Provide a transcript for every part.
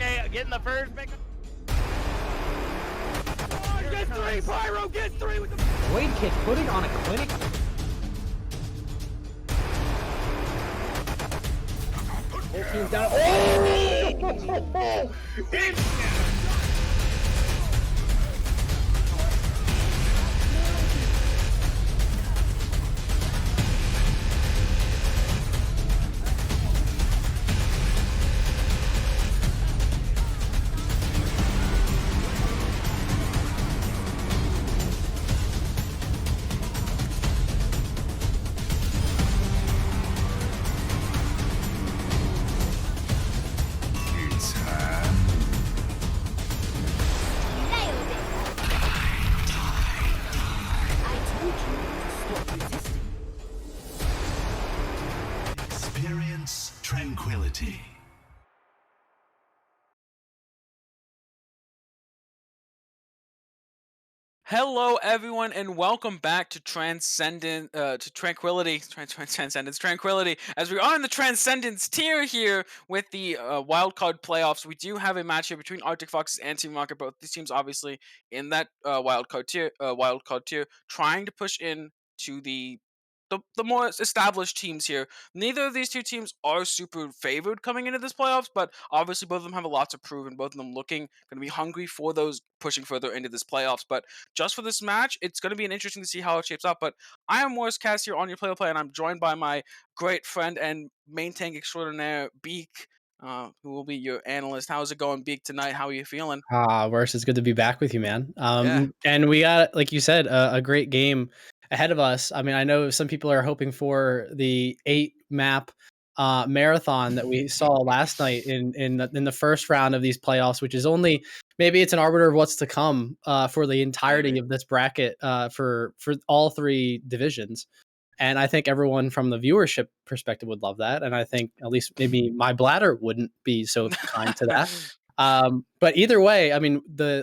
Okay, getting the first pick. Oh, get 3, Pyro, get 3 with the Blade Kid putting on a clinic. Whole team's down. Oh! Experience tranquility. Hello, everyone, and welcome back to Transcendence, Tranquility, Transcendence, Tranquility. As we are in the Transcendence tier here with the wildcard playoffs, we do have a match here between Arctic Foxes and Team Rocket. Both these teams, obviously, in that wildcard tier, trying to push in to the more established teams here. Neither of these two teams are super favored coming into this playoffs, but obviously both of them have a lot to prove, and both of them going to be hungry for those pushing further into this playoffs. But just for this match, it's going to be interesting to see how it shapes up. But I am Morris Cass here on your play, and I'm joined by my great friend and main tank extraordinaire, Beak, who will be your analyst. How's it going, Beak, tonight? How are you feeling? Worse, it's good to be back with you, man. Yeah. And we got, like you said, a great game ahead of us. I mean, I know some people are hoping for the 8-map marathon that we saw last night in the first round of these playoffs, which is only maybe it's an arbiter of what's to come for the entirety of this bracket for all 3 divisions. And I think everyone from the viewership perspective would love that. And I think at least maybe my bladder wouldn't be so kind to that. But either way, I mean,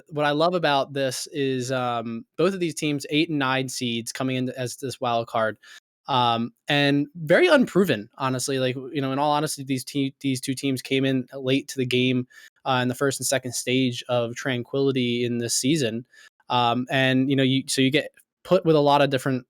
what I love about this is both of these teams, 8 and 9 seeds coming in as this wild card, and very unproven, honestly. Like, you know, in all honesty, these two teams came in late to the game in the first and second stage of Tranquility in this season, and you get put with a lot of different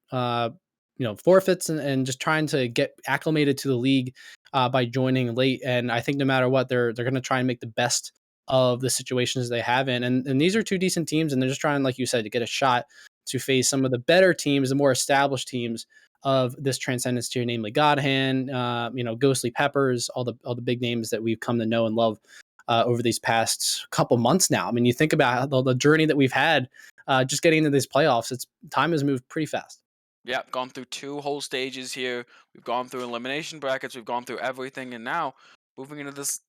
forfeits and just trying to get acclimated to the league by joining late. And I think no matter what, they're going to try and make the best of the situations they have in. And these are 2 decent teams, and they're just trying, like you said, to get a shot to face some of the better teams, the more established teams of this Transcendence tier, namely Godhand, Ghostly Peppers, all the big names that we've come to know and love over these past couple months now. I mean, you think about the journey that we've had just getting into these playoffs. Time has moved pretty fast. Yeah, gone through 2 whole stages here. We've gone through elimination brackets. We've gone through everything, and now moving into this,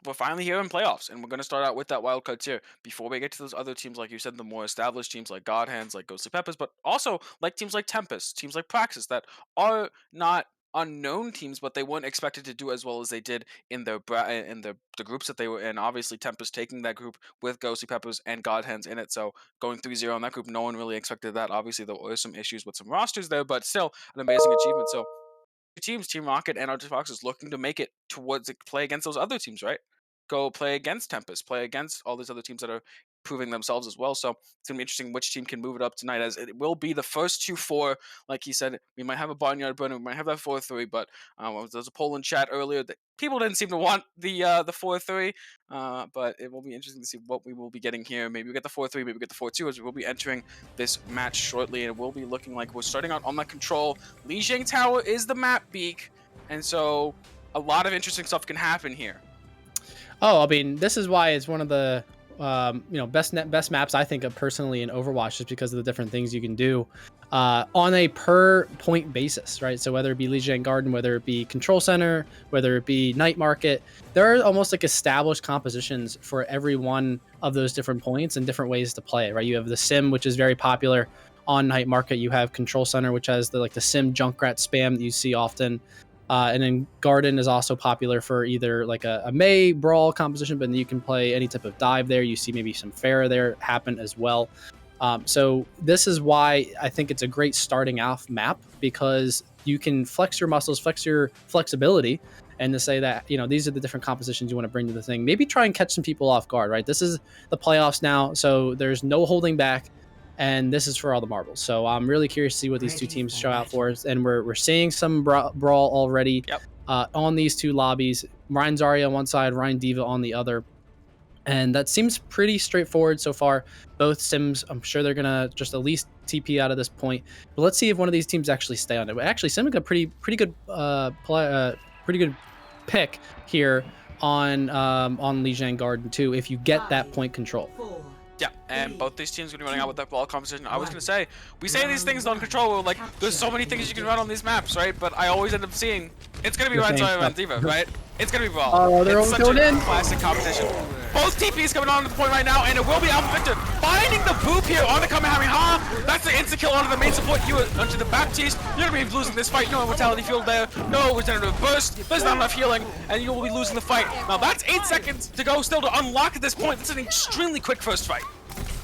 we're finally here in playoffs, and we're going to start out with that wild card tier. Before we get to those other teams, like you said, the more established teams like God Hands, like Ghostly Peppers, but also like teams like Tempest, teams like Praxis that are not unknown teams, but they weren't expected to do as well as they did in the groups that they were in. Obviously, Tempest taking that group with Ghostly Peppers and God Hands in it, so going 3-0 in that group, no one really expected that. Obviously, there were some issues with some rosters there, but still an amazing achievement. So teams, Team Rocket and Arctic Fox, is looking to make it towards play against those other teams, right? Go play against Tempest, play against all these other teams that are proving themselves as well. So it's gonna be interesting which team can move it up tonight, as it will be the first 2-4. Like he said, we might have a barnyard burner, we might have that 4-3, but there's a poll in chat earlier that people didn't seem to want the 4-3. But it will be interesting to see what we will be getting here. Maybe we get the 4-3, maybe we get the 4-2, as we will be entering this match shortly, and it will be looking like we're starting out on that control. Lijiang Tower is the map, Beak, and so a lot of interesting stuff can happen here. Oh, I mean, this is why it's one of the best maps I think of personally in Overwatch, just because of the different things you can do on a per point basis, right? So whether it be Lijiang Garden, whether it be Control Center, whether it be Night Market, there are almost like established compositions for every one of those different points and different ways to play, right? You have the Sim, which is very popular on Night Market. You have Control Center, which has the Sim Junkrat spam that you see often. And then Garden is also popular for either like a Mei Brawl composition, but then you can play any type of dive there. You see maybe some Pharah there happen as well. So this is why I think it's a great starting off map, because you can flex your muscles, flex your flexibility, and to say that, you know, these are the different compositions you want to bring to the thing. Maybe try and catch some people off guard, right? This is the playoffs now, so there's no holding back, and this is for all the marbles. So I'm really curious to see what these two teams show out for us, and we're seeing some brawl already on these two lobbies. Ryan Zarya on one side, Ryan Diva on the other. And that seems pretty straightforward so far. Both sims, I'm sure they're gonna just at least TP out of this point. But let's see if one of these teams actually stay on it. Actually, sim got a pretty good pretty good pick here on Lijiang Garden too. If you get that point control. Yeah, and both these teams are going to be running out with that ball composition. I was going to say, we say these things on control, we're like, there's so many things you can run on these maps, right? But I always end up seeing, it's going to be Ryan Zarya and Diva, right? It's going to be Brawl. Oh, they're all going in. Classic competition. Both TPs coming on to the point right now, and it will be Alpha Victor finding the boop here on the Kamehameha. That's the insta-kill onto the main support, onto the Baptiste. You're going to be losing this fight. No Mortality Field there, no Regenerative Burst. There's not enough healing, and you will be losing the fight. Now, that's 8 seconds to go still to unlock at this point. That's an extremely quick first fight.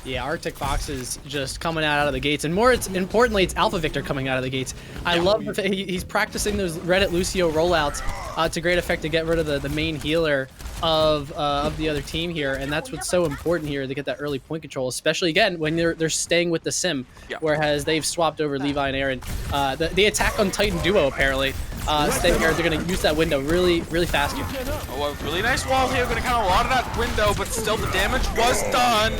Yeah, Arctic Fox is just coming out of the gates, and more importantly, it's Alpha Victor coming out of the gates. I love that he's practicing those Reddit Lucio rollouts to great effect to get rid of the main healer of the other team here, and that's what's so important here to get that early point control, especially again when they're staying with the sim, whereas they've swapped over Levi and Aaron. The attack on Titan duo apparently staying here. They're going to use that window really fast here. Oh, a really nice wall here. Going to count a lot of that window, but still the damage was done.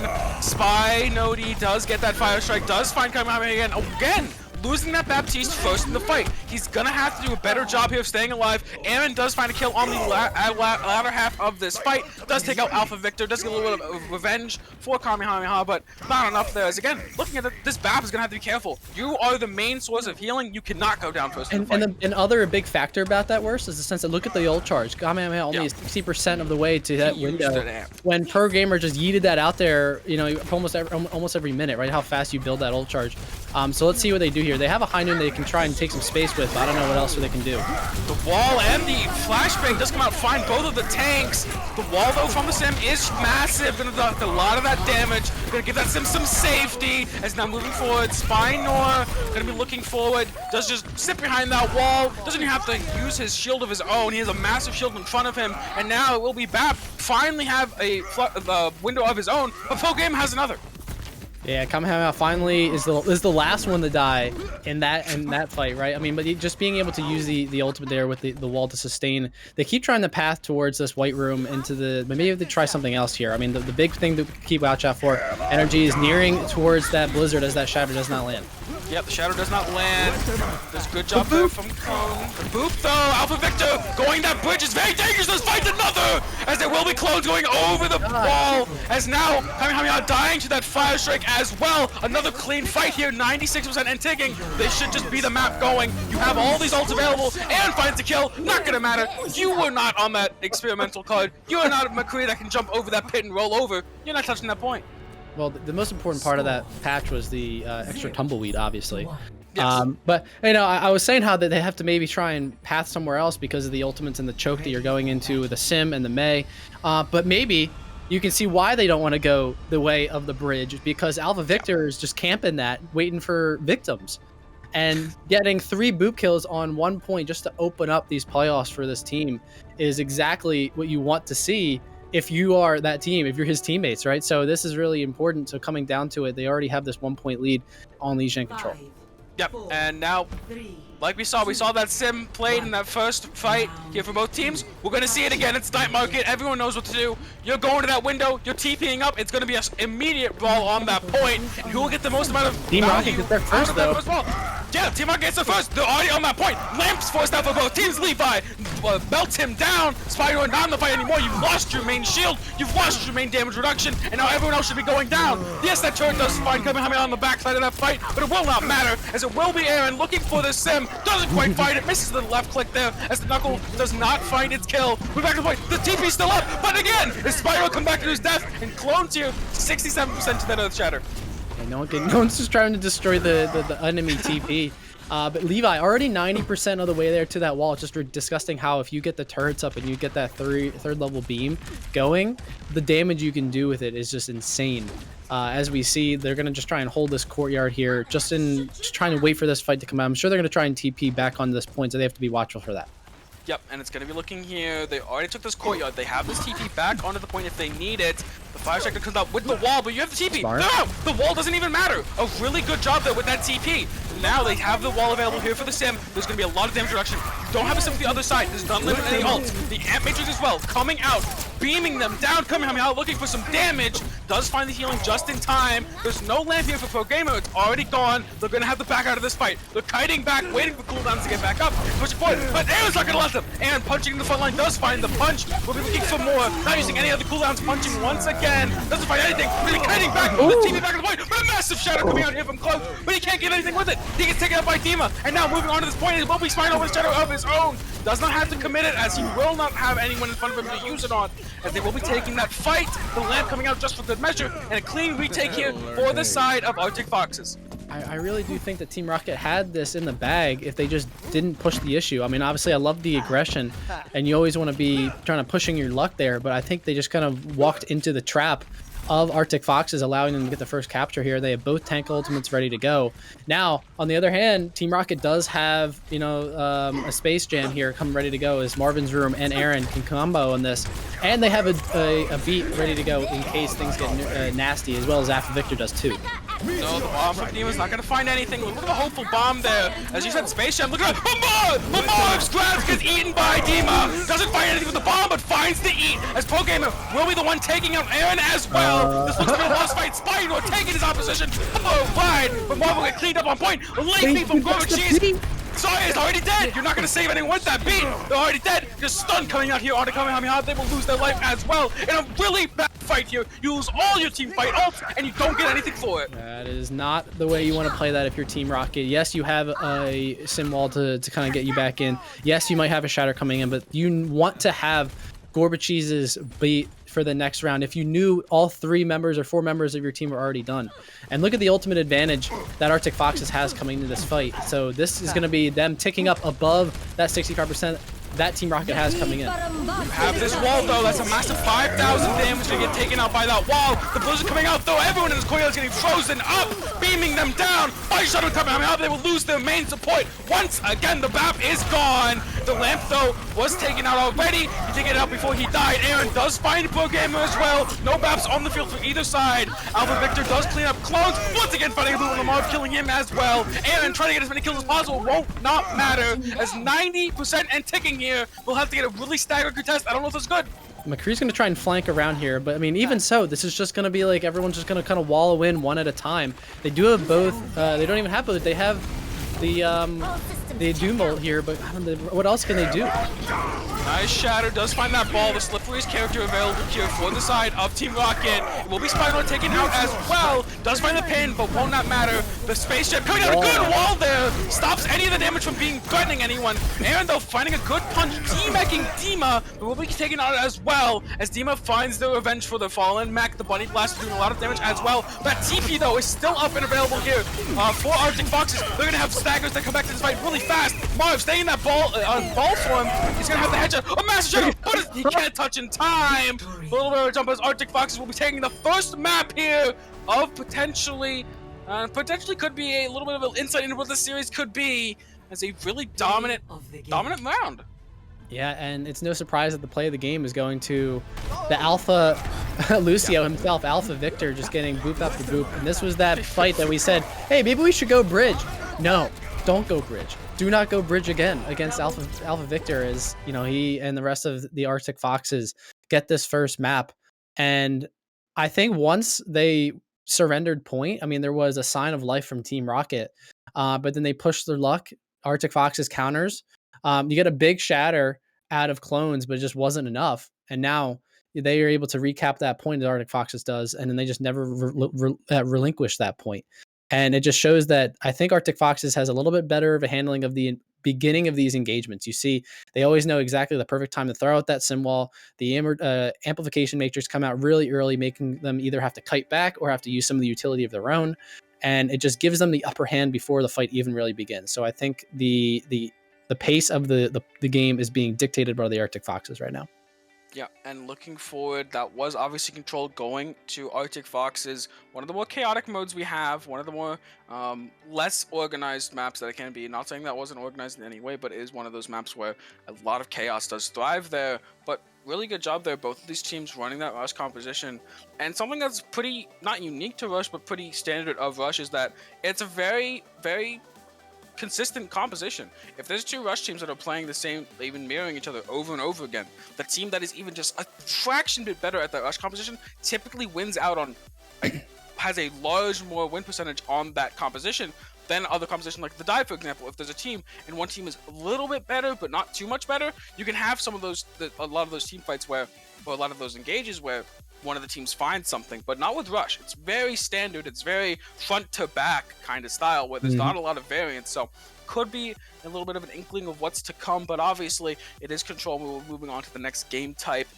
Spy Nodi does get that fire strike, does find Kamehameha again. Losing that Baptiste first in the fight. He's gonna have to do a better job here of staying alive. Aaron does find a kill on the latter half of this fight. Does take out Alpha Victor, does get a little bit of revenge for Kamehameha, but not enough there. As again, looking at it, this Bap is gonna have to be careful. You are the main source of healing. You cannot go down first in the fight. And other big factor about that worse is the sense that look at the ult charge. Kamehameha only is 60% of the way to that window. When Pro Gamer just yeeted that out there, you know, almost every minute, right? How fast you build that ult charge. So let's see what they do here. They have a high noon they can try and take some space with, but I don't know what else they can do. The wall and the flashbang does come out, find both of the tanks. The wall, though, from the sim is massive. Gonna deduct a lot of that damage. Gonna give that sim some safety as now moving forward. Spinor gonna be looking forward. Does just sit behind that wall. Doesn't even have to use his shield of his own. He has a massive shield in front of him. And now it will be Bap finally have a window of his own, but Pro Game has another. Yeah, Kamehameha finally is the last one to die in that fight, right? I mean, but just being able to use the ultimate there with the wall to sustain. They keep trying to path towards this white room into the. Maybe they try something else here. I mean, the big thing to keep watch out for. Energy is nearing towards that blizzard as that shadow does not land. Yep, the shadow does not land. There's a good job there from Clone. The boop though, Alpha Victor going that bridge is very dangerous. Let's fight another, as there will be clones going over the wall. As now Kamehameha dying to that fire strike as well. Another clean fight here, 96% and ticking. They should just be the map going. You have all these ults available. Aaron finds the kill. Not gonna matter. You were not on that experimental card. You are not a McCree that can jump over that pit and roll over. You're not touching that point. Well, the most important part of that patch was the extra tumbleweed, obviously. Yes. But, you know, I was saying how that they have to maybe try and path somewhere else because of the ultimates and the choke that you're going into, the Sim and the Mei. But maybe you can see why they don't want to go the way of the bridge, because Alpha Victor is just camping that, waiting for victims. And getting 3 boop kills on 1 point just to open up these playoffs for this team is exactly what you want to see if you are that team, if you're his teammates, right? So this is really important. So coming down to it, they already have this 1 point lead on Lijiang control. Yep, and now, like we saw that Sim played in that first fight here for both teams. We're going to see it again. It's night market. Everyone knows what to do. You're going to that window. You're TPing up. It's going to be an immediate brawl on that point. And who will get the most amount of Team Rocket gets there first, though. Yeah, Team Rocket gets there first. They're already on that point. Lamps forced out for both teams. Levi belts him down. Spider not in the fight anymore. You've lost your main shield. You've lost your main damage reduction. And now everyone else should be going down. Yes, that turret does find Kamehameha on the backside of that fight, but it will not matter, as it will be Aaron looking for the Sim. Doesn't quite find it. Misses the left click there, as the Knuckle does not find its kill. We're back to the point. The TP's still up, but again, is Spyro come back to his death, and Clone's here 67% to that Earth Shatter. Yeah, no one's just trying to destroy the enemy TP. But Levi already 90% of the way there to that wall. It's just disgusting how if you get the turrets up and you get that third level beam going, the damage you can do with it is just insane. As we see, they're going to just try and hold this courtyard here, just trying to wait for this fight to come out. I'm sure they're going to try and TP back on this point, so they have to be watchful for that. Yep, and it's going to be looking here. They already took this courtyard. They have this TP back onto the point if they need it. The fire sector comes out with the wall, but you have the TP. Smart. No, the wall doesn't even matter. A really good job there with that TP. Now they have the wall available here for the sim. There's going to be a lot of damage reduction. You don't have a sim for the other side. This doesn't limit any ults. The Amp Matrix as well, coming out, beaming them down, coming out, looking for some damage. Does find the healing just in time. There's no lamp here for Pro Gamer. It's already gone. They're going to have to back out of this fight. They're kiting back, waiting for cooldowns to get back up. Pushing forward, but Aaron's not going to let them. Aaron punching in the front line does find the punch. We'll be looking for more. Not using any other cooldowns, punching once again. Doesn't find anything. Really kiting back. The TV back on the point. But a massive shadow coming out here from close. But he can't get anything with it. He gets taken out by Dima. And now moving on to this point, he will be spying over his shadow of his own. Does not have to commit it, as he will not have anyone in front of him to use it on, as they will be taking that fight. The lamp coming out just for good measure, and a clean retake here for the side of Arctic Foxes. I really do think that Team Rocket had this in the bag if they just didn't push the issue. I mean, obviously, I love the aggression, and you always want to be trying to pushing your luck there, but I think they just kind of walked into the trap of Arctic Foxes, allowing them to get the first capture here. They have both tank ultimates ready to go. Now, on the other hand, Team Rocket does have, you know, a Space Jam here come ready to go, as Marvin's Room and Aaron can combo on this. And they have a beat ready to go in case things get nasty, as well as Alpha Victor does too. No, the bomb from Dima's not going to find anything. Look at the hopeful bomb there. As you said, Space Jam, look at that. Lamar grabs, gets eaten by Dima. Doesn't find anything with the bomb, but finds to eat. As Pro Gamer will be the one taking out Aaron as well. This looks like a lost fight. Spyro taking his opposition. Oh, fine. But Marvel get cleaned up on point. Late beat from Gorbak Cheese. Sorry, it's already dead. You're not going to save anyone with that beat. They're already dead. Just stun coming out here. On the Kamehameha, they will lose their life as well. In a really bad fight here, you lose all your team fight ults, and you don't get anything for it. That is not the way you want to play that if you're Team Rocket. Yes, you have a sim wall to kind of get you back in. Yes, you might have a shatter coming in, but you want to have Gorbachee's beat for the next round if you knew all 3 members or 4 members of your team were already done. And look at the ultimate advantage that Arctic Foxes has coming into this fight. So this is going to be them ticking up above that 65% that Team Rocket has coming in. You have this wall though, that's a massive 5,000 damage to get taken out by that wall. The blizzard coming out though, everyone in this courtyard is getting frozen up, beaming them down. By Shuttle coming out, they will lose their main support. Once again, the BAP is gone. The lamp though was taken out already. He did get it out before he died. Aaron does find Pro Gamer as well. No BAPs on the field for either side. Alpha Victor does clean up clones. Once again, fighting Blue Lamar, killing him as well. Aaron trying to get as many kills as possible won't not matter, as 90% and ticking here. We'll have to get a really staggered contest. I don't know if that's good. McCree's going to try and flank around here, but I mean, even so, this is just going to be like everyone's just going to kind of wallow in one at a time. They do have both. They don't even have both. They have the Doom Bolt here, but I don't know, what else can they do? Nice shatter, does find that ball. The Slippery's character available here for the side of Team Rocket. Will be Spider-Man taken out as well. Does find the pin, but won't not matter. The Space Jet coming out a good wall there. Stops any of the damage from being threatening anyone. Aaron though finding a good punch, D-macking Dima, but will be taken out as well. As Dima finds the revenge for the fallen Mac. The Bunny Blast doing a lot of damage as well. That TP though is still up and available here for Arctic Foxes. They're gonna have staggers that come back to this fight really fast. Marv staying in that ball form. He's gonna have the headshot. A massive shadow, but he can't touch in time. A little bit of a jump as Arctic Foxes will be taking the first map here of potentially could be a little bit of an insight into what this series could be, as a really dominant round. Yeah, and it's no surprise that the play of the game is going to the Alpha Lucio himself, Alpha Victor, just getting booped up the boop. And this was that fight that we said, hey, maybe we should go bridge. No, don't go bridge. Do not go bridge again against Alpha Victor, as you know, he and the rest of the Arctic Foxes get this first map. And I think once they surrendered point, I mean, there was a sign of life from Team Rocket, but then they pushed their luck. Arctic Foxes counters. You get a big shatter out of clones, but it just wasn't enough. And now they are able to recap that point that Arctic Foxes does, and then they just never relinquish that point. And it just shows that I think Arctic Foxes has a little bit better of a handling of the beginning of these engagements. You see, they always know exactly the perfect time to throw out that sim wall. The amplification matrix come out really early, making them either have to kite back or have to use some of the utility of their own. And it just gives them the upper hand before the fight even really begins. So I think the pace of the game is being dictated by the Arctic Foxes right now. Yeah, and looking forward, that was obviously Control going to Arctic Foxes, one of the more chaotic modes we have, one of the more less organized maps that it can be. Not saying that wasn't organized in any way, but it is one of those maps where a lot of chaos does thrive there. But really good job there, both of these teams running that Rush composition. And something that's pretty, not unique to Rush, but pretty standard of Rush is that it's a very, very consistent composition. If there's two Rush teams that are playing the same, even mirroring each other over and over again, the team that is even just a fraction bit better at that Rush composition typically wins out on, has a large more win percentage on that composition than other composition like the dive, for example. If there's a team and one team is a little bit better but not too much better, you can have some of those, a lot of those team fights where, or a lot of those engages where one of the teams finds something, but not with Rush. It's very standard. It's very front to back kind of style where there's not a lot of variance. So could be a little bit of an inkling of what's to come, but obviously it is Control. We're moving on to the next game type.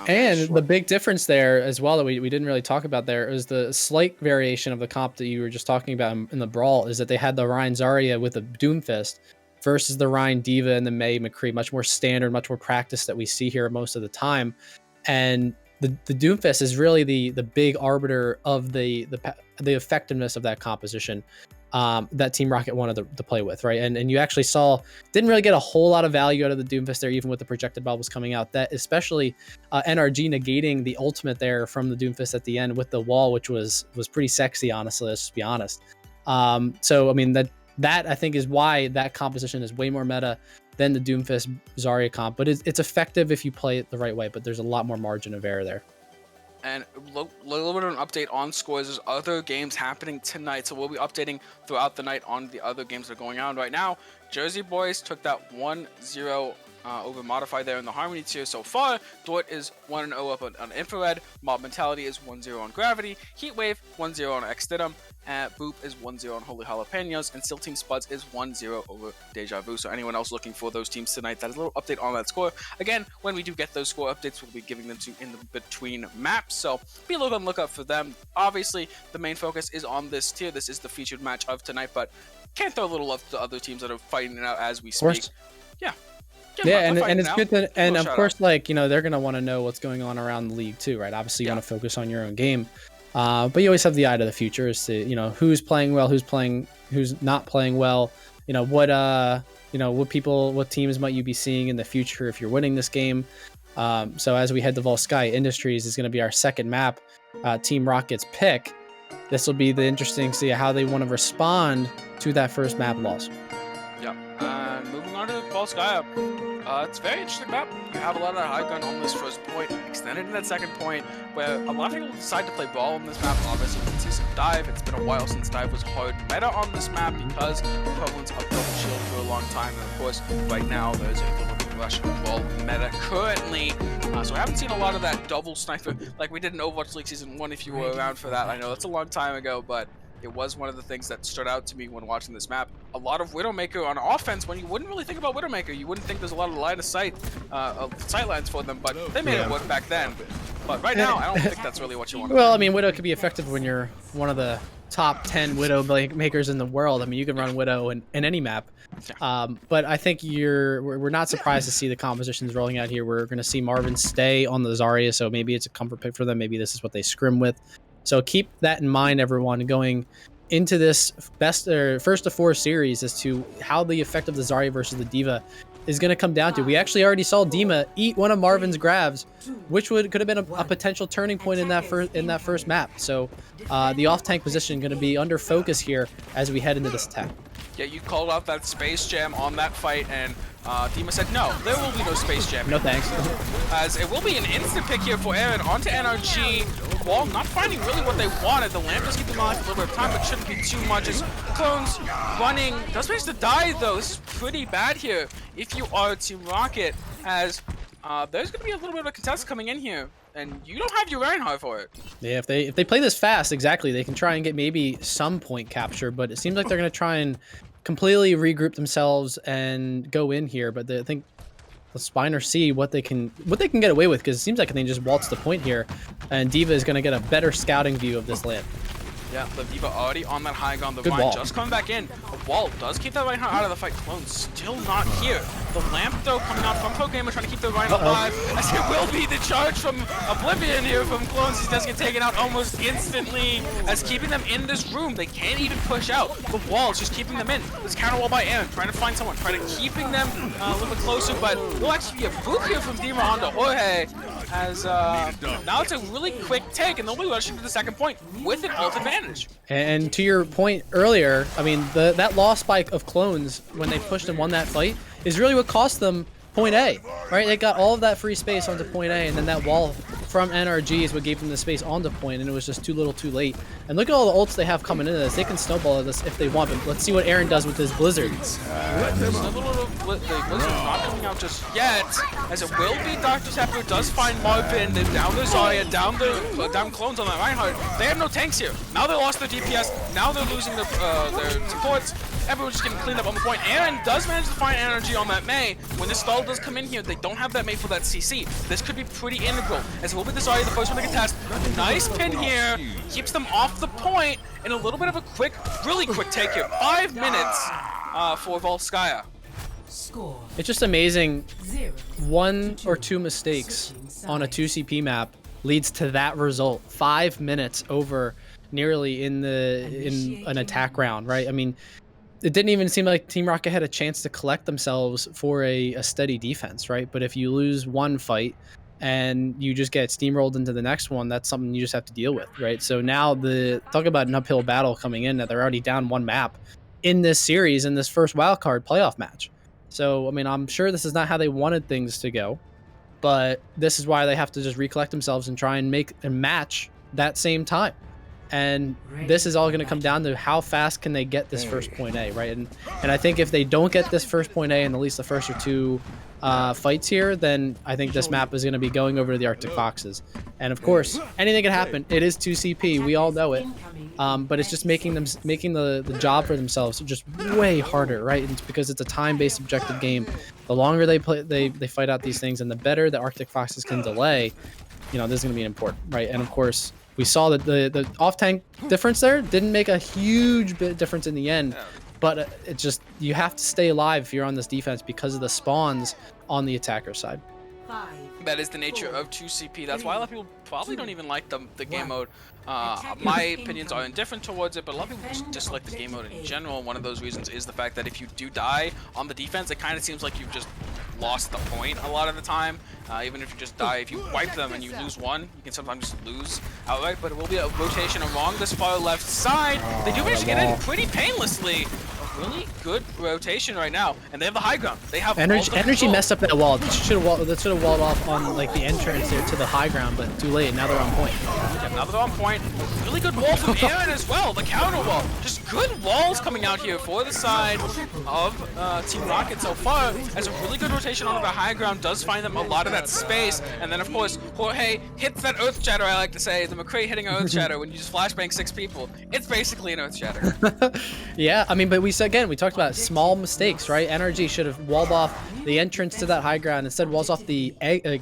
And the big difference there as well that we didn't really talk about there is the slight variation of the comp that you were just talking about in the Brawl, is that they had the Ryan Zarya with the Doomfist versus the Ryan Diva and the Mei McCree, much more standard, much more practice that we see here most of the time. And the Doomfist is really the big arbiter of the effectiveness of that composition that Team Rocket wanted to play with, right? And you actually saw, didn't really get a whole lot of value out of the Doomfist there, even with the projected bubbles coming out. That especially NRG negating the ultimate there from the Doomfist at the end with the wall, which was pretty sexy, honestly. Let's just be honest. So I mean that I think is why that composition is way more meta than the Doomfist Zarya comp, but it's effective if you play it the right way, but there's a lot more margin of error there. And a little bit of an update on scores. There's other games happening tonight, so we'll be updating throughout the night on the other games that are going on right now. Jersey Boys took that 1-0 over Modify there in the Harmony tier so far. Dort is 1-0 up on Infrared. Mob Mentality is 1-0 on Gravity. Heatwave 1-0 on Extidum. Boop is 1-0 on Holy Jalapenos, and Still Team Spuds is 1-0 over Deja Vu. So anyone else looking for those teams tonight, that is a little update on that score. Again, when we do get those score updates, we'll be giving them to in the between maps, so be a little on the lookout for them. Obviously, the main focus is on this tier. This is the featured match of tonight, but can't throw a little love to other teams that are fighting it out as we speak. Yeah. Yeah, and it's good to, and of course, like, you know, they're going to want to know what's going on around the league too, right? Obviously, you want to focus on your own game. But you always have the eye to the future as to, you know, who's playing well, who's not playing well, you know, what teams might you be seeing in the future if you're winning this game. So as we head to Volsky Industries is going to be our second map, Team Rocket's pick. This will be the interesting to see how they want to respond to that first map loss. Yeah, moving on to Volsky. It's a very interesting map. You have a lot of high gun on this first point, extended to that second point, where a lot of people decide to play ball on this map. Obviously, you can see some dive. It's been a while since dive was hard meta on this map because the prevalence of double shield for a long time. And of course, right now, there's a little bit of Rush ball meta currently. So I haven't seen a lot of that double sniper like we did in Overwatch League Season 1 if you were around for that. I know that's a long time ago, but it was one of the things that stood out to me when watching this map. A lot of Widowmaker on offense when you wouldn't really think about Widowmaker. You wouldn't think there's a lot of line of sight, sight lines for them, but they made it work back then. But right now, I don't think that's really what you want to do. Well, I mean, Widow could be effective when you're one of the top 10 Widow makers in the world. I mean, you can run Widow in any map. But I think we're not surprised to see the compositions rolling out here. We're going to see Marvin stay on the Zarya, so maybe it's a comfort pick for them. Maybe this is what they scrim with. So keep that in mind, everyone, going into this first of 4 series as to how the effect of the Zarya versus the Diva is going to come down to. We actually already saw Dima eat one of Marvin's grabs, which could have been a potential turning point in that first map. So the off-tank position going to be under focus here as we head into this attack. Yeah, you called out that Space Jam on that fight, and Dima said, no, there will be no Space Jam. No thanks. As it will be an instant pick here for Aaron onto NRG. Wall not finding really what they wanted. The lamp does keep them on for a little bit of time, but shouldn't be too much. As Clones running, does manage to die though. This is pretty bad here if you are Team Rocket, as there's going to be a little bit of a contest coming in here. And you don't have your Reinhardt for it. Yeah, if they play this fast, exactly, they can try and get maybe some point capture, but it seems like they're going to try and completely regroup themselves and go in here. But I think the Spiner see what they can get away with, because it seems like they can just waltz the point here, and Diva is going to get a better scouting view of this land. Yeah, the Diva already on that high ground. The Good Ryan wall. just coming back in. The wall does keep that Reinhardt out of the fight. Clone still not here. The lamp though coming out from ProGamer trying to keep the Reinhardt alive. As it will be the charge from Oblivion here from Clones. He does get taken out almost instantly. As keeping them in this room, they can't even push out. The wall's just keeping them in. This counter wall by Aaron, trying to find someone, trying to keeping them a little bit closer. But will actually be a boot here from Dima onto Jorge. As now it's a really quick take, and they'll be rushing to the second point with an ult advantage. And to your point earlier, I mean, that loss spike of Clones when they pushed and won that fight is really what cost them point A, right? They got all of that free space onto point A, and then that wall from NRG is what gave them the space onto point, and it was just too little too late. And look at all the ults they have coming into this. They can snowball this if they want, but let's see what Aaron does with his Blizzards. The Blizzard's not coming out just yet, as it will be Dr. Sepper does find Marvin, then down the Zarya, down Clones on that Reinhardt. They have no tanks here. Now they lost their DPS, now they're losing their supports. Everyone's just getting cleaned up on the point. Aaron does manage to find energy on that Mei. When this stall does come in here, they don't have that Mei for that CC. This could be pretty integral, as it will be the Zarya, the first one to contest. Nice pin here, keeps them off the point, and a little bit of a quick, really quick take here. 5 minutes for Volskaya. It's just amazing. 1 or 2 mistakes on a 2CP map leads to that result. 5 minutes over nearly in an attack round, right? I mean, it didn't even seem like Team Rocket had a chance to collect themselves for a steady defense, right? But if you lose one fight and you just get steamrolled into the next one, that's something you just have to deal with, right? So now talk about an uphill battle coming in, that they're already down 1 map in this series, in this first wildcard playoff match. So, I mean, I'm sure this is not how they wanted things to go, but this is why they have to just recollect themselves and try and make a match that same time. And this is all going to come down to how fast can they get this first point A, right? And I think if they don't get this first point A in at least the first or 2 fights here, then I think this map is going to be going over to the Arctic Foxes. And of course, anything can happen. It is 2CP, we all know it. But it's just making the job for themselves just way harder, right? And it's because it's a time-based objective game. The longer they fight out these things, and the better the Arctic Foxes can delay, you know, this is going to be important, right? And of course, we saw that the off-tank difference there didn't make a huge bit difference in the end, but it just, you have to stay alive if you're on this defense because of the spawns on the attacker side. That is the nature of 2CP. That's why a lot of people probably don't even like the game mode. My opinions are indifferent towards it, but a lot of people just dislike the game mode in general. One of those reasons is the fact that if you do die on the defense, it kind of seems like you've just lost the point a lot of the time. Even if you just die, if you wipe them and you lose one, you can sometimes just lose outright, but it will be a rotation along this far left side. They do manage to get in pretty painlessly. A really good rotation right now, and they have the high ground. They have energy messed up that wall. That should have walled off on like the entrance there to the high ground, but too late. Now they're on point. Yeah, now they're on point. Really good wall from Aaron as well. The counter wall. Just good walls coming out here for the side of Team Rocket so far. As a really good rotation onto the high ground does find them a lot of that space. And then of course Jorge hits that earth shatter. I like to say the McCree hitting an earth shatter when you just flashbang 6 people. It's basically an earth shatter. Yeah, I mean, but we talked about small mistakes, right? NRG should have walled off the entrance to that high ground, instead walls off the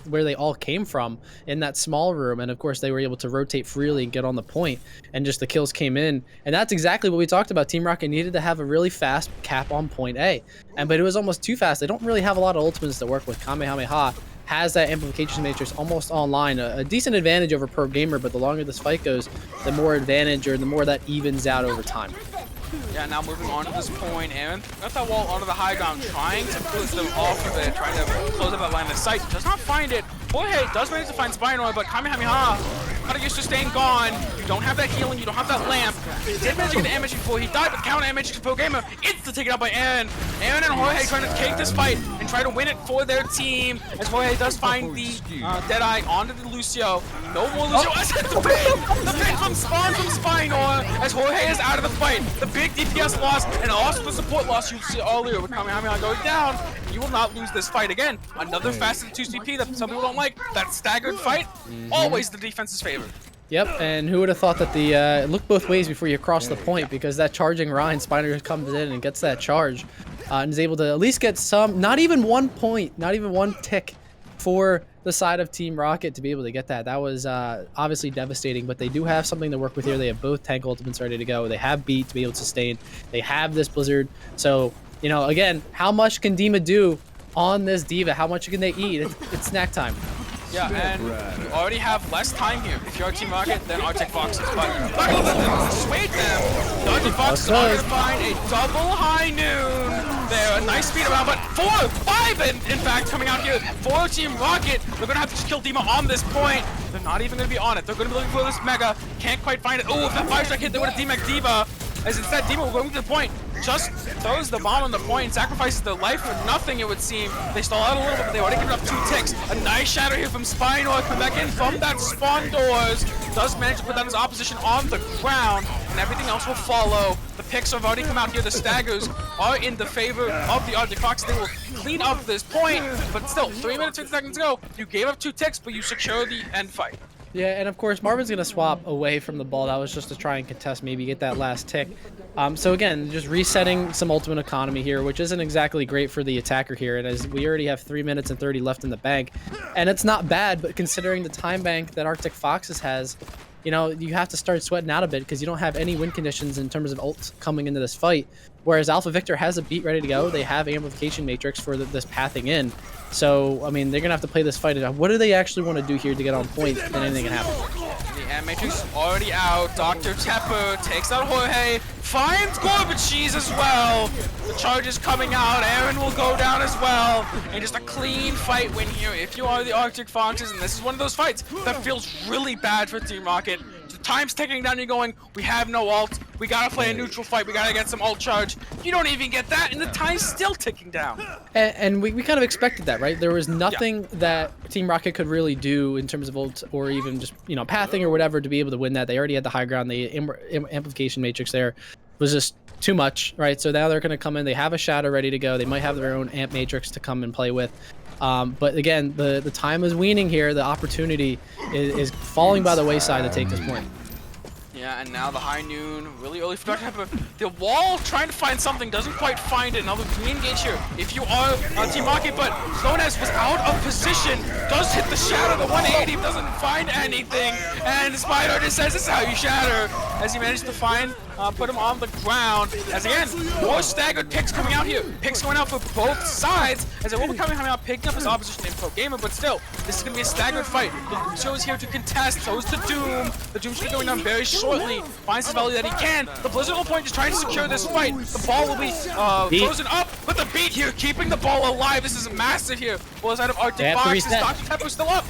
where they all came from in that small room, and of course they were able to rotate freely and get on the point, and just the kills came in. And that's exactly what we talked about. Team Rocket needed to have a really fast cap on point A, but it was almost too fast. They don't really have a lot of ultimates to work with. Kamehameha has that amplification matrix almost online, a decent advantage over ProGamer, but the longer this fight goes, the more advantage, or the more that evens out over time. Yeah, now moving on to this point, Aaron got that wall onto the high ground, trying to push them off of it, trying to close up that line of sight. Does not find it. Jorge does manage to find Spinoid, but Kamehameha kind of used to staying gone. You don't have that healing, you don't have that lamp. He did manage to get the damage before he died, but counter damage to ProGamer. It's to take it out by Aaron. Aaron and Jorge trying to take this fight and try to win it for their team, as Jorge does find the Deadeye onto the Lucio. No more Lucio. The pin from Spawn from Spinor, as Jorge is out of the fight. The big DPS loss, and also the support loss you see earlier with Kamehameha going down. You will not lose this fight again. Another faster 2CP that some people don't like. That staggered fight, always the defense's favor. Yep, and who would have thought that look both ways before you cross the point, because that charging Ryan, Spiner comes in and gets that charge, and is able to at least get some, not even 1 point, not even 1 tick for the side of Team Rocket to be able to get that. That was obviously devastating, but they do have something to work with here. They have both tank ultimates ready to go. They have beat to be able to sustain. They have this Blizzard. So, you know, again, how much can Dima do on this Diva? How much can they eat? It's snack time. Yeah, and you already have less time here. If you're Team Rocket, then Arctic Foxes. But not gonna let them dissuade them. The Arctic Foxes are gonna find a double high noon there. A nice speed around, but 4, 5 in fact coming out here for Team Rocket. They're gonna have to just kill Dima on this point. They're not even gonna be on it. They're gonna be looking for this Mega. Can't quite find it. Oh, if that 5-strike hit, they would have D-Mech Diva. As instead, Dima going to the point, just throws the bomb on the point and sacrifices their life for nothing, it would seem. They stall out a little bit, but they already given up 2 ticks. A nice shatter here from Spinor, come back in from that spawn doors. Does manage to put down his opposition on the ground, and everything else will follow. The picks have already come out here. The staggers are in the favor of the Arctic Fox. They will clean up this point, but still, 3 minutes, 50 seconds to go. You gave up 2 ticks, but you secure the end fight. Yeah, and of course, Marvin's going to swap away from the ball. That was just to try and contest, maybe get that last tick. So again, just resetting some ultimate economy here, which isn't exactly great for the attacker here. And as we already have 3 minutes and 30 left in the bank, and it's not bad, but considering the time bank that Arctic Foxes has, you know, you have to start sweating out a bit because you don't have any win conditions in terms of ults coming into this fight. Whereas Alpha Victor has a beat ready to go. They have amplification matrix for this pathing in. So, I mean, they're going to have to play this fight. What do they actually want to do here to get on point? And anything can happen. The amp matrix is already out. Dr. Tepper takes out Jorge. Finds Gorbachev as well. The charge is coming out. Aaron will go down as well. And just a clean fight win here. If you are the Arctic Foxes, and this is one of those fights that feels really bad for Team Rocket. Time's ticking down, you're going, we have no ult, we gotta play a neutral fight, we gotta get some ult charge. You don't even get that, and the time's still ticking down. And we kind of expected that, right? There was nothing that Team Rocket could really do in terms of ult or even just, you know, pathing or whatever to be able to win that. They already had the high ground. The amplification matrix there was just too much, right? So now they're going to come in. They have a shadow ready to go. They might have their own amp matrix to come and play with. But again, the time is weaning here. The opportunity is falling by the wayside to take this point. Yeah, and now the high noon, really early for Dr. Pepper. The wall trying to find something, doesn't quite find it. Another green engage here. If you are on Team Rocket, but Slones was out of position, does hit the shatter, the 180, doesn't find anything. And Spider just says, this is how you shatter, as he managed to find, put him on the ground. As again, more staggered picks coming out here. Picks going out for both sides, as it will be coming out, picking up his opposition in Pro Gamer, but still, this is going to be a staggered fight. The show is here to contest, so is the Doom. The Doom should be going down very shortly. Finds the value that he can. The Blizzard will point just trying to secure this fight. The ball will be frozen up, but the beat here, keeping the ball alive. This is massive here. Well, side of Arctic Foxes, Dr. Pepper's still up.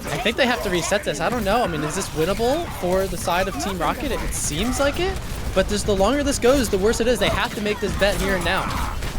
I think they have to reset this. I don't know. I mean, is this winnable for the side of Team Rocket? It seems like it, but just the longer this goes, the worse it is. They have to make this bet here and now.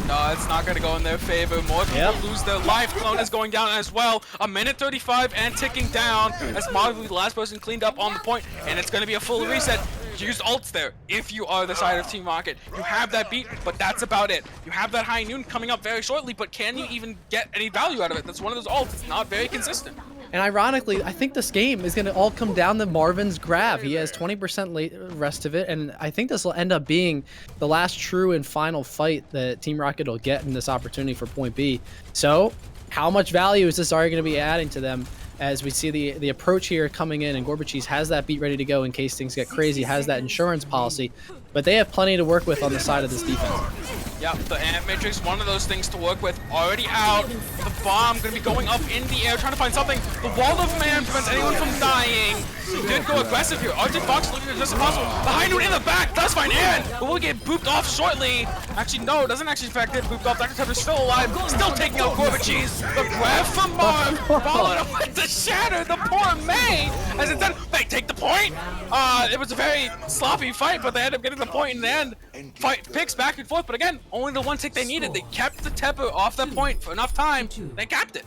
No, it's not going to go in their favor. More people lose their life. Clone is going down as well. A minute 35 and ticking down as Marv will be the last person cleaned up on the point, and it's going to be a full reset. Use ults there if you are the side of Team Rocket. You have that beat, but that's about it. You have that high noon coming up very shortly, but can you even get any value out of it? That's one of those ults. It's not very consistent. And ironically, I think this game is going to all come down to Marvin's grab. He has 20% late rest of it, and I think this will end up being the last true and final fight that Team Rocket will get in this opportunity for point B. So, how much value is this already going to be adding to them as we see the approach here coming in, and Gorbachev has that beat ready to go in case things get crazy, has that insurance policy, but they have plenty to work with on the side of this defense. Yeah, the Amp Matrix, one of those things to work with, already out. The bomb going to be going up in the air, trying to find something. The Wall of Man prevents anyone from dying. He did go aggressive here. Arctic Fox looking as just as possible. The high noon in the back does find Aaron, but will get booped off shortly. Actually, no, doesn't actually in fact get booped off. Dr. Tepper's still alive, still taking out Gorbachev. The grab from Marv, followed up with the shatter. The poor May, as it done, they take the point. It was a very sloppy fight, but they ended up getting the point in the end. Fight picks back and forth, but again, only the one tick they needed. They kept the Tepper off that point for enough time. They capped it.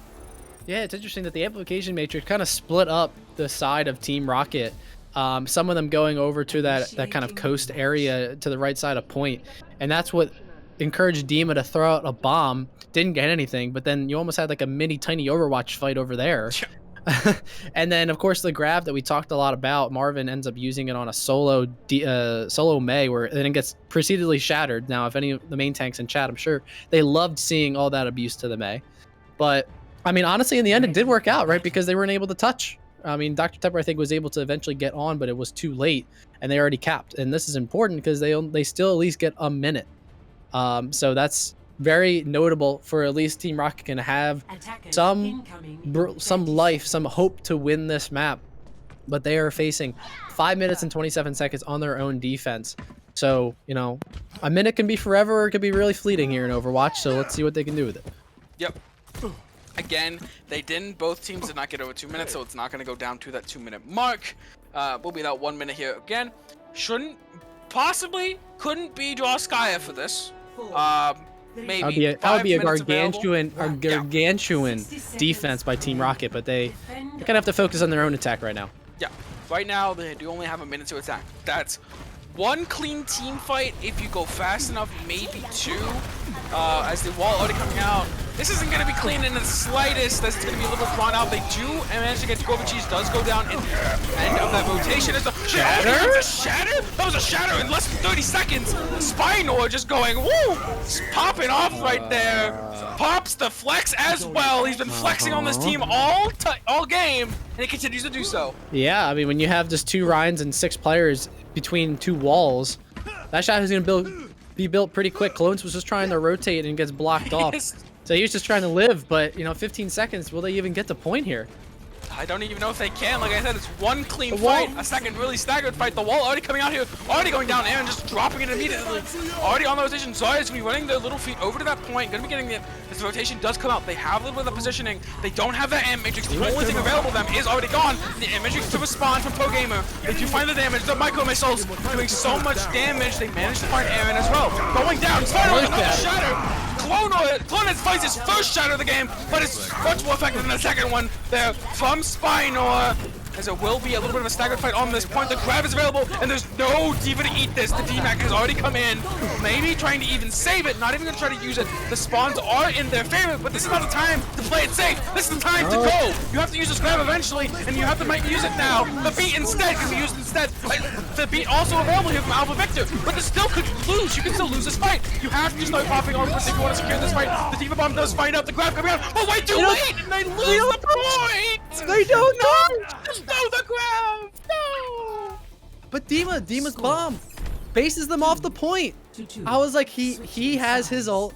Yeah, it's interesting that the amplification matrix kind of split up the side of Team Rocket. Some of them going over to that kind of coast area to the right side of point, and that's what encouraged Dima to throw out a bomb. Didn't get anything, but then you almost had like a mini tiny Overwatch fight over there. And then of course the grab that we talked a lot about, Marvin ends up using it on a solo May, where then it gets precededly shattered. Now if any of the main tanks in chat, I'm sure they loved seeing all that abuse to the May, but I mean, honestly, in the end, it did work out, right? Because they weren't able to touch. I mean, Dr. Tepper, I think, was able to eventually get on, but it was too late, and they already capped. And this is important because they still at least get a minute. So that's very notable for at least Team Rocket can have some life, some hope to win this map. But they are facing 5 minutes and 27 seconds on their own defense. So, you know, a minute can be forever or it could be really fleeting here in Overwatch. So let's see what they can do with it. Yep. Again, both teams did not get over 2 minutes, so it's not going to go down to that 2 minute mark. We'll be that 1 minute here again. Couldn't be Droskaya for this. Maybe that would be a gargantuan defense by Team Rocket, but they're gonna have to focus on their own attack right now. Yeah, right now they do only have a minute to attack. That's one clean team fight if you go fast enough, maybe two. As the wall already coming out, this isn't going to be clean in the slightest. That's going to be a little bit drawn out. They do manage to get Gorbachev does go down in the end of that rotation. It's a shatter. That was a shatter in less than 30 seconds. Spinor just going woo, popping off right there. Pops the flex as well. He's been flexing on this team all game, and he continues to do so. Yeah, I mean, when you have just 2 Ryans and 6 players between 2 walls, that shot is going to be built pretty quick. Clones was just trying to rotate and gets blocked off. So he was just trying to live, but, you know, 15 seconds, will they even get to point here? I don't even know if they can. Like I said, it's one clean fight, a second really staggered fight. The wall already coming out here, already going down, Aaron just dropping it immediately. Already on the rotation. Zarya is going to be running their little feet over to that point. Going to be getting it. This rotation does come out. They have a little bit of positioning. They don't have that Amp Matrix. The only thing available to them is already gone. The Amp Matrix to respond from Pro Gamer. They do find the damage. The Micro Missiles doing so much damage. They managed to find Aaron as well. Going down. Spider with another shatter. Clone fights his first shatter of the game, but it's much more effective than the second one there from Spinor. As it will be a little bit of a staggered fight on this point. The grab is available, and there's no D.Va to eat this. The D-Mac has already come in, maybe trying to even save it, not even going to try to use it. The spawns are in their favor, but this is not the time to play it safe. This is the time to go. You have to use this grab eventually, and you have to might use it now. The beat instead can be used instead. The beat also available here from Alpha Victor, but this still could lose. You can still lose this fight. You have to start popping on if you want to secure this fight. The D.Va bomb does find out the grab coming out. Oh, wait, too late, and they lose the point. They don't know. No, the grab! No! But Dima's bomb bases them off the point. I was like, he has his ult,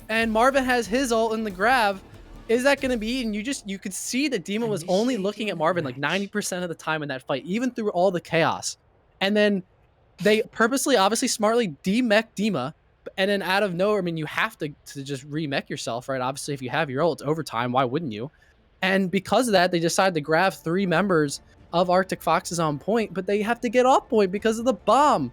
and Marvin has his ult in the grab. Is that going to be? And you could see that Dima was only looking at Marvin like 90% of the time in that fight, even through all the chaos. And then they purposely, obviously, smartly de-mech Dima, and then out of nowhere, I mean, you have to just re-mech yourself, right? Obviously, if you have your ult, it's overtime. Why wouldn't you? And because of that, they decided to grab 3 members of Arctic Foxes on point, but they have to get off point because of the bomb.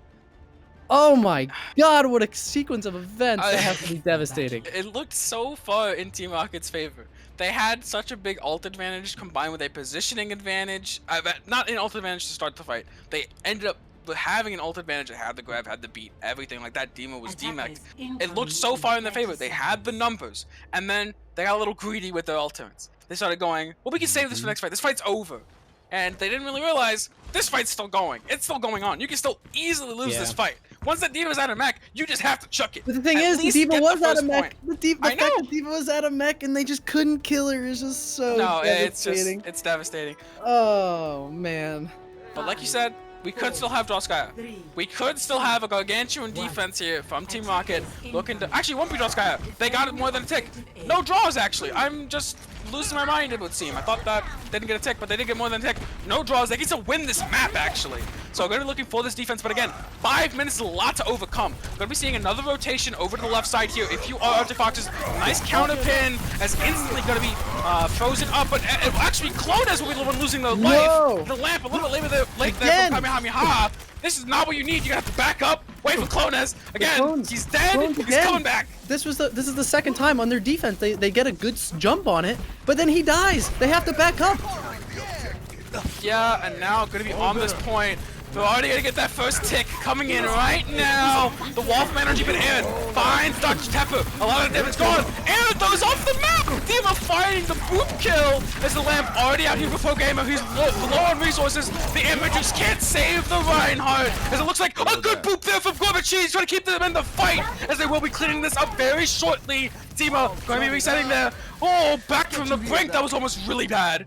Oh my god, what a sequence of events that have to be devastating. It looked so far in Team Rocket's favor. They had such a big ult advantage combined with a positioning advantage. Not an ult advantage to start the fight. They ended up having an ult advantage. They had the grab, had the beat, everything like that. Dima was demeched. It looked so far in their favor. They had the numbers, and then they got a little greedy with their ultimates. They started going, well, we can save this for the next fight. This fight's over. And they didn't really realize this fight's still going. It's still going on. You can still easily lose this fight. Once that D.Va's out of mech, you just have to chuck it. But the thing is, the D.Va was out of mech. The fact that D.Va was out of mech and they just couldn't kill her is just so devastating. It's devastating. Oh, man. But like you said, we could still have Droskaya. We could still have a gargantuan defense here from Team Rocket looking to... Actually, it won't be Droskaya. They got it more than a tick. No draws, actually. I'm just losing my mind, it would seem. I thought that they didn't get a tick, but they did get more than a tick. No draws. They get to win this map, actually. So I'm going to be looking for this defense. But again, 5 minutes is a lot to overcome. We're going to be seeing another rotation over to the left side here. If you are Arctic Foxes, nice counter pin as instantly going to be frozen up. But actually, Clones will be the one losing the life. The lamp a little bit late there from Kamehameha. This is not what you need. You have to back up. Wait for Clones. Again, he's dead. He's coming back. This is the second time on their defense. They get a good jump on it, but then he dies. They have to back up. Yeah, and now going to be on this point. They're already gonna get that first tick coming in right now. The wall from energy been aired. Finds Dr. Tepper. A lot of damage gone. And those off the map. Dima finding the boop kill as the lamp already out here before Gamer. He's low on resources. The Amethyst can't save the Reinhardt. As it looks like a good boop there from Gorbachev. He's trying to keep them in the fight as they will be cleaning this up very shortly. Dima going to be resetting there. Oh, back from the brink. That was almost really bad.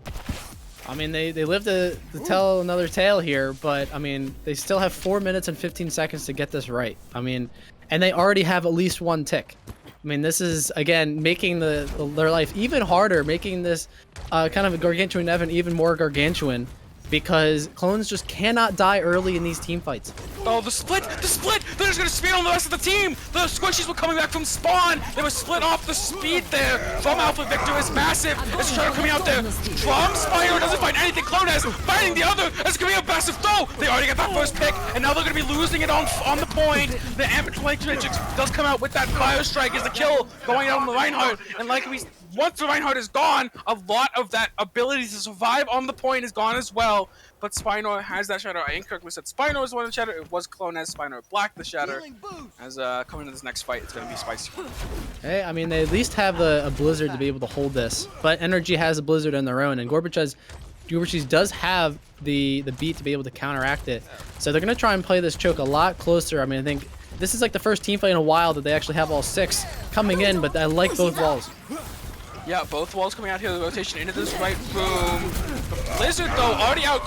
I mean, they live to tell another tale here, but I mean, they still have 4 minutes and 15 seconds to get this right. I mean, and they already have at least one tick. I mean, this is, again, making their life even harder, making this kind of a gargantuan event even more gargantuan, because clones just cannot die early in these team fights. Oh, the split! They're just gonna speed on the rest of the team! The squishies were coming back from spawn! They were split off. The speed there from Alpha Victor is massive. It's Shadow coming out there. From Spyro doesn't find anything. Clone has finding the other. It's gonna be a massive throw! They already got that first pick, and now they're gonna be losing it on the point. The Amateur Matrix does come out with that Fire Strike as the kill going out on the Reinhardt. And like once the Reinhardt is gone, a lot of that ability to survive on the point is gone as well. But Spinor has that Shatter. I incorrectly said Spinor is one of the Shatter. It was Clone as Spinor blocked the Shatter. As coming into this next fight, it's going to be spicy. Hey, I mean, they at least have a Blizzard to be able to hold this. But Energy has a Blizzard on their own, and Gorbachev's does have the beat to be able to counteract it. So they're going to try and play this choke a lot closer. I mean, I think this is like the first team fight in a while that they actually have all 6 coming in, but I like both walls. Yeah, both walls coming out here. The rotation into this right room. The Blizzard, though, already out.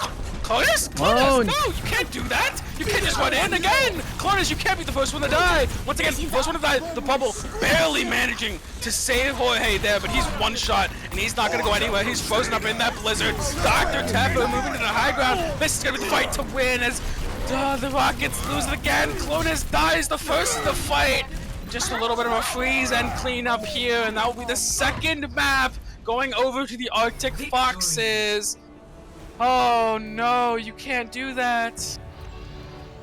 Clonus? Oh, no, you can't do that. You can't just run in again. Clonus, you can't be the first one to die. Once again, first one to die. The bubble barely managing to save Jorge there, but he's one shot, and he's not going to go anywhere. He's frozen up in that Blizzard. Dr. Tepper moving to the high ground. This is going to be the fight to win as the Rockets lose it again. Clonus dies the first of the fight. Just a little bit of a freeze and clean up here, and that will be the second map going over to the Arctic Foxes. Oh no, you can't do that.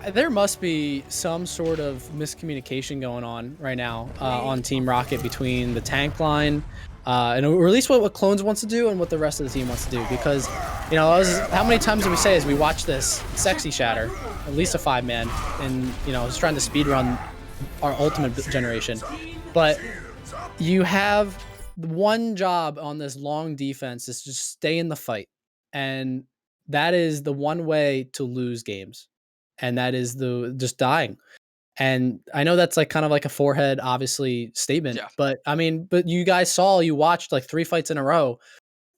There must be some sort of miscommunication going on right now on Team Rocket between the tank line and or at least what Clones wants to do and what the rest of the team wants to do, because you know, how many times do we say as we watch this sexy Shatter, at least a 5-man, and you know, it's trying to speed run our ultimate generation, but you have one job on this long defense is just stay in the fight, and that is the one way to lose games, and that is the just dying. And I know that's like kind of like a forehead obviously statement, yeah. But I mean, but you guys you watched like 3 fights in a row,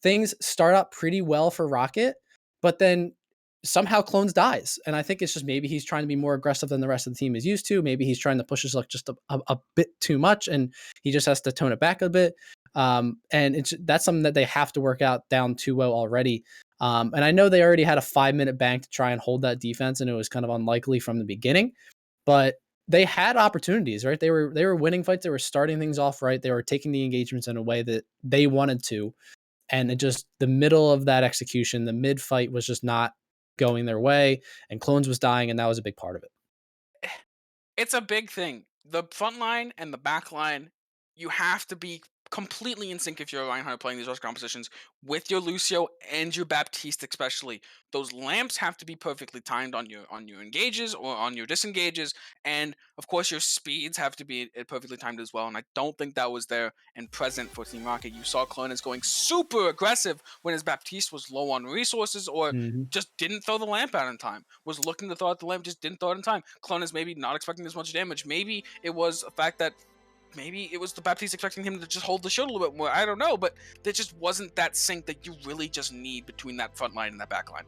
things start out pretty well for Rocket, but then somehow Clones dies. And I think it's just maybe he's trying to be more aggressive than the rest of the team is used to. Maybe he's trying to push his luck just a bit too much, and he just has to tone it back a bit. And that's something that they have to work out down 2-0 already. And I know they already had a 5-minute bank to try and hold that defense, and it was kind of unlikely from the beginning, but they had opportunities, right? They were winning fights. They were starting things off right. They were taking the engagements in a way that they wanted to. And it just, the middle of that execution, the mid fight was just not going their way, and Clones was dying, and that was a big part of it. It's a big thing. The front line and the back line, you have to be completely in sync if you're a Reinhardt playing these rush compositions with your Lucio and your Baptiste especially. Those lamps have to be perfectly timed on your engages or on your disengages, and of course your speeds have to be perfectly timed as well. And I don't think that was there and present for Team Rocket. You saw Clonus going super aggressive when his Baptiste was low on resources, or just didn't throw the lamp out in time. Was looking to throw out the lamp, just didn't throw it in time. Clonus maybe not expecting as much damage. Maybe it was a fact that maybe it was the Baptiste expecting him to just hold the shield a little bit more. I don't know, but there just wasn't that sync that you really just need between that front line and that back line.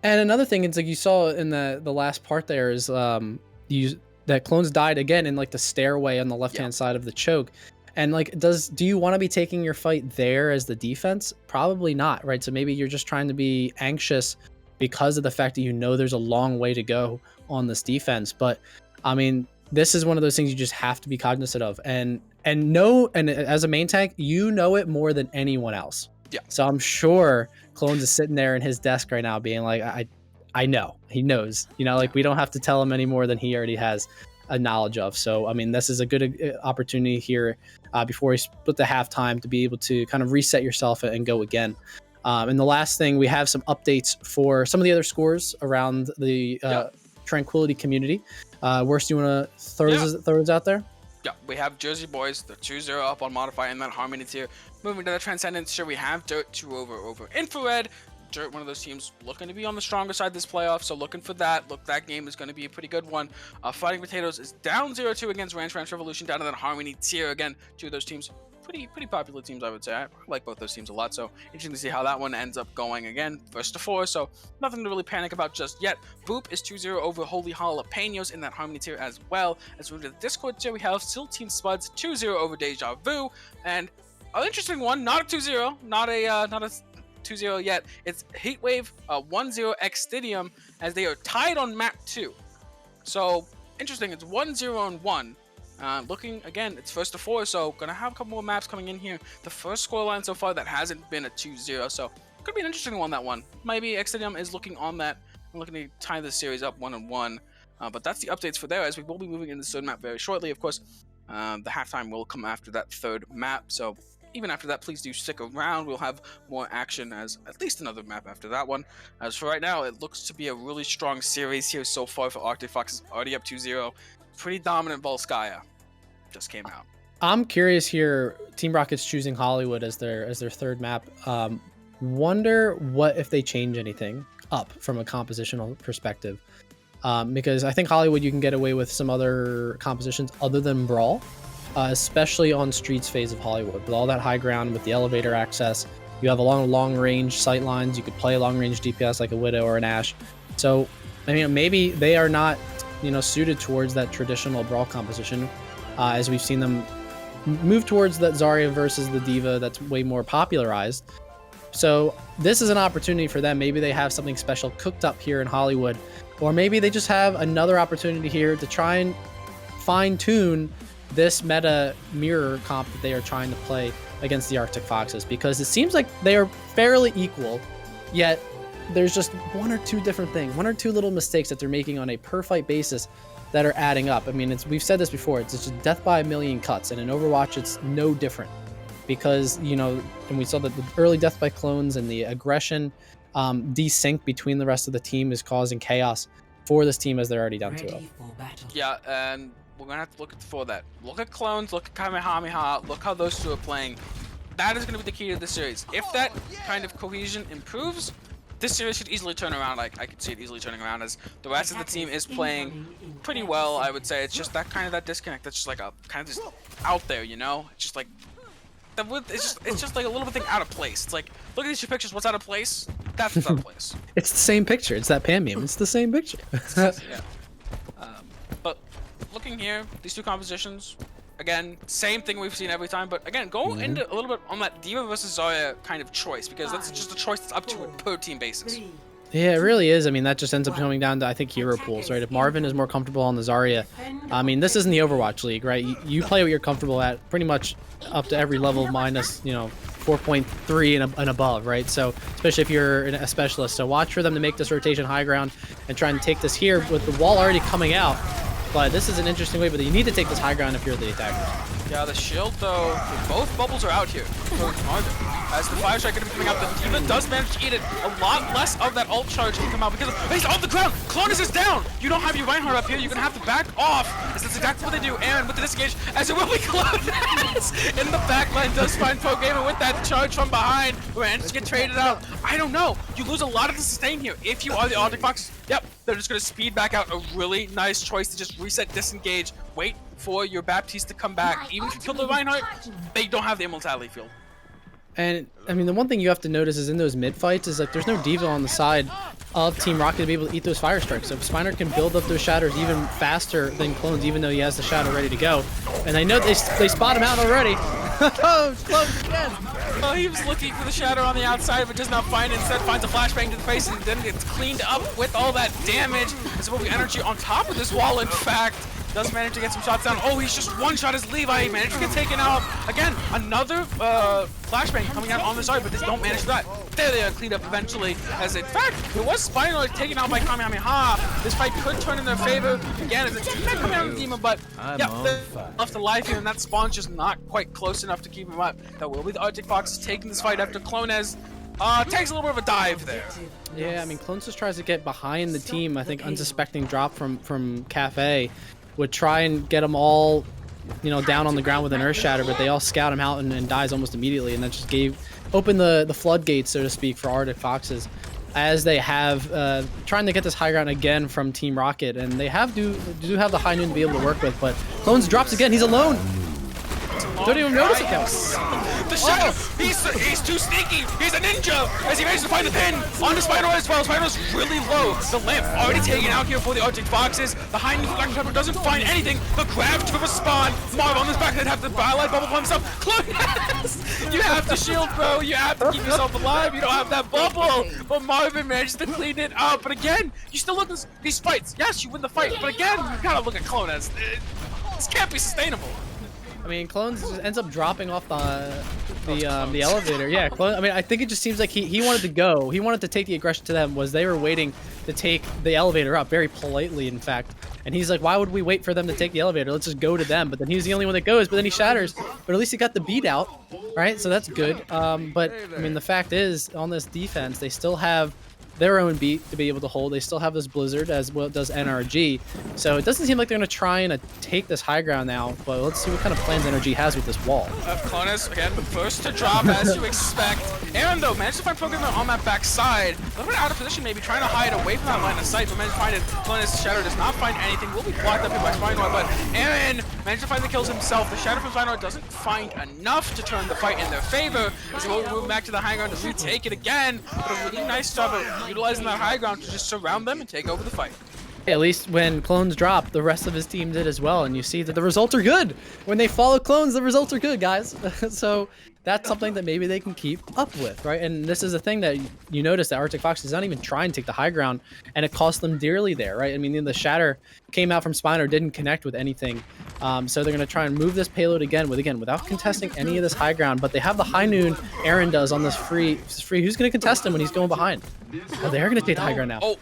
And another thing, it's like you saw in the last part there is that Clones died again in like the stairway on the left-hand side of the choke. And like, do you want to be taking your fight there as the defense? Probably not, right? So maybe you're just trying to be anxious because of the fact that you know there's a long way to go on this defense. But I mean, this is one of those things you just have to be cognizant of, and as a main tank, you know it more than anyone else. Yeah. So I'm sure Clones is sitting there in his desk right now being like, I know, he knows, you know, like we don't have to tell him any more than he already has a knowledge of. So, I mean, this is a good opportunity here before he split the halftime to be able to kind of reset yourself and go again. And the last thing, we have some updates for some of the other scores around the Tranquility community. Worst, do you want to throw those out there? Yeah, we have Jersey Boys, the 2-0 up on Modify in that Harmony tier. Moving to the Transcendence tier, we have Dirt 2 over Infrared. Dirt, one of those teams looking to be on the stronger side this playoff, so looking for that. Look, that game is going to be a pretty good one. Fighting Potatoes is down 0-2 against Ranch Revolution, down in that Harmony tier. Again, two of those teams, pretty popular teams, I would say. I like both those teams a lot, so interesting to see how that one ends up going. Again, 1-4, so nothing to really panic about just yet. Boop is 2-0 over Holy Jalapenos in that Harmony tier as well. As we move to the Discord tier, we have still Team Spuds 2-0 over Deja Vu, and an interesting one, not a 2-0, not a 2-0 yet. It's Heatwave 1-0 Extidium, as they are tied on map 2. So interesting, it's 1-0 and 1. Looking again, it's 1-4, so gonna have a couple more maps coming in here. The first scoreline so far that hasn't been a 2-0, so could be an interesting one, that one. Maybe Extidium is looking on that and looking to tie this series up 1-1. But that's the updates for there, as we will be moving into the third map very shortly. Of course, the halftime will come after that third map, so even after that, please do stick around. We'll have more action as at least another map after that one. As for right now, it looks to be a really strong series here so far for Arctic Fox. Already up 2-0. Pretty dominant Volskaya just came out. I'm curious here. Team Rocket's choosing Hollywood as their third map. Wonder what if they change anything up from a compositional perspective. Because I think Hollywood, you can get away with some other compositions other than Brawl. Especially on Streets phase of Hollywood, with all that high ground, with the elevator access, you have a long range sight lines. You could play long range DPS like a Widow or an Ashe. So, I mean, maybe they are not, suited towards that traditional Brawl composition, as we've seen them move towards that Zarya versus the Diva that's way more popularized. So this is an opportunity for them. Maybe they have something special cooked up here in Hollywood, or maybe they just have another opportunity here to try and fine tune this meta mirror comp that they are trying to play against the Arctic Foxes, because it seems like they are fairly equal, yet there's just one or two different things, one or two little mistakes that they're making on a per fight basis that are adding up. I mean, we've said this before, it's just death by a million cuts, and in Overwatch it's no different, because and we saw that the early death by clones and the aggression desync between the rest of the team is causing chaos for this team, as they're already down 2-0. Yeah, and we're gonna have to look for that. Look at clones, look at Kamehameha, look how those two are playing. That is gonna be the key to this series. If that kind of cohesion improves, this series should easily turn around. I could see it easily turning around, as the rest of the team is playing pretty well, I would say. It's just that disconnect that's just like a kind of just out there, It's just like it's just like a little bit thing out of place. It's like, look at these two pictures, what's out of place? That's what's out of place. It's the same picture. It's that Pam meme. It's the same picture. Yeah. But looking here, these two compositions, again, same thing we've seen every time, but again, go into a little bit on that Diva versus Zarya kind of choice, because that's just a choice that's up to a per team basis. Yeah, it really is. I mean, that just ends up coming down to, I think, hero pools, right? If Marvin is more comfortable on the Zarya, I mean, this isn't the Overwatch League, right? You play what you're comfortable at, pretty much up to every level minus, 4.3 and above, right? So, especially if you're a specialist. So watch for them to make this rotation high ground and try and take this here with the wall already coming out. But this is an interesting way, but you need to take this high ground if you're the attackers. Yeah, the shield, though, both bubbles are out here for Marvin. As the fire strike going to be coming out, the Diva does manage to eat it. A lot less of that ult charge can come out because he's on the ground. Clonus is down. You don't have your Reinhardt up here. You're going to have to back off. As that's exactly what they do. And with the disengage, as it will be Clonus in the backline, does find Pro Gamer with that charge from behind. Ranch to get traded out. I don't know. You lose a lot of the sustain here. If you are the Arctic Fox, yep, they're just going to speed back out. A really nice choice to just reset, disengage, wait for your Baptiste to come back. Even if you kill the Reinhardt, they don't have the immortality field. And I mean, the one thing you have to notice is in those mid fights is like there's no Diva on the side of Team Rocket to be able to eat those fire strikes. So Spiner can build up those shatters even faster than Clones, even though he has the shadow ready to go. And I know they spot him out already. Oh, Clones again. Well, he was looking for the shadow on the outside, but does not find it. Instead, finds a flashbang to the face and then gets cleaned up with all that damage. There's a little energy on top of this wall, in fact. Does manage to get some shots down. Oh, he's just one shot as Levi. He managed to get taken out. Again, another flashbang coming out on the side, but they don't manage that. There they are cleaned up eventually. As in fact, it was Spinal taken out by Kamehameha. This fight could turn in their favor. Again, it's a teammate coming out of the Demon, but yeah, they're left alive here, and that spawn's just not quite close enough to keep him up. That will be the Arctic Foxes taking this fight after Clonez Takes a little bit of a dive there. Yeah, I mean, Clones just tries to get behind the team. I think unsuspecting drop from Cafe would try and get them all, you know, down on the ground with an Earth Shatter, but they all scout him out and dies almost immediately, and that just opened the floodgates, so to speak, for Arctic Foxes, as they have trying to get this high ground again from Team Rocket, and they do have the High Noon to be able to work with, but Clones drops again. He's alone. Don't even notice it, guys. The Shadow, he's too sneaky. He's a ninja as he manages to find the pin on the Spino as well. Spino's really low. The lamp already taken out here for the Arctic Foxes. The High Noon Dr. Pepper doesn't find anything. The grab to respond. Marv on his back, they'd have the Biolite bubble for himself. Clone, you have to shield, bro. You have to keep yourself alive. You don't have that bubble. But Marvin manages to clean it up. But again, you still look at these fights. Yes, you win the fight. But again, you gotta look at Clone as this can't be sustainable. I mean, Clones just ends up dropping off the elevator. Yeah, Clone, I mean, I think it just seems like he wanted to go. He wanted to take the aggression to them. Was they were waiting to take the elevator up, very politely, in fact. And he's like, why would we wait for them to take the elevator? Let's just go to them. But then he's the only one that goes. But then he shatters. But at least he got the beat out, right? So that's good. But I mean, the fact is, on this defense, they still have their own beat to be able to hold. They still have this Blizzard, as well does NRG. So it doesn't seem like they're going to try and take this high ground now, but let's see what kind of plans NRG has with this wall. Clonus, again, first to drop as you expect. Aaron, though, managed to find Programmer on that back side. A little bit out of position, maybe trying to hide away from that line of sight, but managed to find it. Clonus Shadow does not find anything. Will be blocked up here by Spinoid, but Aaron managed to find the kills himself. The Shadow from Spinoid doesn't find enough to turn the fight in their favor, as he will move back to the high ground to retake it again. But a really nice job of utilizing that high ground to just surround them and take over the fight. At least when Clones drop, the rest of his team did as well, and you see that the results are good. When they follow Clones, the results are good, guys. So that's something that maybe they can keep up with, right? And this is a thing that you notice that Arctic Fox does not even try and take the high ground, and it cost them dearly there, right? I mean, the Shatter came out from Spiner, didn't connect with anything. So they're going to try and move this payload again without contesting any of this high ground. But they have the High Noon Aaron does on this free. Who's going to contest him when he's going behind? Oh, they are going to take the high ground now. Oh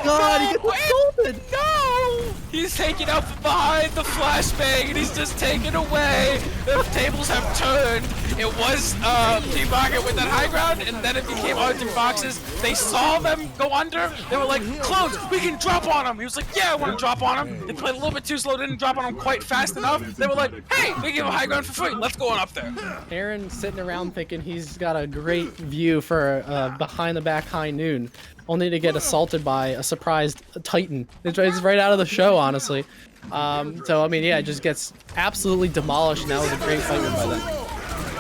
God, he gets assaulted. No! He's taken out from behind the flashbang and he's just taken away. The tables have turned. It was Team Rocket with that high ground, and then it became Arctic Foxes. They saw them go under. They were like, Clones, we can drop on him. He was like, yeah, I want to drop on him. They played a little bit too slow, didn't drop on him quite fast enough. They were like, hey, we give him high ground for free. Let's go on up there. Aaron sitting around thinking he's got a great view for behind the back High Noon, only to get assaulted by a surprised Titan. It's right out of the show, honestly. So I mean, yeah, it just gets absolutely demolished. And that was a great fight win by them.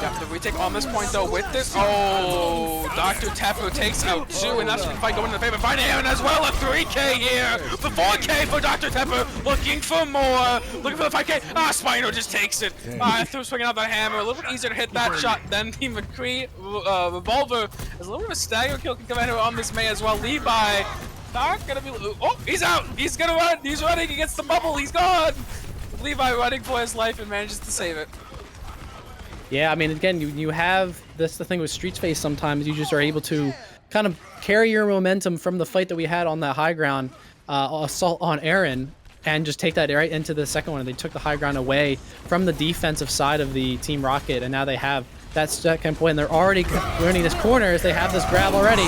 Yeah, the retake on this point though with this. Oh, Dr. Tefo takes out 2, and that's the fight going in the favor. Finding Aaron as well, a 3K here. The 4K for Dr. Tefo, looking for more. Looking for the 5K. Ah, Spino just takes it. Through swinging out the hammer. A little bit easier to hit that shot than the McCree revolver. There's a little bit of a stagger kill can come out here on this May as well. Levi not gonna be. Oh, he's out. He's gonna run. He's running. He gets the bubble. He's gone. Levi running for his life and manages to save it. Yeah, I mean, again, you have this the thing with Streets Face. Sometimes you just are able to kind of carry your momentum from the fight that we had on that high ground assault on Aaron, and just take that right into the second one. And they took the high ground away from the defensive side of the Team Rocket, and now they have that second point. And they're already running this corner as they have this grab already.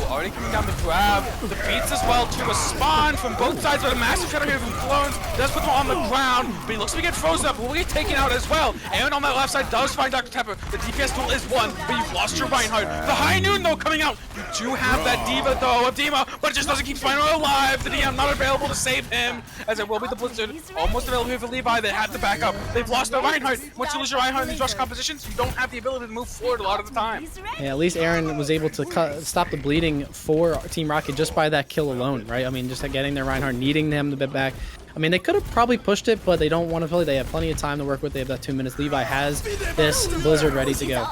Already coming down the grab. The beats as well to respond from both sides, but a massive shadow here from Clones does put them on the ground, but he looks to get frozen up. Will get taken out as well. Aaron on that left side does find Dr. Tepper. The DPS tool is 1, but you've lost your Reinhardt. The High Noon though coming out. You do have that Diva though of Dima, but it just doesn't keep Spino alive. The DM not available to save him, as it will be the Blizzard. Almost available here for Levi. They had to back up. They've lost their Reinhardt. Once you lose your Reinhardt in these rush compositions, you don't have the ability to move forward a lot of the time. Yeah, at least Aaron was able to stop the bleeding for Team Rocket just by that kill alone, right? I mean, just getting their Reinhardt, needing them to get back. I mean, they could have probably pushed it, but they don't want to play. They have plenty of time to work with. They have that 2 minutes. Levi has this Blizzard ready to go.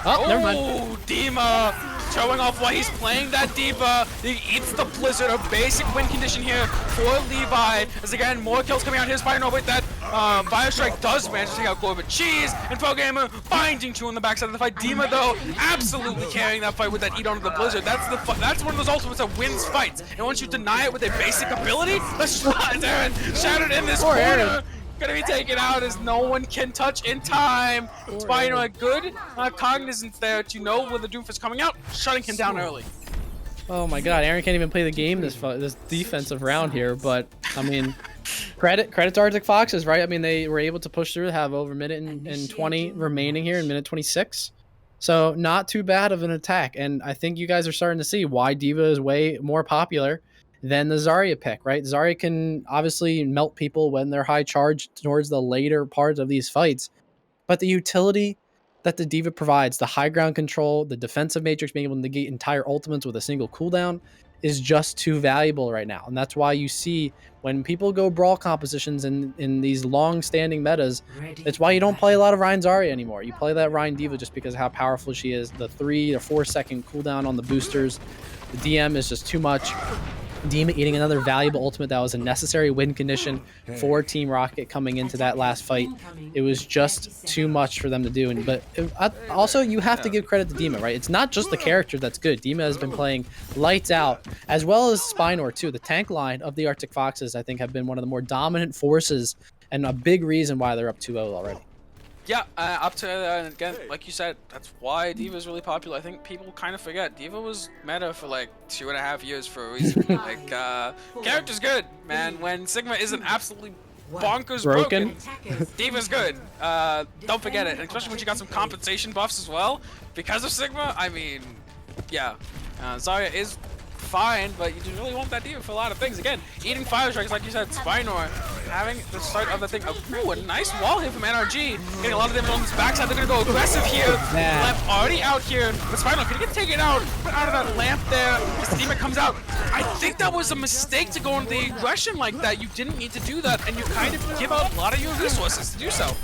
Oh, never mind. Oh, Dima showing off why he's playing that Diva. He eats the Blizzard, a basic win condition here for Levi. As again, more kills coming out here. Spino with that Biostrike does manage to take out Global Cheese, and Pro Gamer finding 2 on the backside of the fight. Dima though, absolutely carrying that fight with that eat onto the Blizzard. That's one of those ultimates that wins fights. And once you deny it with a basic ability, the shot is Aaron shattered in this corner. gonna be taken out as no one can touch in time. Spino, a good cognizance there to know when the Doomfist is coming out, shutting him down early. Oh my God, Aaron can't even play the game this defensive round here. But I mean, credit to Arctic Foxes, right? I mean, they were able to push through, have over a minute and 20 remaining here in minute 26. So not too bad of an attack. And I think you guys are starting to see why D.Va is way more popular than the Zarya pick, right? Zarya can obviously melt people when they're high charged towards the later parts of these fights. But the utility that the D.Va provides, the high ground control, the defensive matrix, being able to negate entire ultimates with a single cooldown, is just too valuable right now. And that's why you see when people go brawl compositions in these long-standing metas, it's why you don't play a lot of Rein Zarya anymore. You play that Rein D.Va just because of how powerful she is. The 3 to 4 second cooldown on the boosters. The DM is just too much. Dima eating another valuable ultimate that was a necessary win condition for Team Rocket coming into that last fight. It was just too much for them to do. Also, you have to give credit to Dima, right? It's not just the character that's good. Dima has been playing lights out, as well as Spinor too. The tank line of the Arctic Foxes, I think, have been one of the more dominant forces and a big reason why they're up 2-0 already. Yeah, up to, again, like you said, that's why D.Va is really popular. I think people kind of forget. D.Va was meta for like 2.5 years for a reason. Like, character's good, man. When Sigma isn't absolutely bonkers broken, D.Va's good. Don't forget it, and especially when she got some compensation buffs as well. Because of Sigma, I mean, yeah. Zarya is fine, but you just really want that D.Va for a lot of things. Again, eating fire strikes, like you said, Spinor, having the start of the thing. Ooh, a nice wall hit from NRG, getting a lot of damage on this backside. They're gonna go aggressive here. Lamp already out here, but Spinor can get taken out of that lamp there. As the demon comes out, I think that was a mistake to go into the aggression like that. You didn't need to do that, and you kind of give out a lot of your resources to do so.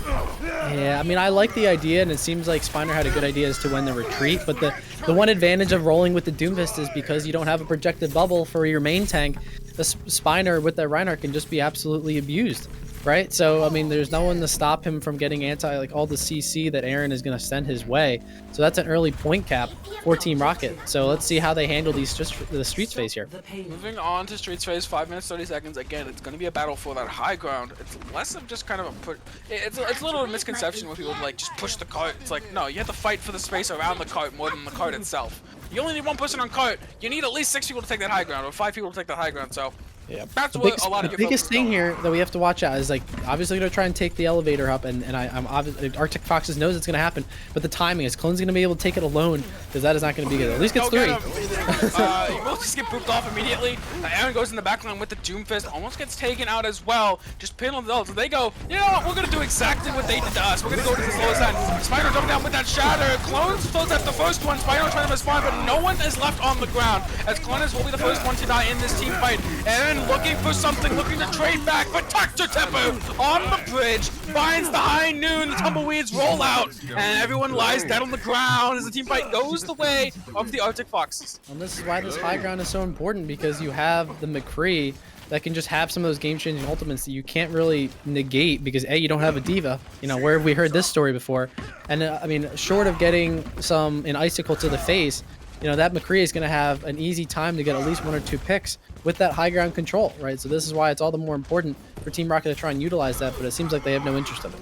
Yeah, I mean, I like the idea, and it seems like Spinor had a good idea as to when to retreat, but the one advantage of rolling with the Doomfist is because you don't have a projected bubble for your main tank, the Spinor with that Reinhardt can just be absolutely abused, right? So, I mean, there's no one to stop him from getting all the CC that Aaron is going to send his way. So that's an early point cap for Team Rocket. So let's see how they handle the Streets phase here. Moving on to Streets phase, 5 minutes, 30 seconds. Again, it's going to be a battle for that high ground. It's less of just kind of a put. It's a little misconception where people like just push the cart. It's like, no, you have to fight for the space around the cart more than the cart itself. You only need 1 person on cart. You need at least 6 people to take that high ground, or 5 people to take that high ground. So yeah, that's what a lot of your biggest thing here that we have to watch out is, like, obviously gonna try and take the elevator up, and I'm obviously Arctic Foxes knows it's gonna happen, but the timing is Clone's gonna be able to take it alone, because that is not gonna be good. At least gets 3. You will just get pooped off immediately. Aaron goes in the backline with the Doomfist, almost gets taken out as well. Just pin on the ult. So they go, you know what? We're gonna do exactly what they did to us. We're gonna go to this lowest end. Spinor jumping down with that shatter. Clones throws at the first one. Spinor trying to respond, but no one is left on the ground, as Clones will be the first one to die in this team fight. Aaron looking for something, looking to trade back, but Dr. Tepu on the bridge finds the high noon. The tumbleweeds roll out, and everyone lies dead on the ground as the team fight goes the way of the Arctic Foxes. And this is why this high ground is so important, because you have the McCree that can just have some of those game-changing ultimates that you can't really negate, because A, you don't have a D.Va. You know, where have we heard this story before? And I mean, short of getting an icicle to the face, you know, that McCree is going to have an easy time to get at least 1 or 2 picks with that high ground control, right? So this is why it's all the more important for Team Rocket to try and utilize that, but it seems like they have no interest in it.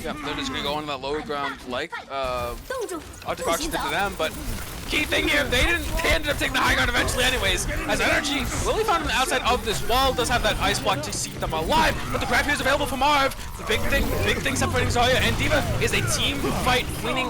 Yeah, they're just going to go on that lower ground like Arctic Foxes did to them, but key thing here, they ended up taking the high ground eventually anyways, as Energy really found on the outside of this wall, does have that ice block to keep them alive, but the grab here is available for Marv. The big thing separating Zarya and D.Va is a team fight winning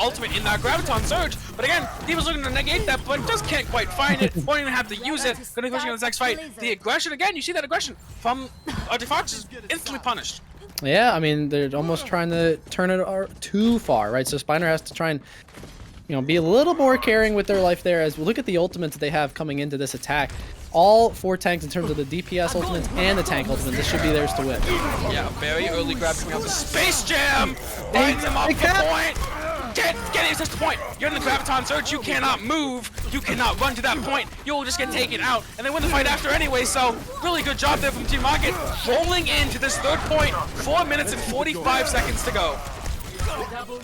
ultimate in that Graviton Surge, but again, D.Va's looking to negate that, but just can't quite find it, won't even have to use it, gonna be pushing on this next fight. The aggression, again, you see that aggression from Arctic Foxes instantly punished. Yeah, I mean, they're almost trying to turn it too far, right? So Spinor has to try and, you know, be a little more caring with their life there. As we look at the ultimates that they have coming into this attack, all 4 tanks in terms of the DPS ultimates and the tank ultimates, this should be theirs to win. Yeah, very early grab coming out. The Space Jam finds him off the point. Get it, it's just the point. You're in the Graviton Surge, you cannot move, you cannot run to that point, you'll just get taken out, and they win the fight after anyway, so really good job there from Team Rocket, rolling into this 3rd point, 4 minutes and 45 seconds to go.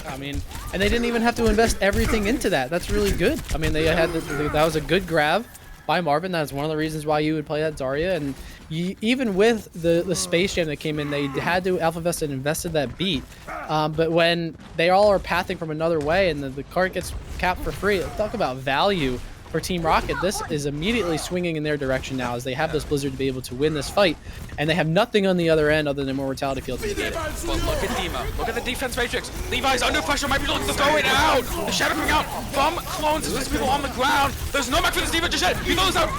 I mean, and they didn't even have to invest everything into that. That's really good. I mean, they had that was a good grab by Marvin. That's one of the reasons why you would play that Zarya. And even with the space jam that came in, they had to Alpha Vest and invested that beat. But when they all are pathing from another way and the cart gets capped for free, talk about value for Team Rocket. This is immediately swinging in their direction now as they have this Blizzard to be able to win this fight, and they have nothing on the other end other than more Mortality Field to negate it. But look at Dima. Look at the defense matrix. Levi's under pressure. Might be looking to throw it out. The shadow coming out from clones. There's people on the ground. There's no mech for this Diva just yet. He throws out.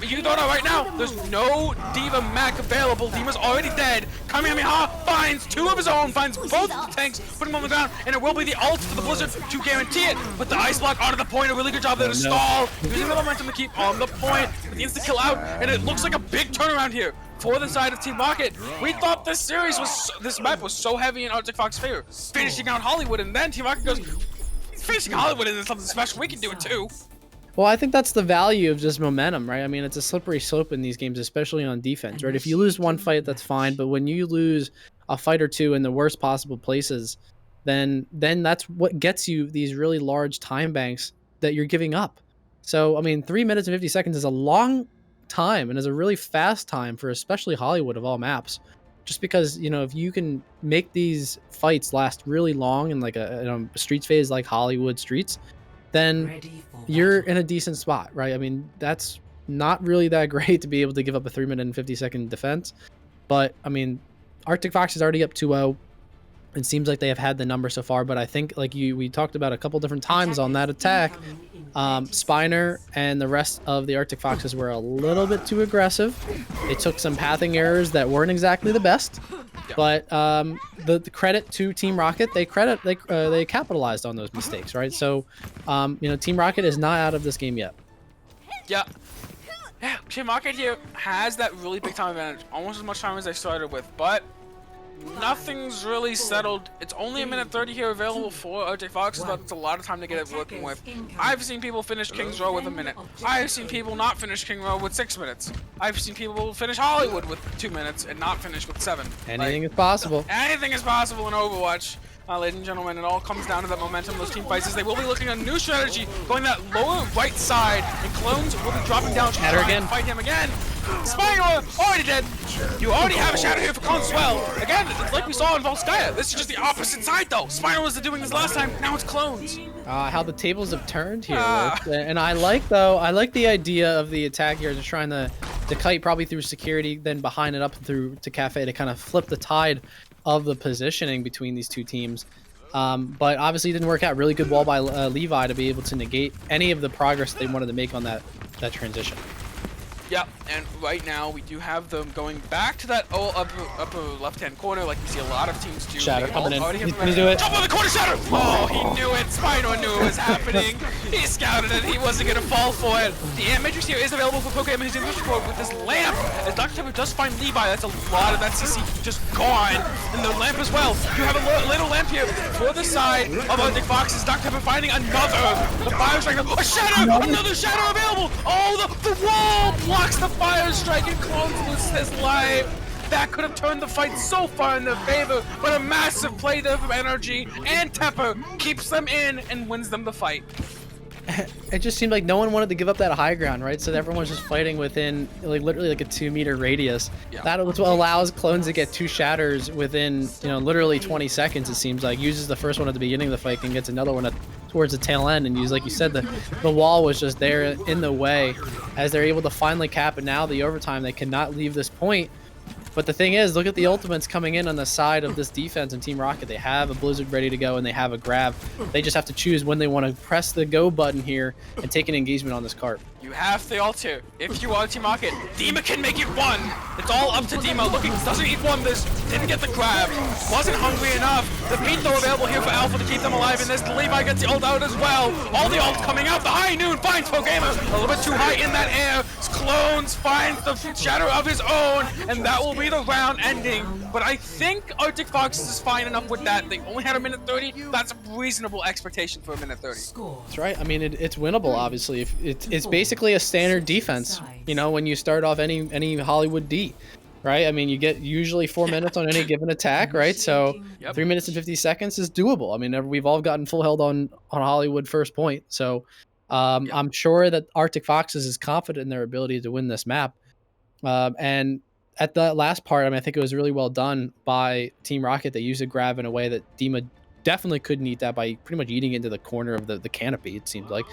You throw it out right now. There's no Diva mech available. Diva's already dead. Kamehameha finds two of his own. Finds both of the tanks. Put him on the ground. And it will be the ult for the Blizzard to guarantee it. Put the ice block onto the point. A really good job there to stall. Using the momentum to keep on the point. With the insta kill out. And it looks like a big turnaround here for the side of Team Rocket. We thought this map was so heavy in Arctic Fox's favor, finishing out Hollywood, and then Team Rocket goes, finishing Hollywood isn't something special, we can do it too. Well, I think that's the value of just momentum, right? I mean, it's a slippery slope in these games, especially on defense, right? If you lose one fight, that's fine, but when you lose a fight or two in the worst possible places, then that's what gets you these really large time banks that you're giving up. So, I mean, 3 minutes and 50 seconds is a long time and is a really fast time for especially Hollywood of all maps, just because, you know, if you can make these fights last really long in like a streets phase like Hollywood streets, then you're in a decent spot, right? I mean, that's not really that great to be able to give up a 3 minute and 50 second defense, but I mean, Arctic Fox is already up 2-0. It seems like they have had the number so far, but I think like we talked about a couple different times on that attack, Spiner and the rest of the Arctic Foxes were a little bit too aggressive. They took some pathing errors that weren't exactly the best, but the credit to Team Rocket, they capitalized on those mistakes, right? So, you know, Team Rocket is not out of this game yet. Yeah. Yeah, Team Rocket here has that really big time advantage, almost as much time as they started with, but nothing's really settled. It's only 1:30 here available for Arctic Foxes, but it's a lot of time to get it working with. I've seen people finish King's Row with a minute. I've seen people not finish King Row with 6 minutes. I've seen people finish Hollywood with 2 minutes and not finish with 7. Anything is possible. Anything is possible in Overwatch. Ladies and gentlemen, it all comes down to that momentum, those team fights, as they will be looking at a new strategy, going that lower right side, and Clones will be dropping down to try and fight him again. Spino already dead. You already have a shadow here for Clones as well. Again, it's like we saw in Volskaya. This is just the opposite side though. Spino was doing this last time, now it's Clones. How the tables have turned here. And I like the idea of the attack here, just trying to kite probably through security, then behind it up through to Cafe to kind of flip the tide of the positioning between these two teams. But obviously it didn't work out. Really good wall by Levi to be able to negate any of the progress they wanted to make on that transition. Yep, and right now we do have them going back to that upper left-hand corner, like we see a lot of teams do. Shatter coming in. Can you do it? Jump on the corner, Shatter! Oh, he knew it. Spino knew it was happening. He scouted it. He wasn't going to fall for it. The Ant Matrix here is available for Pokemon. He's in the support with this lamp. As Dr. Pepper does find Levi, that's a lot of that CC just gone. And the lamp as well. You have a little lamp here for the side of Arctic Foxes. Dr. Pepper finding another. The Fire Strike. A Shatter! Another Shatter available! Oh, the wall blocks the Fire Strike and Clones loses his life. That could have turned the fight so far in their favor, but a massive play there from Energy and Tepper keeps them in and wins them the fight. It just seemed like no one wanted to give up that high ground, right? So everyone was just fighting within like literally like a 2-meter radius. Yeah. That was what allows Clones to get 2 shatters within, you know, literally 20 seconds. It seems like uses the first one at the beginning of the fight and gets another one towards the tail end, and use, like you said, the wall was just there in the way as they're able to finally cap it. Now the overtime, they cannot leave this point. But the thing is, look at the ultimates coming in on the side of this defense and Team Rocket. They have a Blizzard ready to go and they have a grab. They just have to choose when they want to press the go button here and take an engagement on this cart. You have the ult here. If you are Team Rocket, Dima can make it 1. It's all up to Dima. Looking, doesn't eat 1 this, didn't get the grab, wasn't hungry enough. The beat though available here for Alpha to keep them alive in this. Levi gets the ult out as well. All the ult coming out. The high noon finds Pokemon a little bit too high in that air. Clones finds the shadow of his own, and that will be the round ending. But I think Arctic Foxes is fine enough with that. They only had 1:30. That's a reasonable expectation for 1:30. That's right. I mean, it's winnable, obviously. It's basically a standard defense, you know, when you start off any Hollywood D, right? I mean, you get usually 4 minutes on any given attack, right? So 3 minutes and 50 seconds is doable. I mean, we've all gotten full held on Hollywood first point. So I'm sure that Arctic Foxes is confident in their ability to win this map. And at the last part, I mean, I think it was really well done by Team Rocket. They used a grab in a way that Dima definitely couldn't eat that by pretty much eating into the corner of the canopy, it seemed like.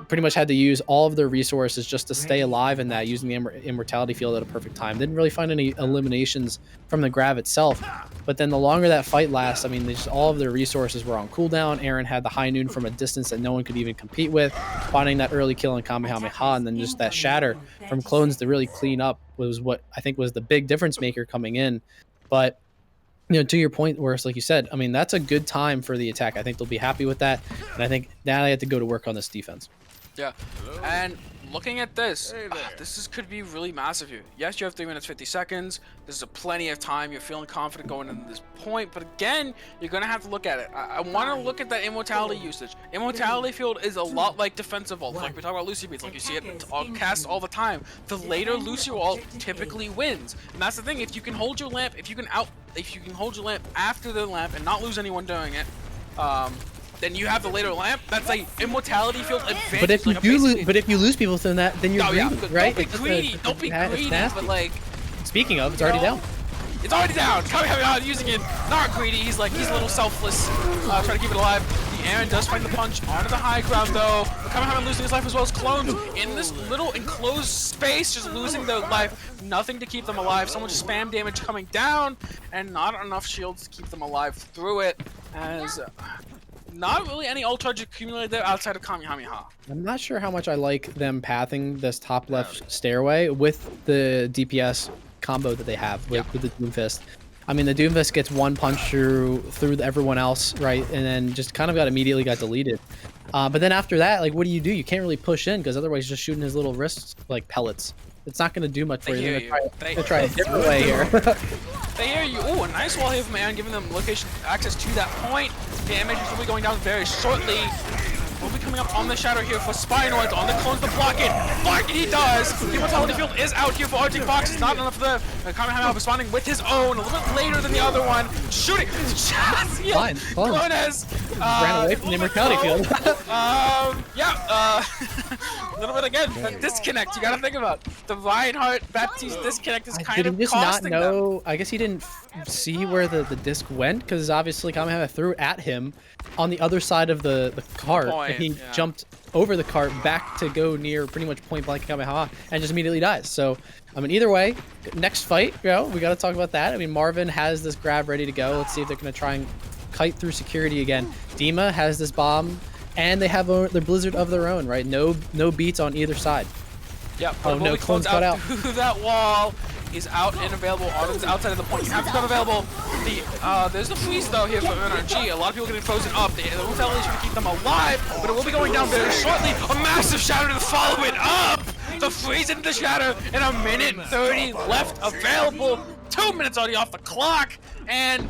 Pretty much had to use all of their resources just to stay alive in that, using the immortality field at a perfect time. Didn't really find any eliminations from the grab itself. But then the longer that fight lasts, I mean, all of their resources were on cooldown. Aaron had the high noon from a distance that no one could even compete with, finding that early kill in Kamehameha, and then just that shatter from clones to really clean up was what I think was the big difference maker coming in. But to your point, Worse, like you said, I mean, that's a good time for the attack. I think they'll be happy with that. And I think now they have to go to work on this defense. Yeah. And looking at this, could be really massive here. Yes, you have 3 minutes 50 seconds. This is plenty of time. You're feeling confident going into this point, but again, you're gonna have to look at it. I want to look at that immortality usage. Immortality field is a lot like defensive ult. Like we talk about Lucy beats, like you see it cast all the time. The later Lucy ult typically wins, and that's the thing. If you can hold your lamp, if you can hold your lamp after the lamp and not lose anyone doing it, then you have the later lamp. That's a immortality field advantage. But if you if you lose people from that, then you're greedy, right? Don't be greedy. Don't be greedy. But like, speaking of, it's already down. It's already down. Kamehameha using it. Not greedy. He's a little selfless. Trying to keep it alive. The Aaron does find the punch onto the high ground though. Kamehameha losing his life as well as clones in this little enclosed space, just losing their life. Nothing to keep them alive. So much spam damage coming down, and not enough shields to keep them alive through it. As not really any ult charge accumulated there outside of Kamehameha. I'm not sure how much I like them pathing this top left stairway with the DPS combo that they have with the Doomfist. I mean, the Doomfist gets one punch through everyone else, right? And then just kind of immediately got deleted. But then after that, like, what do? You can't really push in because otherwise just shooting his little wrists like pellets. It's not going to do much for you. They're gonna try a different way here. They hear you. Ooh, a nice wall here from Aaron, giving them location access to that point. Damage will be going down very shortly. Will be coming up on the shadow here for Spinoids on the clones to block it. Block it, he does. The immortality field is out here for Arctic Fox. It's not enough for the Kamehameha responding with his own a little bit later than the other one. Shooting. Fine. Clones ran away from the immortality field. A little bit again. That disconnect you gotta think about. The Reinhardt Baptiste disconnect is kind of costing them. I guess he didn't see where the disc went because obviously Kamehameha threw it at him on the other side of the cart, and he jumped over the cart back to go near pretty much point blank Kamehameha and just immediately dies. So I mean, either way, next fight, we got to talk about that. I mean, Marvin has this grab ready to go. Let's see if they're going to try and kite through security again. Dima has this bomb, and they have their blizzard of their own, right? No beats on either side. Yep. Oh no, clones cut out. That wall is out and available on the outside of the point. You have to become available. There's the freeze though here for NRG. A lot of people getting frozen up. The immortality is going to keep them alive, but it will be going down very shortly. A massive shatter to follow it up. The freeze into the shatter, and 1:30 left available. 2 minutes already off the clock, and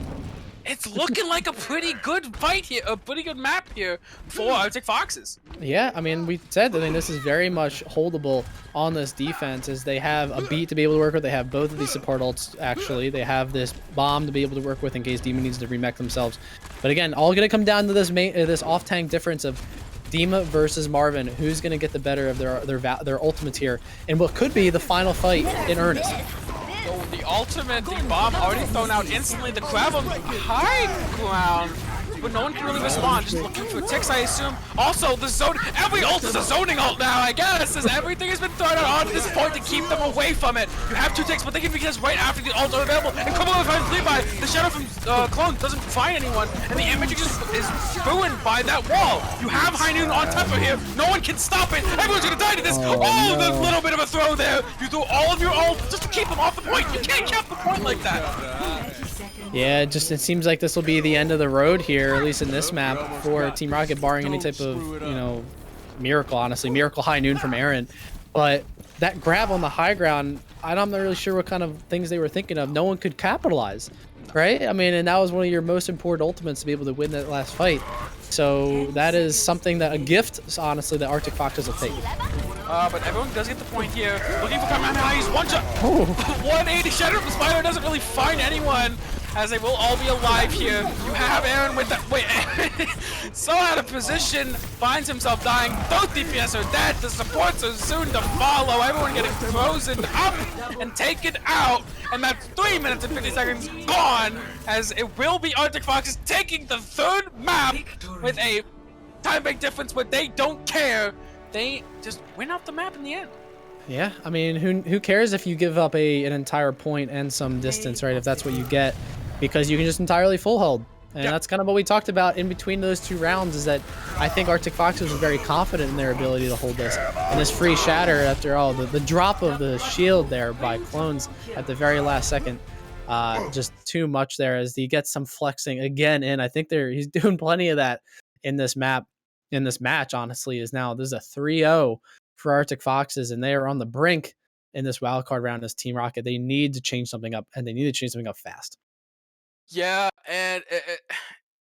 it's looking like a pretty good fight here, a pretty good map here for Arctic Foxes. Yeah, I mean, we said that this is very much holdable on this defense, as they have a beat to be able to work with. They have both of these support ults, actually. They have this bomb to be able to work with in case Dima needs to remech themselves. But again, all going to come down to this off-tank difference of Dima versus Marvin. Who's going to get the better of their ultimates here in what could be the final fight in earnest. So the ultimate, the bomb already thrown out instantly. The crab on the high ground, but no one can really respond. Just looking for ticks, I assume. Also, the zone, every ult is a zoning ult now, I guess, as everything has been thrown out on this point to keep them away from it. You have 2 ticks, but they can be just right after the ults are available. And come on, finds Levi. The shadow from Clone doesn't find anyone, and the image just is ruined by that wall. You have High Noon on Temper here. No one can stop it. Everyone's gonna die to this. Oh, no. There's a little bit of a throw there. You threw all of your ult just to keep them off the point. You can't cap the point like that. Yeah, it seems like this will be the end of the road here, at least in this map, for Team Rocket, barring any type of, miracle, honestly. Miracle High Noon from Aaron. But that grab on the high ground, I'm not really sure what kind of things they were thinking of. No one could capitalize, right? I mean, and that was one of your most important ultimates to be able to win that last fight. So that is something that, a gift, honestly, that Arctic Foxes will take. But everyone does get the point here. Looking for Kamehameha, he's one shot. 180 shatter from Spider, doesn't really find anyone. as they will all be alive here. You have Aaron with the wait, so out of position, finds himself dying. Both DPS are dead. The supports are soon to follow. Everyone getting frozen up and taken out, and that's 3 minutes and 50 seconds gone. As it will be Arctic Foxes taking the third map with a time bank difference, but they don't care. They just win out the map in the end. Yeah, I mean, who cares if you give up an entire point and some distance, right? If that's what you get, because you can just entirely full hold. And that's kind of what we talked about in between those 2 rounds, is that I think Arctic Foxes was very confident in their ability to hold this. And this free shatter, after all, the drop of the shield there by Clones at the very last second, just too much there as he gets some flexing again. And I think he's doing plenty of that in this map, in this match, honestly, is now there's a 3-0 for Arctic Foxes, and they are on the brink in this wildcard round as Team Rocket. They need to change something up, and they need to change something up fast. Yeah, and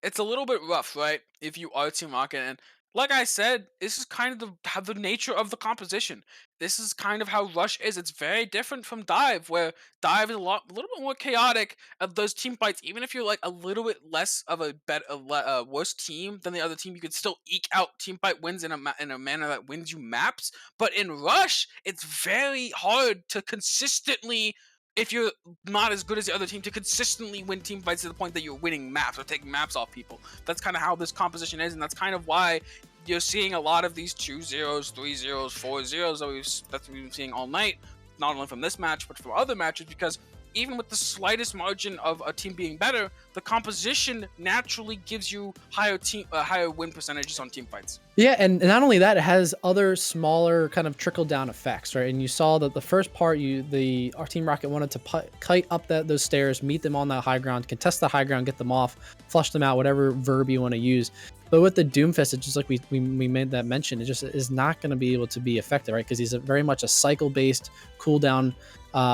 it's a little bit rough, right? If you are Team Rocket, and like I said, this is kind of how the nature of the composition. This is kind of how Rush is. It's very different from Dive, where Dive is a little bit more chaotic. Of those team fights, even if you're like a little bit less of a worse team than the other team, you could still eke out team fight wins in a manner that wins you maps. But in Rush, it's very hard to consistently, if you're not as good as the other team, to consistently win team fights to the point that you're winning maps or taking maps off people. That's kind of how this composition is, and that's kind of why you're seeing a lot of these 2-0s, 3-0s, 4-0s that we've been seeing all night, not only from this match but from other matches, because even with the slightest margin of a team being better, the composition naturally gives you higher win percentages on team fights. Yeah, and not only that, it has other smaller kind of trickle down effects, right? And you saw that the first part, our Team Rocket wanted to kite up those stairs, meet them on that high ground, contest the high ground, get them off, flush them out, whatever verb you want to use. But with the Doomfist, it's just like we made that mention, it just is not going to be able to be effective, right? Because he's very much a cycle-based cooldown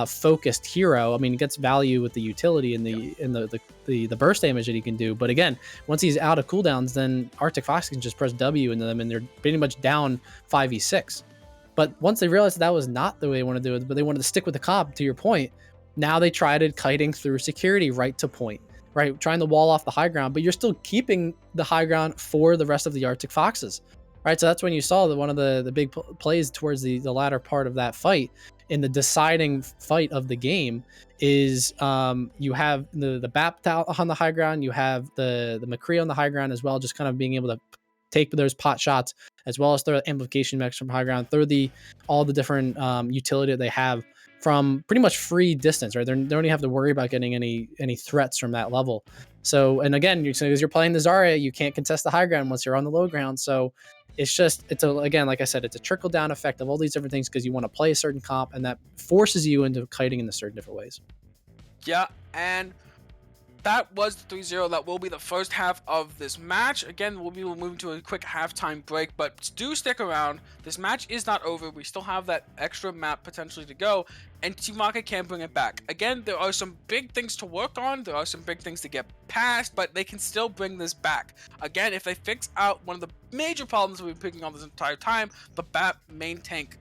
focused hero. I mean, he gets value with the utility and the burst damage that he can do. But again, once he's out of cooldowns, then Arctic Fox can just press W into them, and they're pretty much down 5v6. But once they realized that was not the way they want to do it, but they wanted to stick with the comp, to your point, now they tried kiting through security right to point, right? Trying to wall off the high ground, but you're still keeping the high ground for the rest of the Arctic Foxes, right? So that's when you saw that one of the big plays towards the latter part of that fight, in the deciding fight of the game, is you have the BAP on the high ground, you have the McCree on the high ground as well, just kind of being able to take those pot shots, as well as throw amplification mechs from high ground, throw all the different utility that they have from pretty much free distance, right? They don't even have to worry about getting any threats from that level. So, and again, because you're playing the Zarya, you can't contest the high ground once you're on the low ground. So again, like I said, it's a trickle down effect of all these different things, because you want to play a certain comp, and that forces you into kiting in certain different ways. Yeah, and that was the 3-0. That will be the first half of this match. Again, we'll be moving to a quick halftime break, but do stick around. This match is not over. We still have that extra map potentially to go, and Team Rocket can bring it back. Again, there are some big things to work on. There are some big things to get past, but they can still bring this back. Again, if they fix out one of the major problems we've been picking on this entire time, the BAP main tank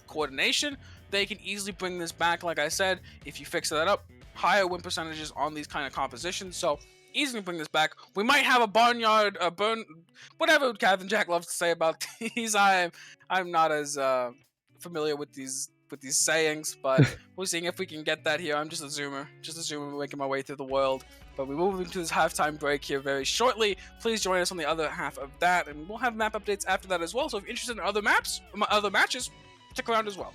coordination, they can easily bring this back. Like I said, if you fix that up, higher win percentages on these kind of compositions, so easily bring this back. We might have a barnyard, whatever Captain Jack loves to say about these. I'm not as familiar with these sayings, but we're seeing if we can get that here. I'm just a zoomer, making my way through the world. But we will move into this halftime break here very shortly. Please join us on the other half of that, and we'll have map updates after that as well. So if you're interested in other matches, stick around as well.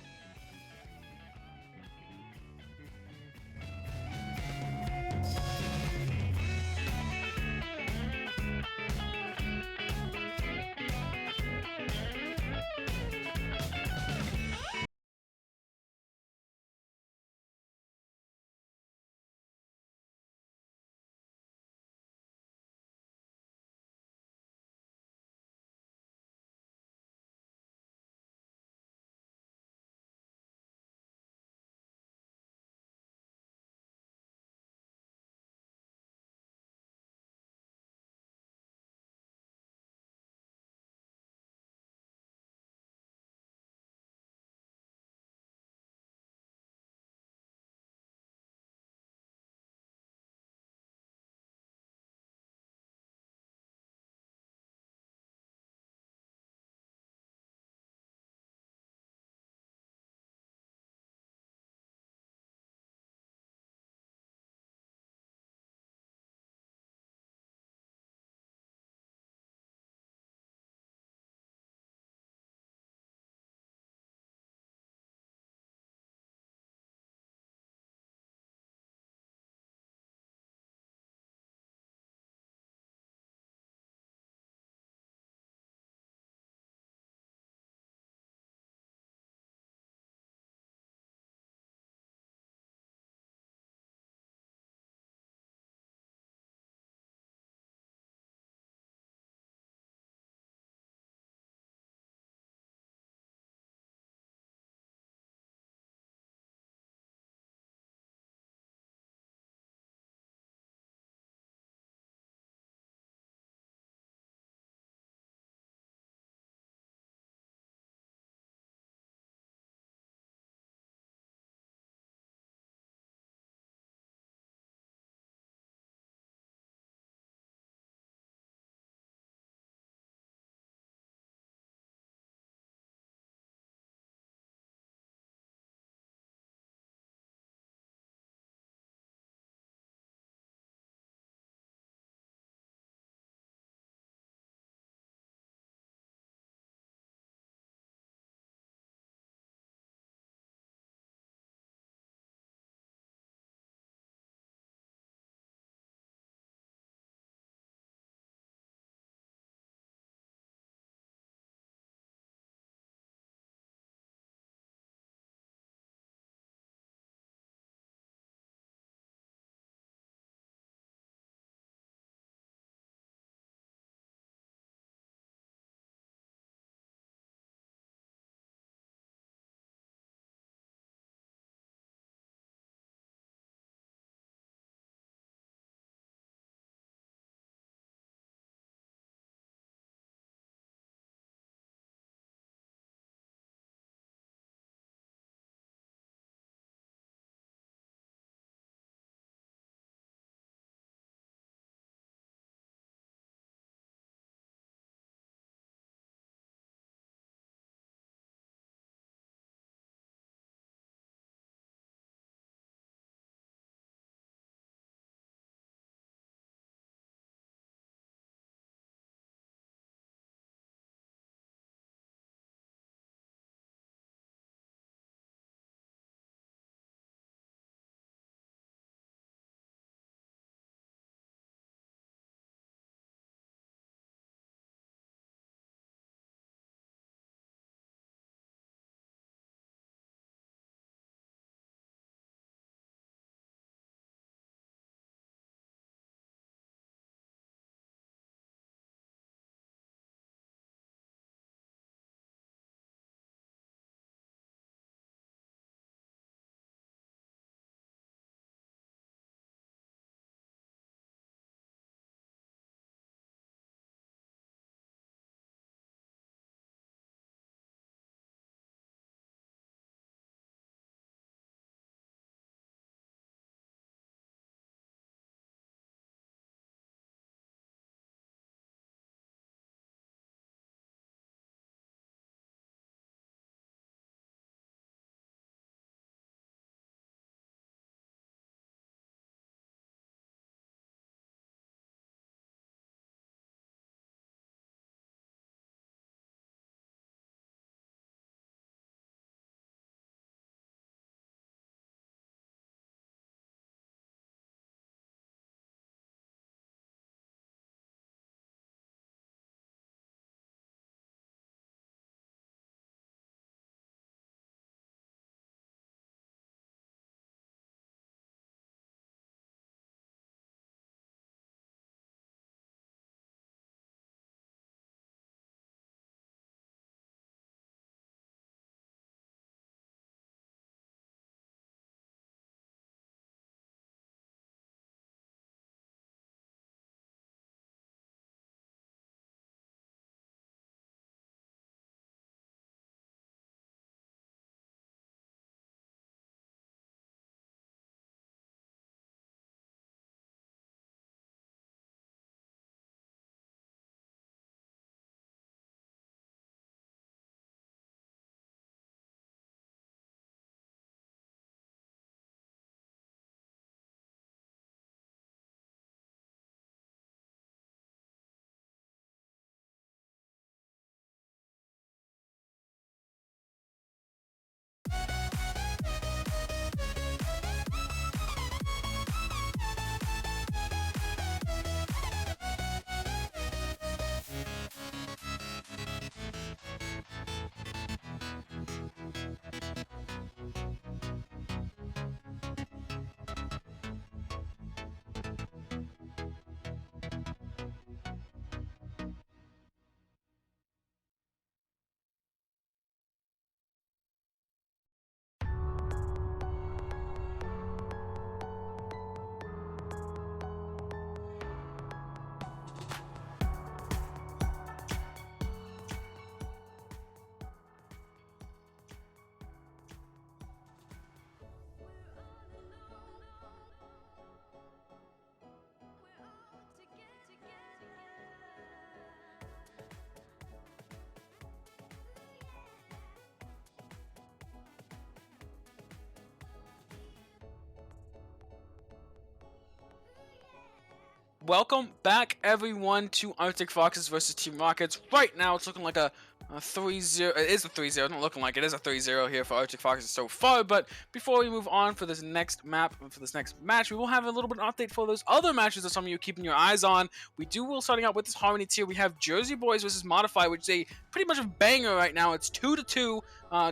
welcome back everyone to Arctic Foxes versus Team Rockets. Right now it's looking like a 3-0. It is a 3-0. It's not looking like it is a 3-0 here for Arctic Foxes so far. But before we move on for this next map and for this next match, we will have a little bit of an update for those other matches that some of you are keeping your eyes on. Will starting out with this Harmony tier. We have Jersey Boys versus Modify, which is a pretty much a banger right now. It's 2-2.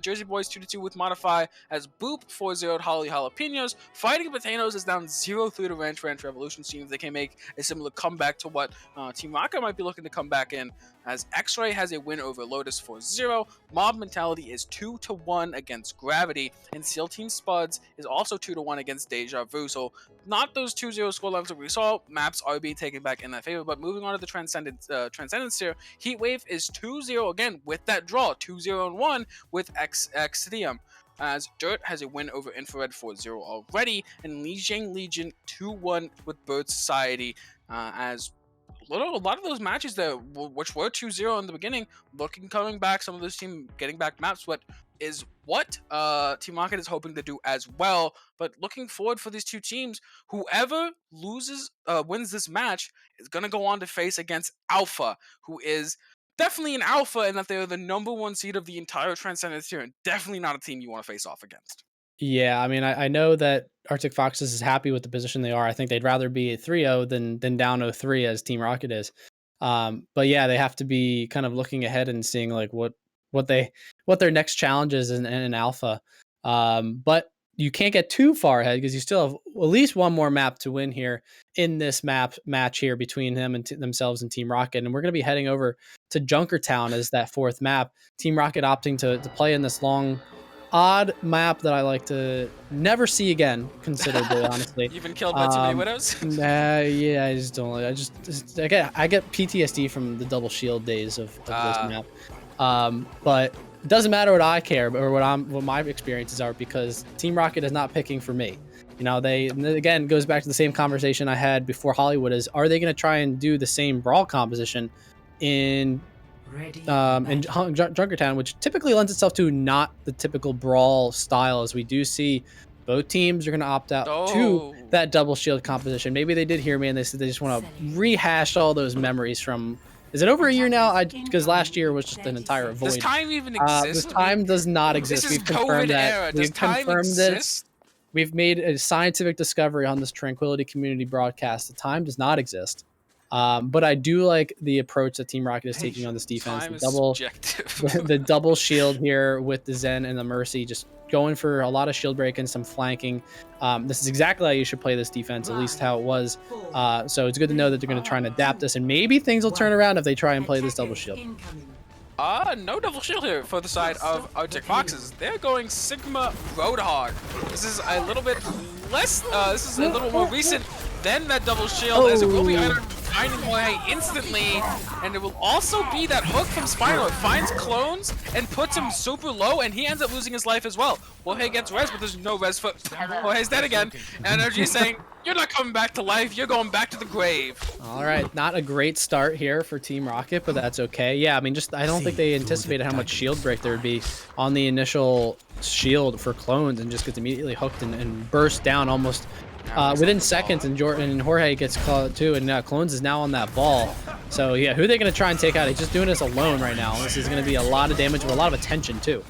Jersey Boys 2-2 with Modify as Boop 4-0'd Holly Jalapenos. Fighting Potatoes is down 0-3 to Ranch Revolution. Seems they can make a similar comeback to what Team Rocket might be looking to come back in, as X-Ray has a win over Lotus 4-0. Mob Mentality is 2-1 against Gravity, and SEAL Team Spuds is also 2-1 against Deja Vu. So not those 2-0 scorelines that we saw. Maps are being taken back in that favor. But moving on to the Transcendence here, Heatwave is 2-0 again with that draw, 2-0-1 with X-Theum. As Dirt has a win over Infrared 4-0 already, and Lijiang Legion 2-1 with Bird Society, as a lot of those matches that which were 2-0 in the beginning, coming back, some of those teams getting back maps, what Team Rocket is hoping to do as well. But looking forward for these two teams, whoever wins this match is going to go on to face against Alpha, who is definitely an alpha in that they're the #1 seed of the entire Transcendence tier, and definitely not a team you want to face off against. Yeah, I mean, I know that Arctic Foxes is happy with the position they are. I think they'd rather be at 3-0 than down 0-3 as Team Rocket is. But yeah, they have to be kind of looking ahead and seeing like what their next challenge is in Alpha. But you can't get too far ahead because you still have at least one more map to win here in this match here between them and themselves and Team Rocket. And we're going to be heading over to Junkertown as that fourth map. Team Rocket opting to play in this long, odd map that I like to never see again, considerably, honestly. You've been killed by too many widows? Nah, yeah, I just don't. I get PTSD from the double shield days of this map. But it doesn't matter what I care or what my experiences are, because Team Rocket is not picking for me. You know, again goes back to the same conversation I had before Hollywood is, are they going to try and do the same brawl composition in Junkertown, which typically lends itself to not the typical brawl style, as we do see both teams are going to opt out to that double shield composition. Maybe they did hear me and they said they just want to rehash all those memories from, is it over a year now? Because last year was just an entire void. Does time even exist? This time does not exist. This is COVID era. Does time exist? We've made a scientific discovery on this Tranquility community broadcast. The time does not exist. But I do like the approach that Team Rocket is taking on this defense. The double shield here with the Zen and the Mercy, just going for a lot of shield break and some flanking. This is exactly how you should play this defense, at least how it was. So it's good to know that they're going to try and adapt this, and maybe things will turn around if they try and play this double shield. No double shield here for the side of Arctic Foxes. They're going Sigma Roadhog. This is a little bit less, this is a little more recent than that double shield, as it will be finding Jorge instantly, and it will also be that hook from Spinal. It finds Clones and puts him super low, and he ends up losing his life as well. Jorge gets res, but there's no res for Jorge's dead again. Energy saying, you're not coming back to life, you're going back to the grave. All right, not a great start here for Team Rocket, but that's okay. Yeah, I mean, I don't think they anticipated how much shield break there would be on the initial shield for Clones, and just gets immediately hooked and burst down almost within seconds, and Jorge gets caught too, and Clones is now on that ball. So yeah, who are they going to try and take out? He's just doing this alone right now. This is going to be a lot of damage with a lot of attention too.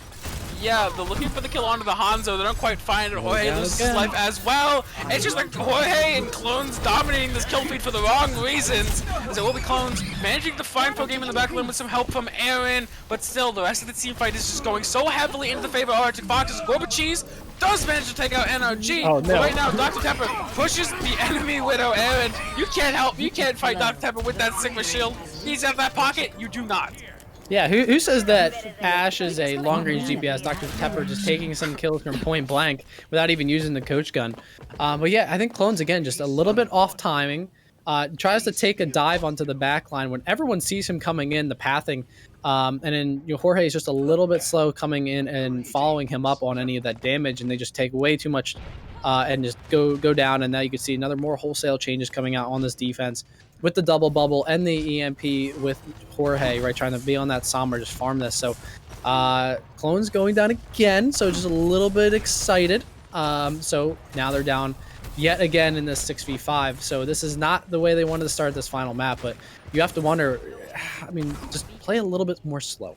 Yeah, they're looking for the kill onto the Hanzo. They don't quite find it. Jorge loses his life as well. It's just like Jorge and Clones dominating this kill feed for the wrong reasons. As it will be Clones managing to find pro game in the back lane with some help from Aaron, but still the rest of the team fight is just going so heavily into the favor of Arctic Foxes. Gorbacheese does manage to take out NRG. Oh, no. But right now, Dr. Tepper pushes the enemy Widow Aaron. You can't fight Dr. Tepper with that Sigma shield. He's out of that pocket. You do not. Yeah, who says that Ash is a long-range DPS? Dr. Tepper just taking some kills from point blank without even using the coach gun. But yeah, I think Clones, again, just a little bit off timing. Tries to take a dive onto the back line when everyone sees him coming in, the pathing. And then Jorge is just a little bit slow coming in and following him up on any of that damage, and they just take way too much and just go down. And now you can see more wholesale changes coming out on this defense with the double bubble and the EMP with Jorge, right, trying to be on that Sombra, just farm this. So Clones going down again, so just a little bit excited. So now they're down yet again in this 6v5. So this is not the way they wanted to start this final map, but you have to wonder, I mean, just play a little bit more slow.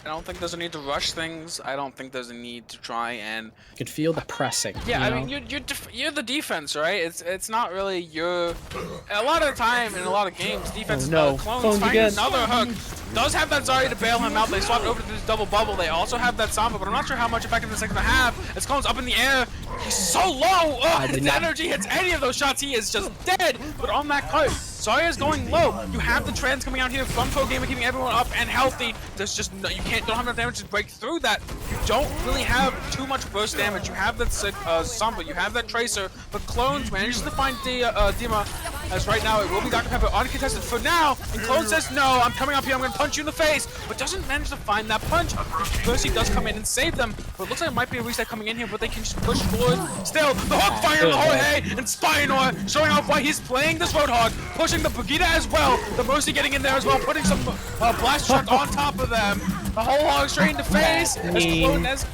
I don't think there's a need to rush things. I don't think there's a need to try and. You can feel the pressing. Yeah, you know? I mean, you're the defense, right? It's not really your. A lot of the time in a lot of games, defense clones find another hook. Does have that Zarya to bail him out. They swapped over to this double bubble. They also have that Samba, but I'm not sure how much effect in the second half. As Clone's up in the air, he's so low. Oh, his energy hits any of those shots, he is just dead. But on that cut, Zarya is going low. You have the trends coming out here from Pro Gamer, keeping everyone up and healthy. There's just no, don't have enough damage to break through that. You don't really have too much burst damage. You have that Samba, you have that Tracer, but Clones manages to find Dima. As right now, it will be Dr. Pepper uncontested for now. And Clone says, no, I'm coming up here, I'm going to punch you in the face. But doesn't manage to find that punch. Mercy does come in and save them. But it looks like it might be a reset coming in here, but they can just push forward. Still, the hook fire on the Jorge and Spinor showing off why he's playing this Roadhog. Pushing the Brigitte as well. The Mercy getting in there as well, putting some blast shots on top of them. The whole hog straight in the face. Just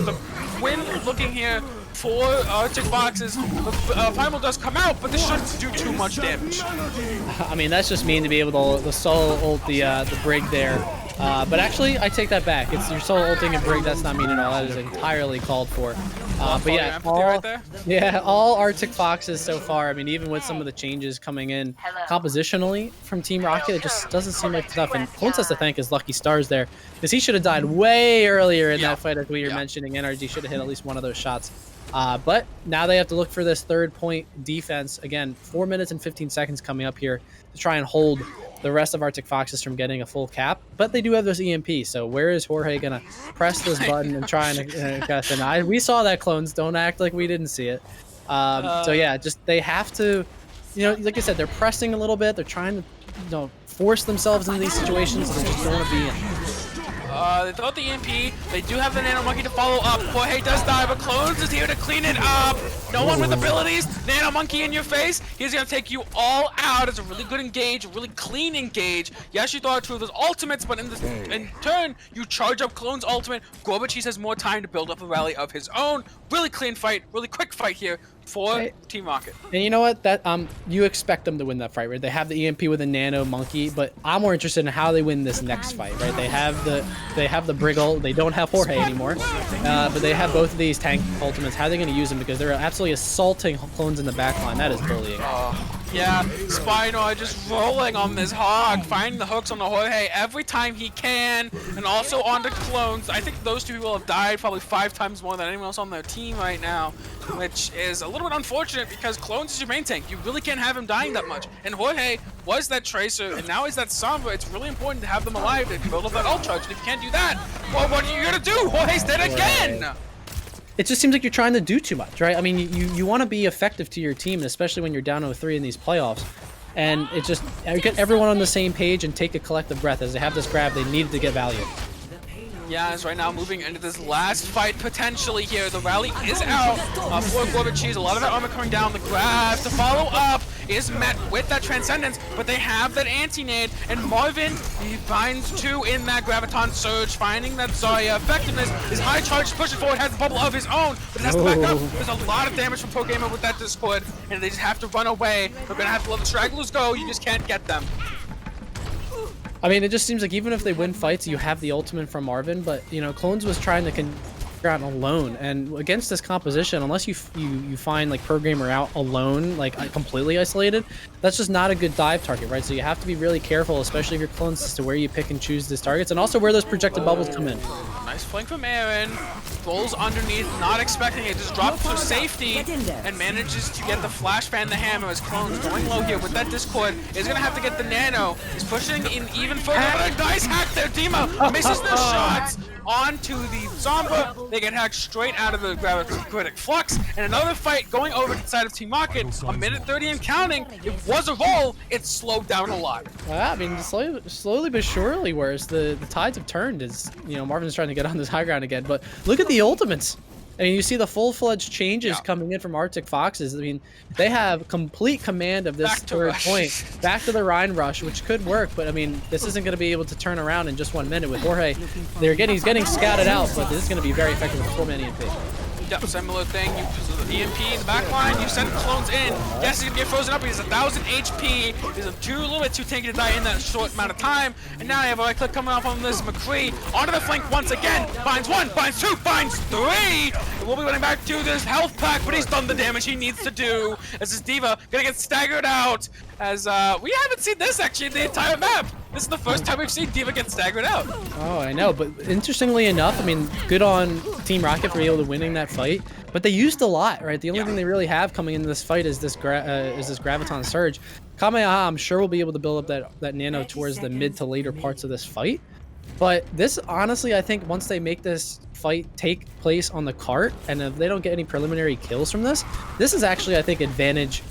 the win looking here for Arctic Foxes. The Primal does come out, but this shouldn't do too much damage. I mean, that's just mean to be able to solo ult the Brig there. But actually, I take that back. It's your solo ulting a Brig. That's not mean at all. That is entirely called for. But yeah, all Arctic Foxes so far. I mean, even with some of the changes coming in compositionally from Team Rocket, it just doesn't seem like enough. And Clones has to thank his lucky stars there, because he should have died way earlier in that fight, as we were mentioning. NRG should have hit at least one of those shots. But now they have to look for this 3rd point defense. Again, 4 minutes and 15 seconds coming up here to try and hold the rest of Arctic Foxes from getting a full cap. But they do have this EMP, so where is Jorge going to press this button and try and cast an we saw that, Clones. Don't act like we didn't see it. So yeah, just they have to, like I said, they're pressing a little bit. They're trying to, force themselves into these situations that they just don't want to be in. They throw out the EMP. They do have the Nano Monkey to follow up. Jorge does die, but Clones is here to clean it up. No one with abilities. Nano Monkey in your face. He's going to take you all out. It's a really good engage, a really clean engage. Yes, you throw out 2 of those ultimates, but in turn, you charge up Clone's ultimate. Gorbachev has more time to build up a rally of his own. Really clean fight, really quick fight here for Team Rocket. And you know what? That you expect them to win that fight, right? They have the EMP with a Nano Monkey, but I'm more interested in how they win this next fight, right? They have the Brig ult. They don't have Jorge anymore, but they have both of these tank ultimates. How are they going to use them? Because they're absolutely assaulting Clones in the backline. That is bullying. Yeah, Spino just rolling on this hog, finding the hooks on the Jorge every time he can, and also on the Clones. I think those 2 people have died probably 5 times more than anyone else on their team right now, which is a little bit unfortunate because Clones is your main tank. You really can't have him dying that much. And Jorge was that Tracer, and now he's that Sombra. It's really important to have them alive to build up that ult charge. And if you can't do that, well, what are you going to do? Jorge's dead again! It just seems like you're trying to do too much, right? I mean, you want to be effective to your team, especially when you're down 0-3 in these playoffs. And it just, get everyone on the same page and take a collective breath. As they have this grab, they needed to get value. Yeah, as right now moving into this last fight potentially here. The rally is out for Gorbachev. A lot of that armor coming down. The grab to follow up is met with that Transcendence, but they have that anti-nade, and Marvin, he finds 2 in that Graviton Surge, finding that Zarya. Effectiveness is high charge, pushing forward, has the bubble of his own, but it has to back up. There's a lot of damage from Pro Gamer with that Discord, and they just have to run away. They're gonna have to let the stragglers go. You just can't get them. I mean, it just seems like even if they win fights, you have the ultimate from Marvin, but, Clones was trying to out alone, and against this composition, unless you find like Pro Gamer out alone, like completely isolated, that's just not a good dive target, right? So you have to be really careful, especially if you're Clones, as to where you pick and choose these targets, and also where those projected bubbles come in. Nice flank from Aaron. Rolls underneath, not expecting it, just drops for safety and manages to get the flash fan, the hammer, as Clones going low here with that Discord. Is gonna have to get the Nano. He's pushing in even further, but a nice hack there. Dima misses the shots onto the Sombra. They get hacked straight out of the Gravitic Flux, and another fight going over to the side of Team Rocket. 1:30 and counting. It was a roll. It slowed down a lot. I mean, slowly but surely, whereas the tides have turned. As Marvin's trying to get on this high ground again, but look at the ultimates. I mean, you see the full-fledged changes coming in from Arctic Foxes. I mean, they have complete command of this third point. Back to the Rhine Rush, which could work, but I mean, this isn't going to be able to turn around in just 1 minute with Jorge. He's getting scouted out, but this is going to be very effective with 4-man EMP. Yep, similar thing. You put the EMP in the back line, you send clones in. Yes, he's gonna get frozen up, he has 1,000 HP. He's a little bit too tanky to die in that short amount of time. And now you have a right click coming off on this McCree. Onto the flank once again. Finds one, finds two, finds three. And we'll be running back to this health pack, but he's done the damage he needs to do. As this D.Va gonna get staggered out. As we haven't seen this actually in the entire map. This is the first time we've seen D.Va get staggered out. Oh, I know, but interestingly enough, I mean, good on Team Rocket for being able to winning that fight, but they used a lot, right? The only thing they really have coming into this fight is this Graviton Surge. Kamehameha, I'm sure, will be able to build up that nano towards the mid to later parts of this fight. But this, honestly, I think once they make this fight take place on the cart, and if they don't get any preliminary kills from this, this is actually, I think, advantage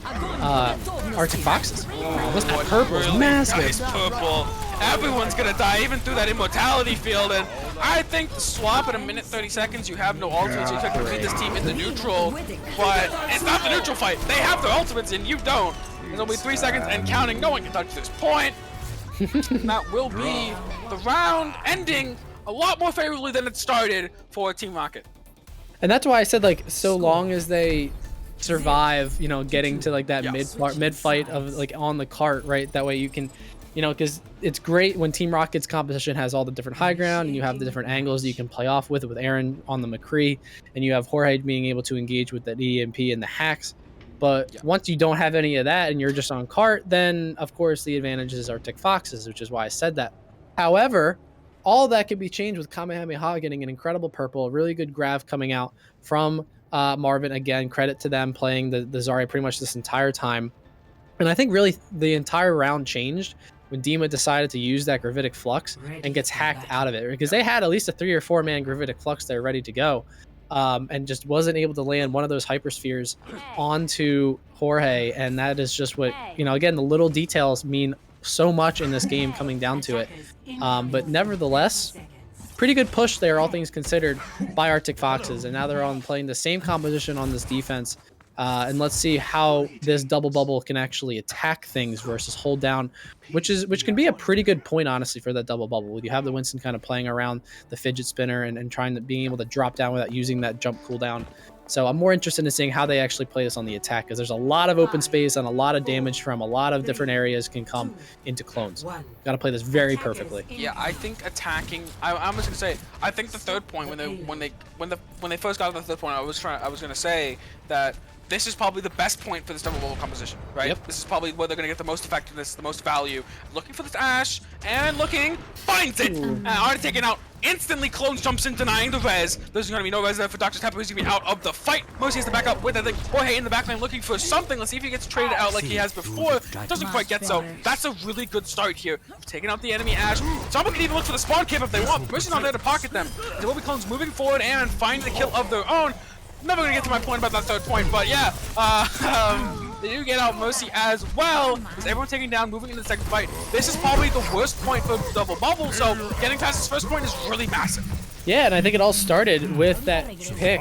Arctic Foxes. This purple is massive. Nice purple. Everyone's gonna die, even through that immortality field. And I think the swap at 1:30, you have no ultimates. You expect to lead this team in the neutral, but it's not the neutral fight. They have their ultimates, and you don't. There's only 3 seconds and counting. No one can touch this point. And that will be the round ending a lot more favorably than it started for Team Rocket. And that's why I said, like, so long as they survive, you know, getting to like that mid fight of like on the cart, right? That way you can, you know, because it's great when Team Rocket's composition has all the different high ground and you have the different angles that you can play off with Aaron on the McCree, and you have Jorge being able to engage with that EMP and the hacks. But once you don't have any of that and you're just on cart, then of course the advantage is Arctic Foxes, which is why I said that. However, all that can be changed with Kamehameha getting an incredible purple, really good grav coming out from Marvin. Again, credit to them playing the Zarya pretty much this entire time. And I think really the entire round changed when Dima decided to use that Gravitic Flux and gets hacked out of it, because they had at least a 3 or 4 man Gravitic Flux there ready to go. And just wasn't able to land one of those hyperspheres onto Jorge. And that is just what, you know, again, the little details mean so much in this game coming down to it. But nevertheless, pretty good push there, all things considered, by Arctic Foxes. And now they're on playing the same composition on this defense. And let's see how this double bubble can actually attack things versus hold down, which can be a pretty good point, honestly, for that double bubble. You have the Winston kind of playing around the fidget spinner and trying to being able to drop down without using that jump cooldown. So I'm more interested in seeing how they actually play this on the attack, because there's a lot of open space and a lot of damage from a lot of different areas can come into clones. Got to play this very perfectly. Yeah, I think attacking. I'm just gonna say. I think the third point when they first got to the third point, I was gonna say that this is probably the best point for this double bubble composition, right? Yep. This is probably where they're going to get the most effectiveness, the most value. Looking for this Ashe, and looking, finds it! And already taken out. Instantly, Clones jumps in, denying the res. There's going to be no res there for Dr. Tepper, who's going to be out of the fight. Mercy has to back up with, I think, Jorge in the backline looking for something. Let's see if he gets traded out like he has before. Doesn't quite get so. That's a really good start here. Taking out the enemy Ashe. Someone can even look for the spawn camp if they want. Mercy's not there to pocket them. There will be Clones moving forward and finding the kill of their own. Never gonna get to my point about that third point, but yeah, they do get out Mercy as well. Is everyone taking down, moving into the second fight? This is probably the worst point for double bubble, so getting past this first point is really massive. Yeah, and I think it all started with that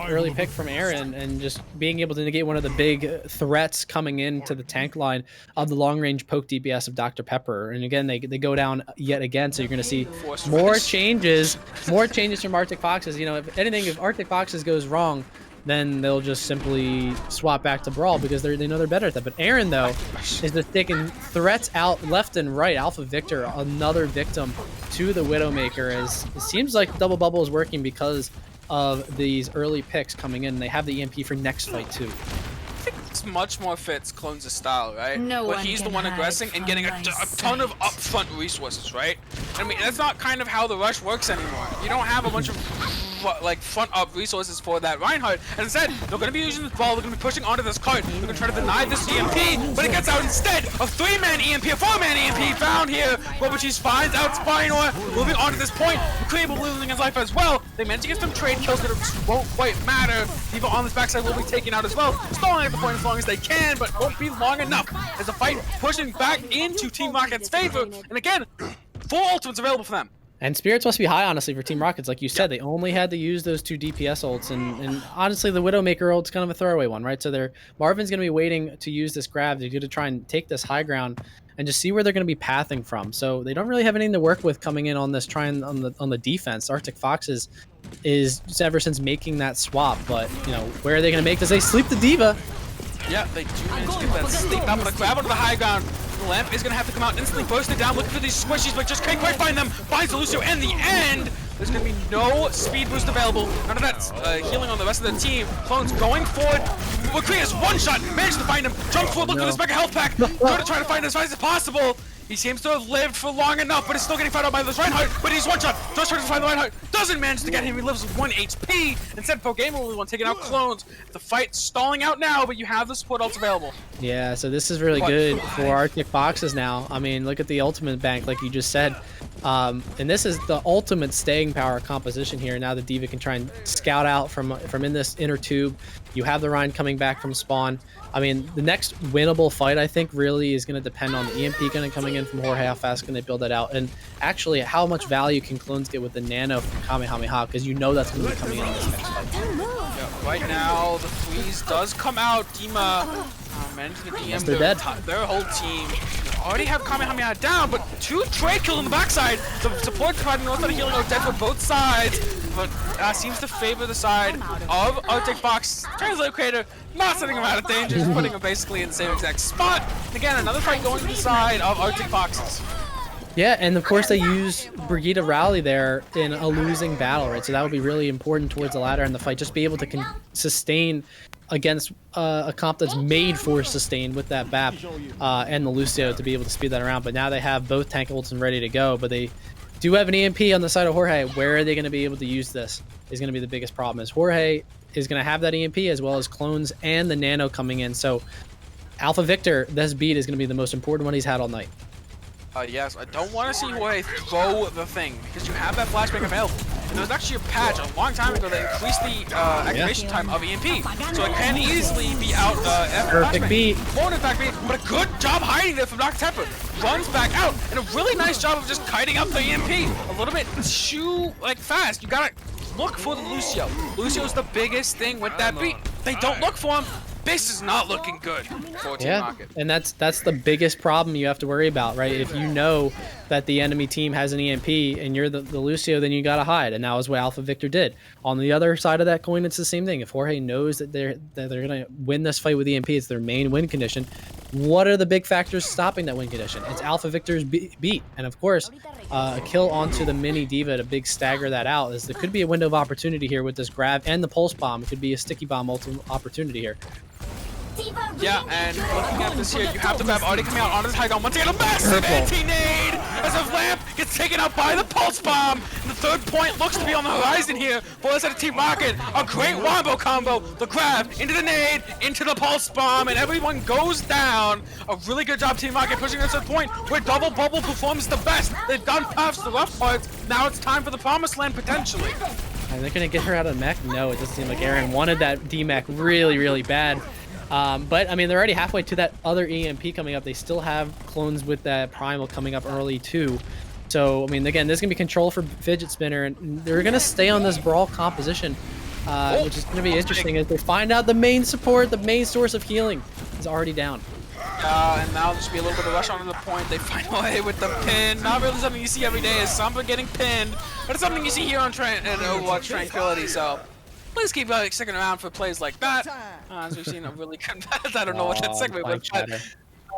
early pick from Aaron, and just being able to negate one of the big threats coming into the tank line of the long-range poke DPS of Dr. Pepper. And again, they go down yet again, so you're going to see more changes from Arctic Foxes. You know, if anything, if Arctic Foxes goes wrong, then they'll just simply swap back to Brawl, because they know they're better at that. But Aaron, though, is just taking threats out left and right. Alpha Victor, another victim to the Widowmaker, as it seems like Double Bubble is working because of these early picks coming in. They have the EMP for next fight, too. I think this much more fits Clones' style, right? But he's the one aggressing and getting a ton of upfront resources, right? I mean, that's not kind of how the rush works anymore. You don't have a bunch of like front up resources for that Reinhardt, and instead they're going to be using this ball. They're going to be pushing onto this cart. They're going to try to deny this EMP, but it gets out instead. A 3-man EMP, a 4-man EMP found here. Robocheese finds out Spinor. Moving on to this point, McCree will be losing his life as well. They managed to get some trade kills that won't quite matter. People on this backside will be taken out as well. Stalling at the point as long as they can, but won't be long enough as the fight pushing back into Team Rocket's favor. And again, 4 ultimates available for them. And spirits must be high, honestly, for Team Rockets. Like you said, they only had to use those 2 DPS ults, and honestly, the Widowmaker ult's kind of a throwaway one, right? So Marvin's going to be waiting to use this grab. They're going to try and take this high ground and just see where they're going to be pathing from. So they don't really have anything to work with coming in on this, trying on the defense. Arctic Foxes is ever since making that swap. But you know, where are they going to make this? They sleep the Diva. Yeah, they do manage to get that sleep out, but a grab onto the high ground. The Lamp is going to have to come out instantly, burst it down, looking for these squishies, but just can't quite find them. Finds the Lucio, and the end. There's going to be no speed boost available. None of that healing on the rest of the team. Clones going forward. Lucrea's one shot, managed to find him. Jumps forward, look for this mega health pack. Going to try to find him as fast as possible. He seems to have lived for long enough, but is still getting found out by this Reinhardt. But he's one shot. Just trying to find the Reinhardt. Doesn't manage to get him. He lives with 1 HP. Instead, Pro Gamer will be the one taking out Clones. The fight's stalling out now, but you have the support ults available. Yeah, so this is really good for Arctic Foxes now. I mean, look at the ultimate bank, like you just said. And this is the ultimate staying power composition here. Now the Diva can try and scout out from in this inner tube. You have the Rhine coming back from spawn. I mean, the next winnable fight, I think, really is going to depend on the EMP coming in from Jorge. How fast can they build that out? And actually, how much value can Clones get with the Nano from Kamehameha? Because you know that's going to be coming in this next fight. Yeah, right now, the freeze does come out. Dima managed to DM their whole team. They already have Kamehameha down, but 2 trade kills on the backside. The support providing no side of healing are dead for both sides, but seems to favor the side of Arctic Fox. Translator Creator not sending him out of danger, just putting him basically in the same exact spot. And again, another fight going to the side of Arctic Foxes. Yeah, and of course they use Brigitte Rowley there in a losing battle, right? So that would be really important towards the ladder in the fight. Just be able to sustain against a comp that's made for sustain with that BAP and the Lucio to be able to speed that around. But now they have both tank ults and ready to go, but they do have an EMP on the side of Jorge. Where are they going to be able to use this is going to be the biggest problem. Is Jorge is going to have that EMP as well as Clones and the Nano coming in. So Alpha Victor, this beat is going to be the most important one he's had all night. Yes, I don't want to see Jorge throw the thing because you have that flashbang available. And there was actually a patch a long time ago that increased the activation time of EMP, so it can easily be out after Perfect beat. More impact beat, but a good job hiding there from Dr. Temper. Runs back out, and a really nice job of just kiting up the EMP. A little bit too fast. You gotta look for the Lucio. Lucio's the biggest thing with that beat. They don't look for him. This is not looking good for Team Rocket. And that's the biggest problem you have to worry about, right? If you know that the enemy team has an EMP and you're the Lucio, then you gotta hide, and that was what Alpha Victor did. On the other side of that coin, it's the same thing. If Jorge knows that they're gonna win this fight with EMP, it's their main win condition. What are the big factors stopping that win condition? It's Alpha Victor's beat, and of course, a kill onto the mini Diva to big stagger that out. There could be a window of opportunity here with this grab and the pulse bomb. It could be a sticky bomb ultimate opportunity here. Yeah, and looking at this here, you have the grab already coming out onto the high ground. Once again, a massive anti-nade as a Lamp gets taken out by the pulse bomb. And the 3rd point looks to be on the horizon here for us at Team Rocket. A great wombo combo. The grab into the nade, into the pulse bomb, and everyone goes down. A really good job, Team Rocket, pushing us to the point where Double Bubble performs the best. They've gone past the rough parts. Now it's time for the promised land potentially. Are they gonna get her out of the mech? No, it doesn't seem like Aaron wanted that D-mech really, really bad. But I mean, they're already halfway to that other EMP coming up. They still have Clones with that Primal coming up early too. So I mean, again, this is gonna be control for Fidget Spinner, and they're gonna stay on this brawl composition, which is gonna be interesting as they find out the main support, the main source of healing, is already down. And now there's be a little bit of rush onto the point. They find a way with the pin. Not really something you see every day. Is Sombra getting pinned, but it's something you see here on Overwatch Tranquility. So please keep sticking around for plays like that. As we've seen a really good match. I don't know what that segment was.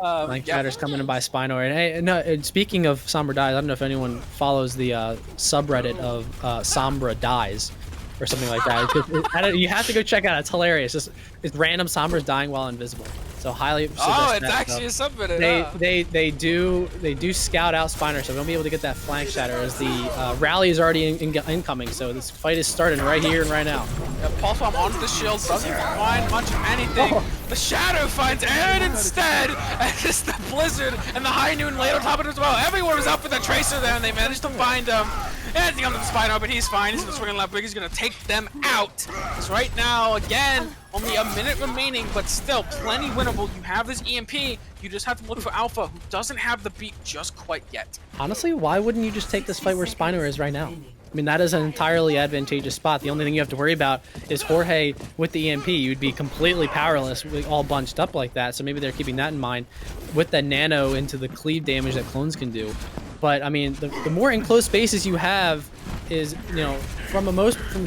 Blank Chatter's coming in by Spinoid. Hey, no, and speaking of Sombra Dies, I don't know if anyone follows the subreddit of Sombra Dies or something like that. You have to go check it out. It's hilarious. It's random Sombras dying while invisible. So highly suggest it's that. actually a subreddit. They do scout out Spiner, so we won't be able to get that flank shatter as the rally is already incoming. So this fight is starting right here and right now. Yeah, Pulse Bomb onto the shield doesn't find much of anything. The Shadow finds Aaron instead, and just the Blizzard and the High Noon laid on top of it as well. Everyone was out for the Tracer there, and they managed to find him. And he onto the Spino, but he's fine. He's gonna swing on left big. He's gonna take them out. Because right now, again, only a minute remaining, but still plenty winnable. You have this EMP. You just have to look for Alpha, who doesn't have the beat just quite yet. Honestly, why wouldn't you just take this fight where Spino is right now? I mean, that is an entirely advantageous spot. The only thing you have to worry about is Jorge with the EMP. You'd be completely powerless, all bunched up like that. So maybe they're keeping that in mind with the nano into the cleave damage that clones can do. But I mean, the more enclosed spaces you have, is, from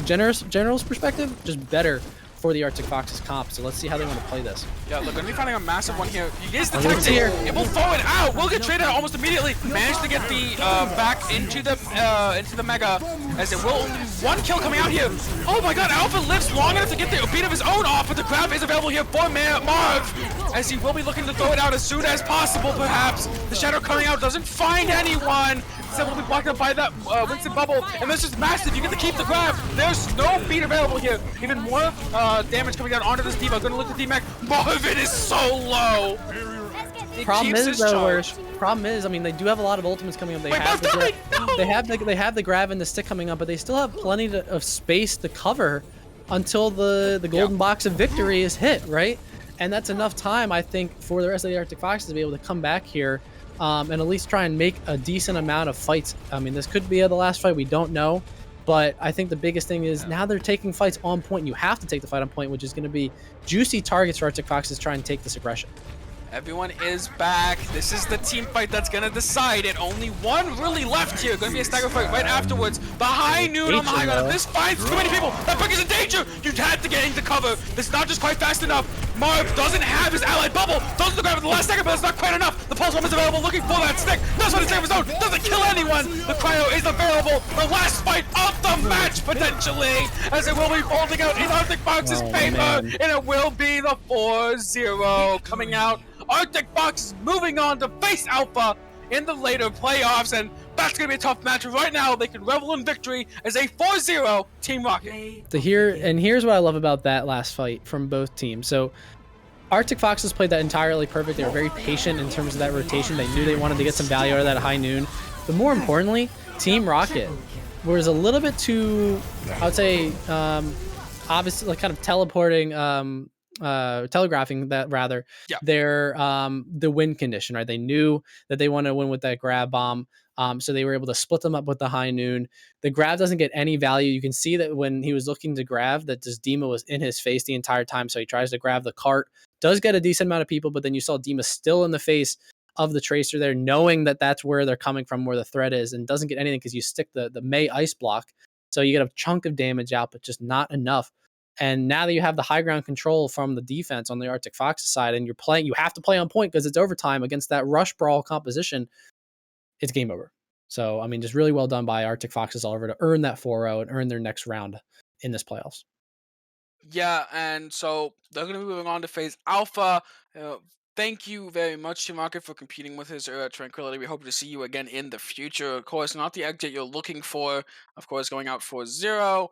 general's perspective, just better for the Arctic Fox's comp. So let's see how they want to play this. Yeah, look, gonna be finding a massive one here. He is It's detected. here. It will throw it out. Will get traded out almost immediately. Managed to get the back into the mega, as it will only be one kill coming out here. Oh my god, Alpha lives long enough to get the beat of his own off, but the grab is available here for Marv, as he will be looking to throw it out as soon as possible, perhaps. The Shadow coming out doesn't find anyone. Instead will be blocked up by that Winston bubble, and this is massive. You get to keep the grab. There's no beat available here. Even more damage coming down onto this D.Va. Gonna look at D-Mac. Marvin is so low. Problem is, I mean, they do have a lot of ultimates coming up. They have the grab and the stick coming up, but they still have plenty of space to cover until the golden box of victory is hit, right? And that's enough time, I think, for the rest of the Arctic Foxes to be able to come back here and at least try and make a decent amount of fights. I mean, this could be the last fight. We don't know. But I think the biggest thing is now they're taking fights on point. You have to take the fight on point, which is going to be juicy targets for Arctic Foxes to try and take this aggression. Everyone is back. This is the team fight that's going to decide it. Only one really left here. Going to be a stagger fight right afterwards. The high noon on the high ground. If this finds too many people, that pick is in danger. You had to get into cover. This is not just quite fast enough. Marv doesn't have his allied bubble. Doesn't grab at the last second, but it's not quite enough. The pulse bomb is available, looking for that stick. Knows how to save his own. Doesn't kill anyone. The cryo is available. The last fight of the match, potentially, as it will be folding out in Arctic Fox's favor. And it will be the 4-0 coming out. Arctic Fox is moving on to face Alpha in the later playoffs, and that's going to be a tough match. Right now, they can revel in victory as a 4-0 Team Rocket. Here's what I love about that last fight from both teams. So Arctic Foxes played that entirely perfect. They were very patient in terms of that rotation. They knew they wanted to get some value out of that high noon. But more importantly, Team Rocket was a little bit too, I would say, obviously, like kind of telegraphing that rather their the win condition, right? They knew that they wanted to win with that grab bomb, so they were able to split them up with the high noon. The grab doesn't get any value. You can see that when he was looking to grab, that this Dima was in his face the entire time, so he tries to grab the cart, does get a decent amount of people, but then you saw Dima still in the face of the Tracer there, knowing that that's where they're coming from, where the threat is, and doesn't get anything because you stick the May ice block, so you get a chunk of damage out, but just not enough. And now that you have the high ground control from the defense on the Arctic Foxes side, and you have to play on point because it's overtime against that rush brawl composition, it's game over. So, I mean, just really well done by Arctic Foxes all over to earn that 4-0 and earn their next round in this playoffs. Yeah, and so they're going to be moving on to face Alpha. Thank you very much, Team Rocket, for competing with his Tranquility. We hope to see you again in the future. Of course, not the exit you're looking for. Of course, going out 4-0.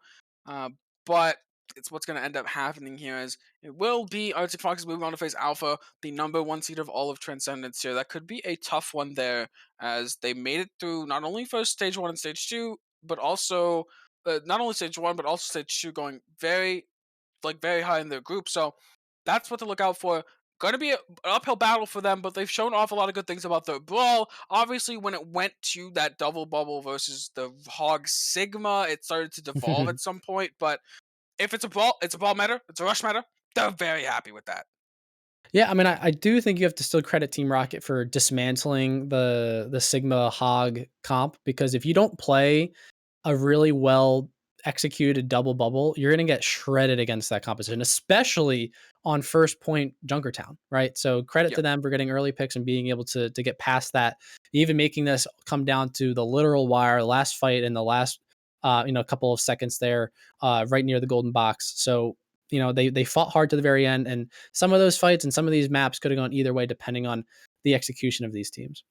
But it's what's going to end up happening here is it will be Arctic Fox moving on to face Alpha, the number 1 seed of all of Transcendence here. That could be a tough one there, as they made it through not only first stage 1 and stage 2, but also not only stage 1, but also stage 2 going very high in their group. So that's what to look out for. Going to be an uphill battle for them, but they've shown off a lot of good things about their brawl. Obviously, when it went to that double bubble versus the Hog Sigma, it started to devolve at some point, but if it's a brawl meta, it's a rush meta, they're very happy with that. Yeah, I mean, I do think you have to still credit Team Rocket for dismantling the Sigma Hog comp, because if you don't play a really well executed double bubble, you're going to get shredded against that composition, especially on first point Junkertown, right? So credit to them for getting early picks and being able to get past that, even making this come down to the literal wire, last fight in the last a couple of seconds there, right near the golden box. So, they fought hard to the very end, and some of those fights and some of these maps could have gone either way depending on the execution of these teams.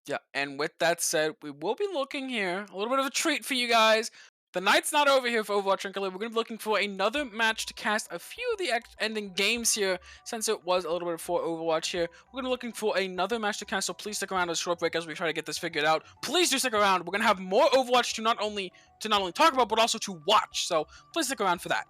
Yeah, and with that said, we will be looking here, a little bit of a treat for you guys. The night's not over here for Overwatch Tranquility. We're going to be looking for another match to cast a few of the ending games here, since it was a little bit for Overwatch here. We're going to be looking for another match to cast, so please stick around a short break as we try to get this figured out. Please do stick around. We're going to have more Overwatch to not only talk about, but also to watch, so please stick around for that.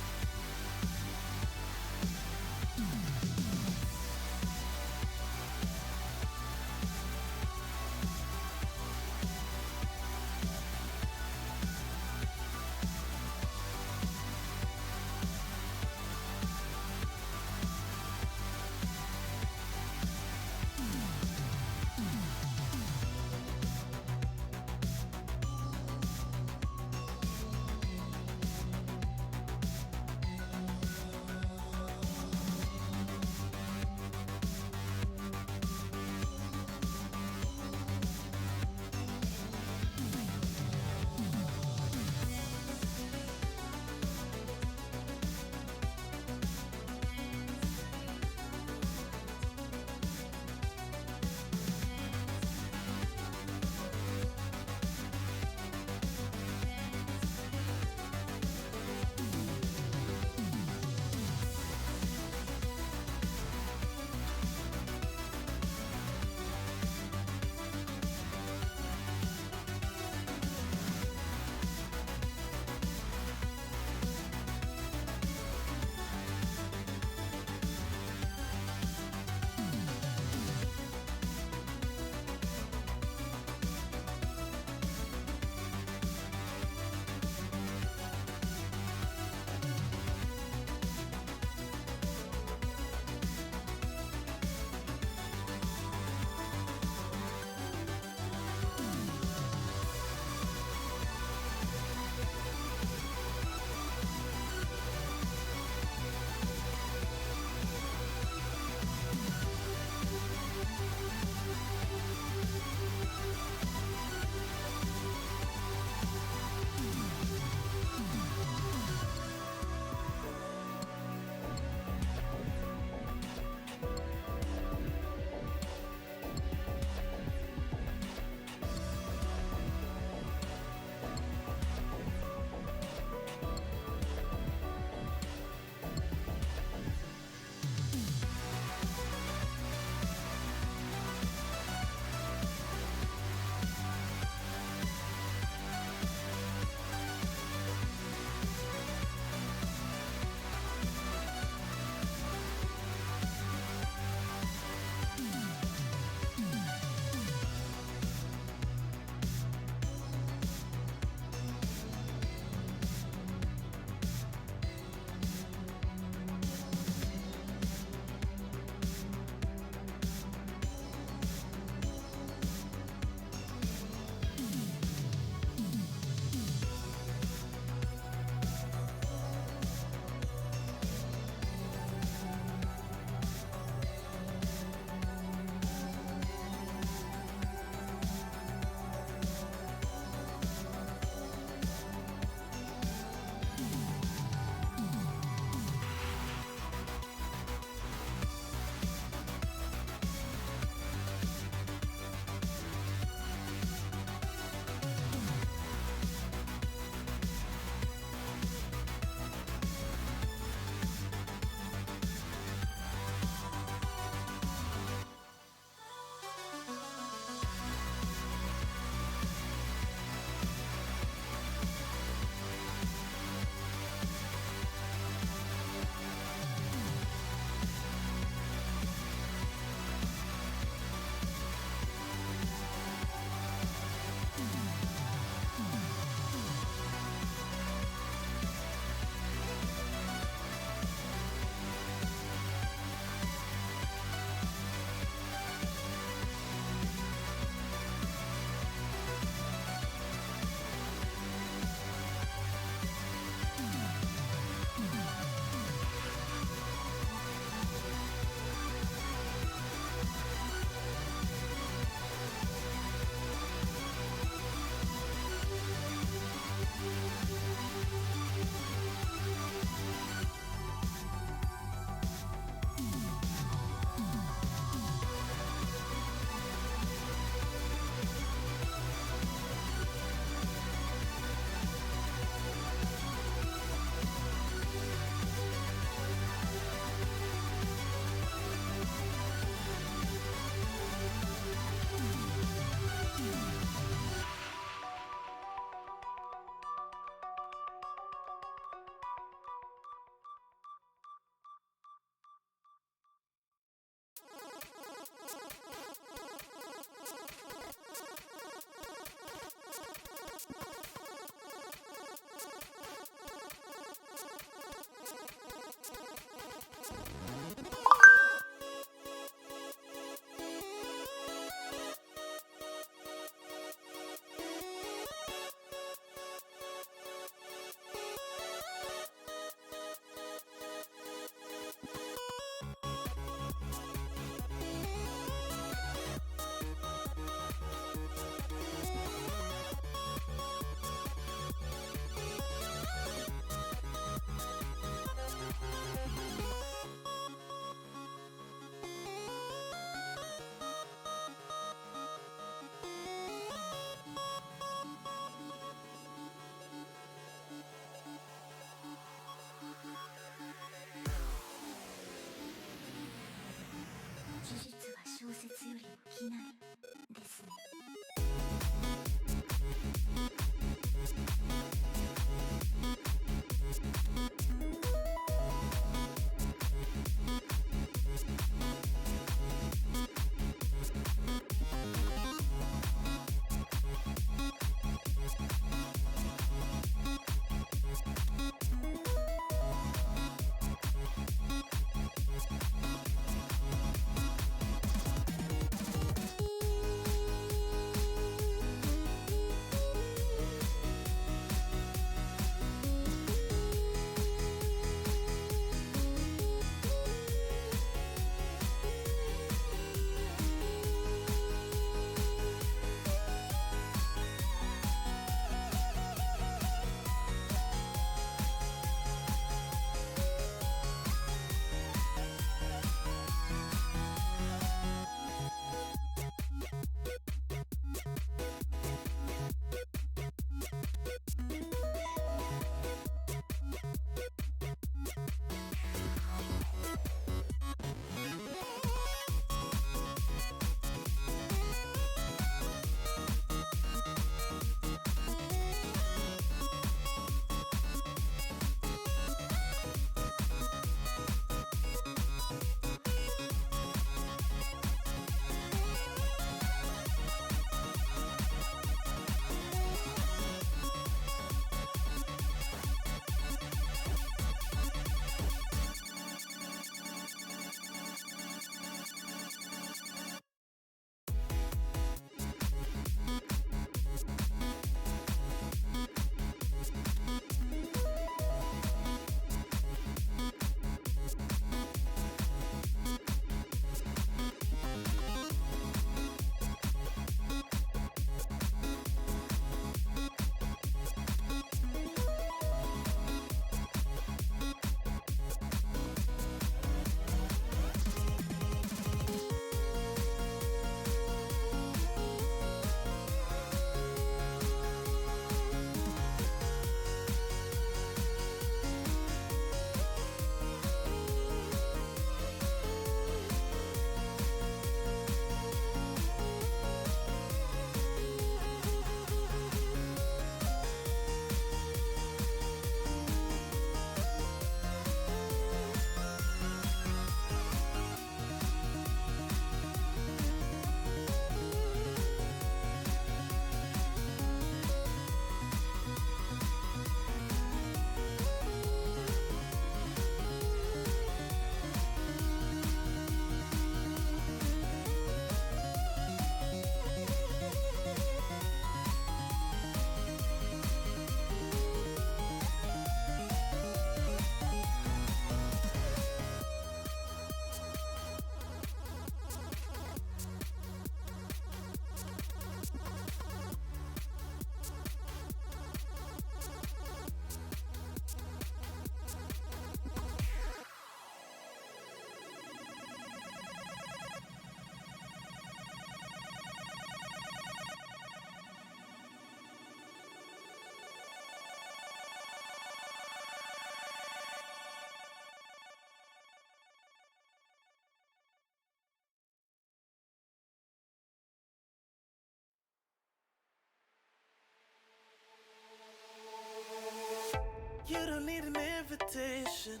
situation.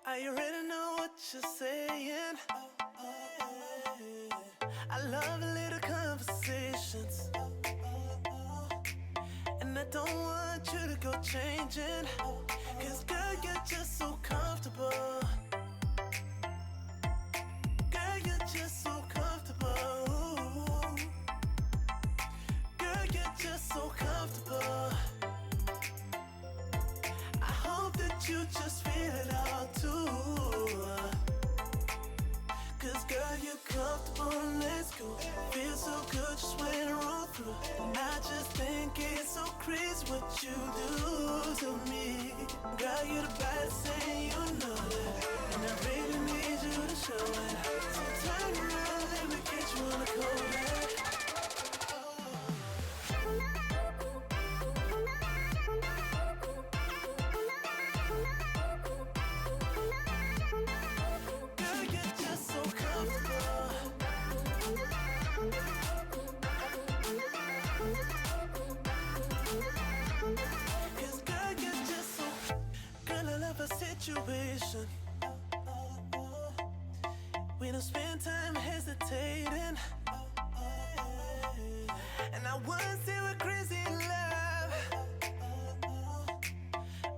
I already know what you're saying. I love little conversations, and I don't want you to go changing. Cause girl, you're just so comfortable. Girl, you're just so comfortable. Girl, you're just so comfortable. I hope that you just feel it all too. Cause girl, you're comfortable, let's go. Feels so good just when I roll through. And I just think it's so crazy what you do to me. Girl, you're the baddest thing, you know that. And I really need you to show it. So turn around, let me get you on the cold. Situation. We don't spend time hesitating, and I wouldn't say we're crazy in love.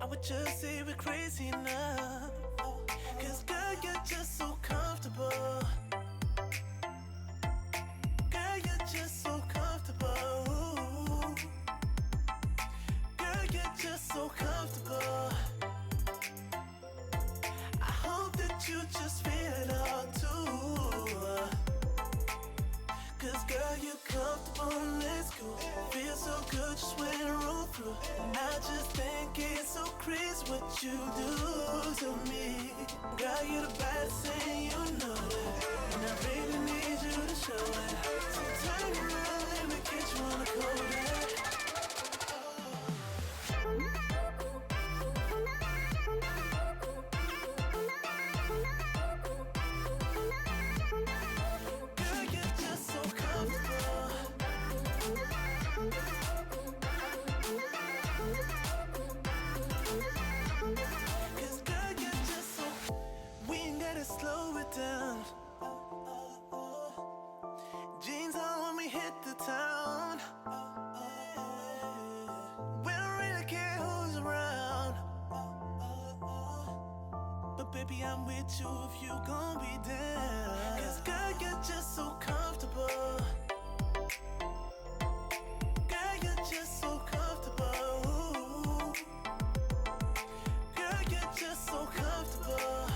I would just say we're crazy enough. Cause girl, you're just so comfortable. Girl, you're just so comfortable. Girl, you're just so comfortable. You just feel it all too. Cause girl, you're comfortable, let's go. Feel so good just when I roll through. And I just think it's so crazy what you do to me. Girl, you're the baddest thing, you know that. And I really need you to show it. So turn around, let me get you on the cold. Slow it down. Jeans on when we hit the town. We don't really care who's around. But baby, I'm with you if you gon' be down. Cause girl, you're just so comfortable. Girl, you're just so comfortable. Girl, you're just so comfortable.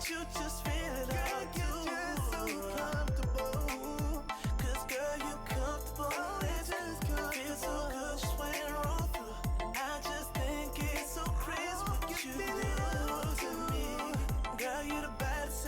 You just feel it all too. You're so comfortable. Cause girl, you're comfortable. It just feels so good just when I roll through. And I just think it's so crazy what you do to me. Girl, you're the baddest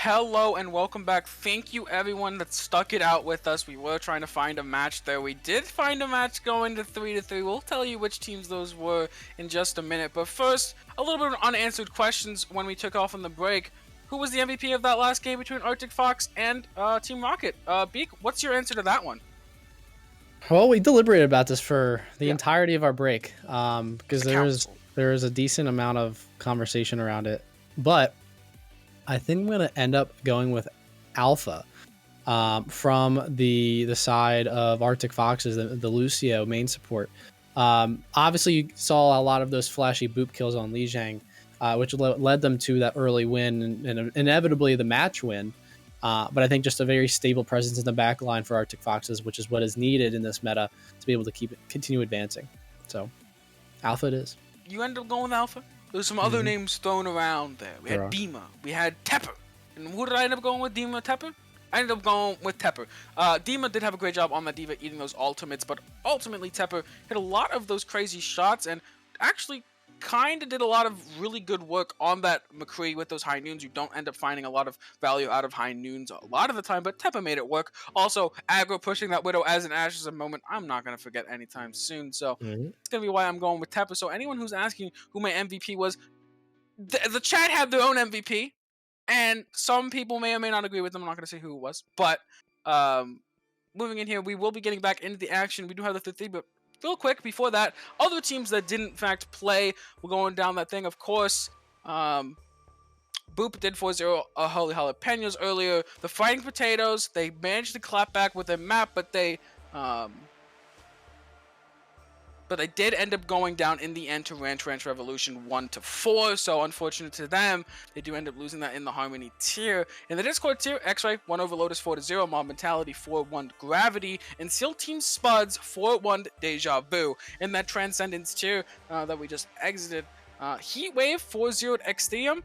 Hello and welcome back. Thank you everyone that stuck it out with us. We were trying to find a match there. We did find a match going to 3-3. We'll tell you which teams those were in just a minute. But first, a little bit of unanswered questions when we took off on the break. Who was the MVP of that last game between Arctic Fox and Team Rocket? Beak, what's your answer to that one? Well, we deliberated about this for the entirety of our break because there is a decent amount of conversation around it. But I think I'm going to end up going with Alpha from the side of Arctic Foxes, the Lucio main support. Obviously, you saw a lot of those flashy boop kills on Li Zhang, which led them to that early win and inevitably the match win. But I think just a very stable presence in the back line for Arctic Foxes, which is what is needed in this meta to be able to continue advancing. So, Alpha it is. You ended up going with Alpha? There's some other names thrown around there. We had Dima, we had Tepper. And who did I end up going with, Dima or Tepper? I ended up going with Tepper. Dima did have a great job on that Diva eating those ultimates, but ultimately Tepper hit a lot of those crazy shots and actually kind of did a lot of really good work on that McCree with those high noons. You don't end up finding a lot of value out of high noons a lot of the time, but Tepper made it work. Also, aggro pushing that Widow as an Ashe is a moment I'm not going to forget anytime soon, so it's going to be why I'm going with Tepper. So anyone who's asking who my MVP was, the chat had their own MVP, and some people may or may not agree with them. I'm not going to say who it was, but moving in here, we will be getting back into the action. We do have the 3-3, but real quick, before that, other teams that didn't in fact play, we're going down that thing, of course. Boop did 4-0 Holy Jalapenos earlier. The Fighting Potatoes, they managed to clap back with a map, but they did end up going down in the end to Ranch Revolution 1-4, so unfortunate to them. They do end up losing that in the Harmony tier. In the Discord tier, X-Ray won over Lotus 4-0, Mob Mentality 4-1 Gravity, and SEAL Team Spuds 4-1 Deja Vu. In that Transcendence tier that we just exited, Heatwave 4-0 Extreme,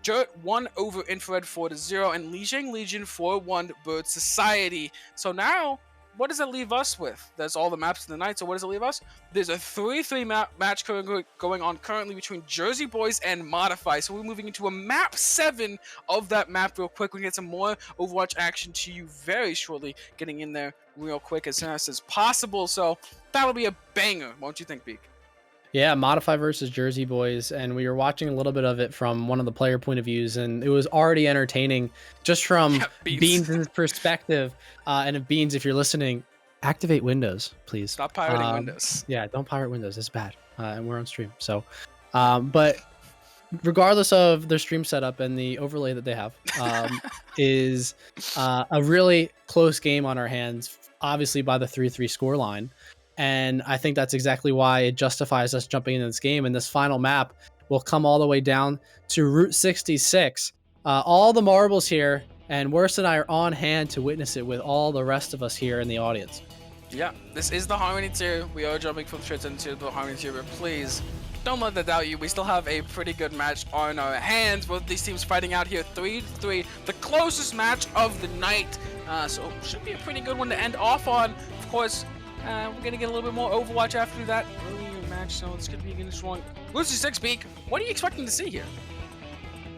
Dirt 1 over Infrared 4-0, and Li Zhang Legion 4-1 Bird Society. So now, what does it leave us with? That's all the maps in the night, so what does it leave us? There's a 3-3 match going on currently between Jersey Boys and Modify, so we're moving into a map 7 of that map real quick. We can get some more Overwatch action to you very shortly, getting in there real quick as fast as possible, so that'll be a banger, won't you think, Beak? Yeah, Modify versus Jersey Boys, and we were watching a little bit of it from one of the player point of views, and it was already entertaining just from Beans' perspective. And if Beans, if you're listening, activate Windows, please. Stop pirating Windows. Yeah, don't pirate Windows. It's bad, and we're on stream. So, but regardless of their stream setup and the overlay that they have, is a really close game on our hands, obviously by the 3-3 scoreline. And I think that's exactly why it justifies us jumping into this game. And this final map will come all the way down to Route 66. All the marbles here, and Worst and I are on hand to witness it with all the rest of us here in the audience. Yeah, this is the Harmony tier. We are jumping from the Transcendence tier to the Harmony tier, but please don't let that doubt you. We still have a pretty good match on our hands. Both these teams fighting out here 3-3, the closest match of the night. So should be a pretty good one to end off on. Of course, we're going to get a little bit more Overwatch after that earlier match, so it's going to be against one. Lucy 6 Beak, what are you expecting to see here?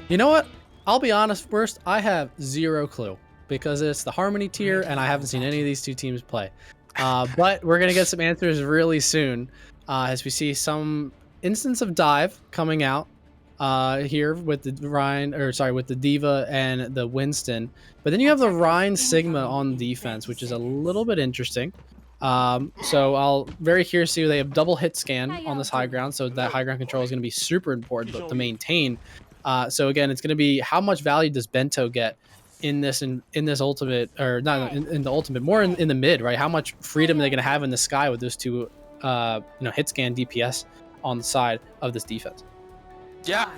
You know what? I'll be honest, Worst, I have zero clue because it's the Harmony tier and I haven't seen any of these two teams play. But we're going to get some answers really soon as we see some instance of dive coming out here with the with the Diva and the Winston. But then you have the Rhine Sigma on defense, which is a little bit interesting. So I'll very curious to see they have double hit scan on this high ground, so that high ground control is going to be super important to maintain. So again, it's going to be how much value does Bento get in this ultimate, or not in the ultimate, more in the mid, right? How much freedom are they going to have in the sky with those two hit scan DPS on the side of this defense? Yeah,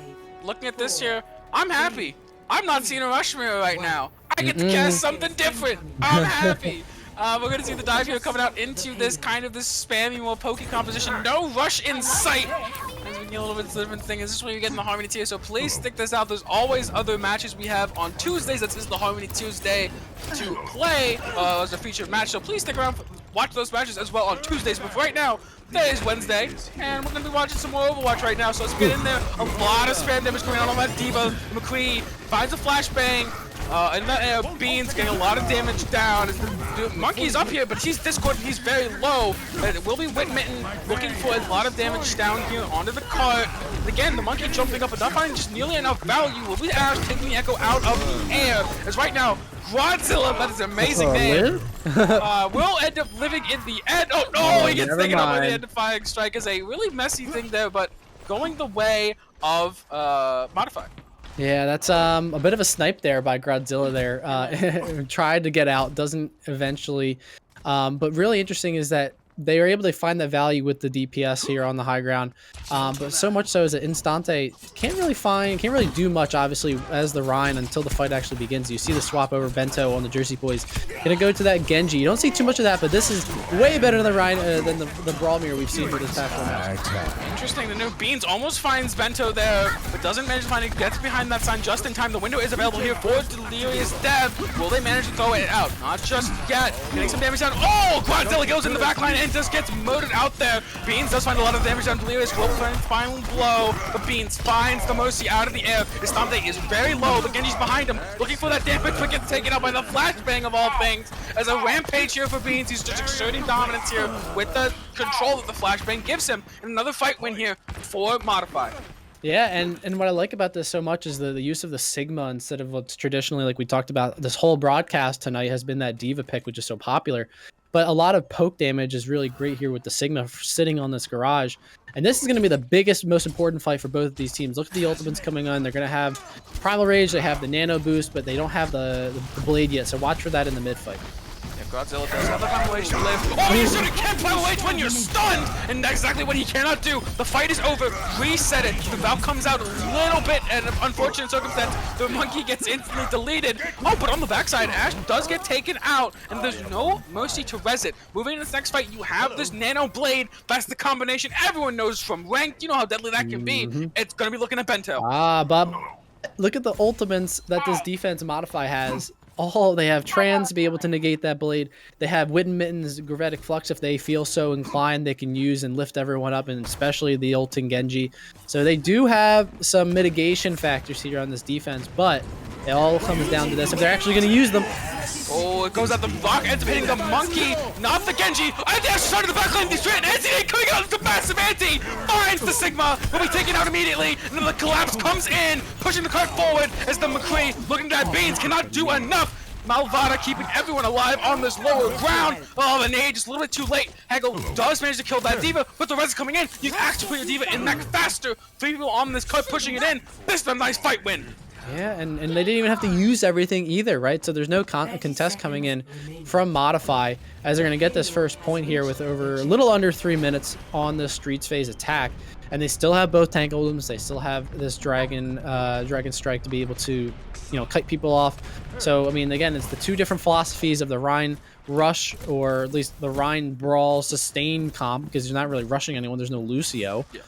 looking at this here, I'm happy. I'm not seeing a Rush Mirror right now. I get to cast something different. I'm happy. We're going to see the dive here coming out into this spammy, more pokey composition. No rush in sight. As we get a little bit different thing. Is this where you get in the Harmony tier? So please stick this out. There's always other matches we have on Tuesdays. This is the Harmony Tuesday to play as a featured match. So please stick around, watch those matches as well on Tuesdays. But right now, today is Wednesday, and we're going to be watching some more Overwatch right now. So let's get in there. A lot of spam damage coming out on that Diva. McCree finds a flashbang. In the air, Beans getting a lot of damage down. The Monkey's up here, but he's discorded. He's very low. It will be Whitmitten looking for a lot of damage down here onto the cart. Again, the Monkey jumping up and not finding just nearly enough value. Will be Ash taking the Echo out of the air. As right now, Godzilla, that is an amazing name, will end up living in the end. Oh no, he gets taken out by the End-Defying Strike. Is a really messy thing there, but going the way of Modify. Yeah, that's a bit of a snipe there by Godzilla there. Tried to get out, doesn't eventually. But really interesting is that they are able to find that value with the DPS here on the high ground. But so much so is that Instante can't really do much, obviously, as the Rhine until the fight actually begins. You see the swap over Bento on the Jersey Boys. Gonna go to that Genji. You don't see too much of that, but this is way better than the Rhine than the Brawl Mirror we've seen for this past one. Interesting, the new Beans almost finds Bento there, but doesn't manage to find it. Gets behind that sign just in time. The window is available here for Delirious Dev. Will they manage to throw it out? Not just yet. Getting some damage down. Oh, Godzilla goes in the back line and just gets murdered out there. Beans does find a lot of damage down. Delirious will find final blow, but Beans finds the Mercy out of the air. Istante is very low. The Genji's behind him, looking for that damage, but gets taken out by the flashbang of all things. As a rampage here for Beans, he's just exerting dominance here with the control that the flashbang gives him. And another fight win here for Modify. Yeah, and what I like about this so much is the use of the Sigma instead of what's traditionally, like we talked about, this whole broadcast tonight has been that Diva pick, which is so popular. But a lot of poke damage is really great here with the Sigma sitting on this garage. And this is going to be the biggest, most important fight for both of these teams. Look at the ultimates coming on. They're going to have Primal Rage, they have the Nano Boost, but they don't have the Blade yet. So watch for that in the mid fight. Godzilla does have the Primal Rage to live. Oh, you should have kept Primal Rage when you're stunned! And that's exactly what he cannot do. The fight is over. Reset it. The valve comes out a little bit, and an unfortunate circumstance, the Monkey gets instantly deleted. Oh, but on the backside, Ash does get taken out, and there's no mercy to res it. Moving into this next fight, you have this Nano Blade. That's the combination everyone knows from Ranked. You know how deadly that can be. It's going to be looking at Bento. Bob, look at the ultimates that this defense Modify has. Oh, they have Trans to be able to negate that blade. They have Whitmitten's Gravitic Flux if they feel so inclined they can use and lift everyone up, and especially the ulting Genji. So they do have some mitigation factors here on this defense, but it all comes down to this if they're actually going to use them. Oh, it goes out the block, ends up hitting the Monkey, not the Genji. I think started the backline, the straight, NCA coming out, the massive anti finds the Sigma, will be taken out immediately, and then the collapse comes in, pushing the cart forward as the McCree, looking at Beans, cannot do enough. Malvada keeping everyone alive on this lower ground. Oh, the nade just a little bit too late. Hegel does manage to kill that Diva, but the res is coming in. You can actually put your Diva in that faster. 3 people on this cart pushing it in. This is a nice fight win. Yeah, and they didn't even have to use everything either, right? So there's no contest coming in from Modify as they're going to get this first point here with over a little under 3 minutes on the Streets phase attack. And they still have both tank ultimates. They still have this Dragon Strike to be able to, you know, cut people off. So, I mean, again, it's the two different philosophies of the Rhine Rush, or at least the Rhine Brawl sustain comp, because you're not really rushing anyone. There's no Lucio. Yeah.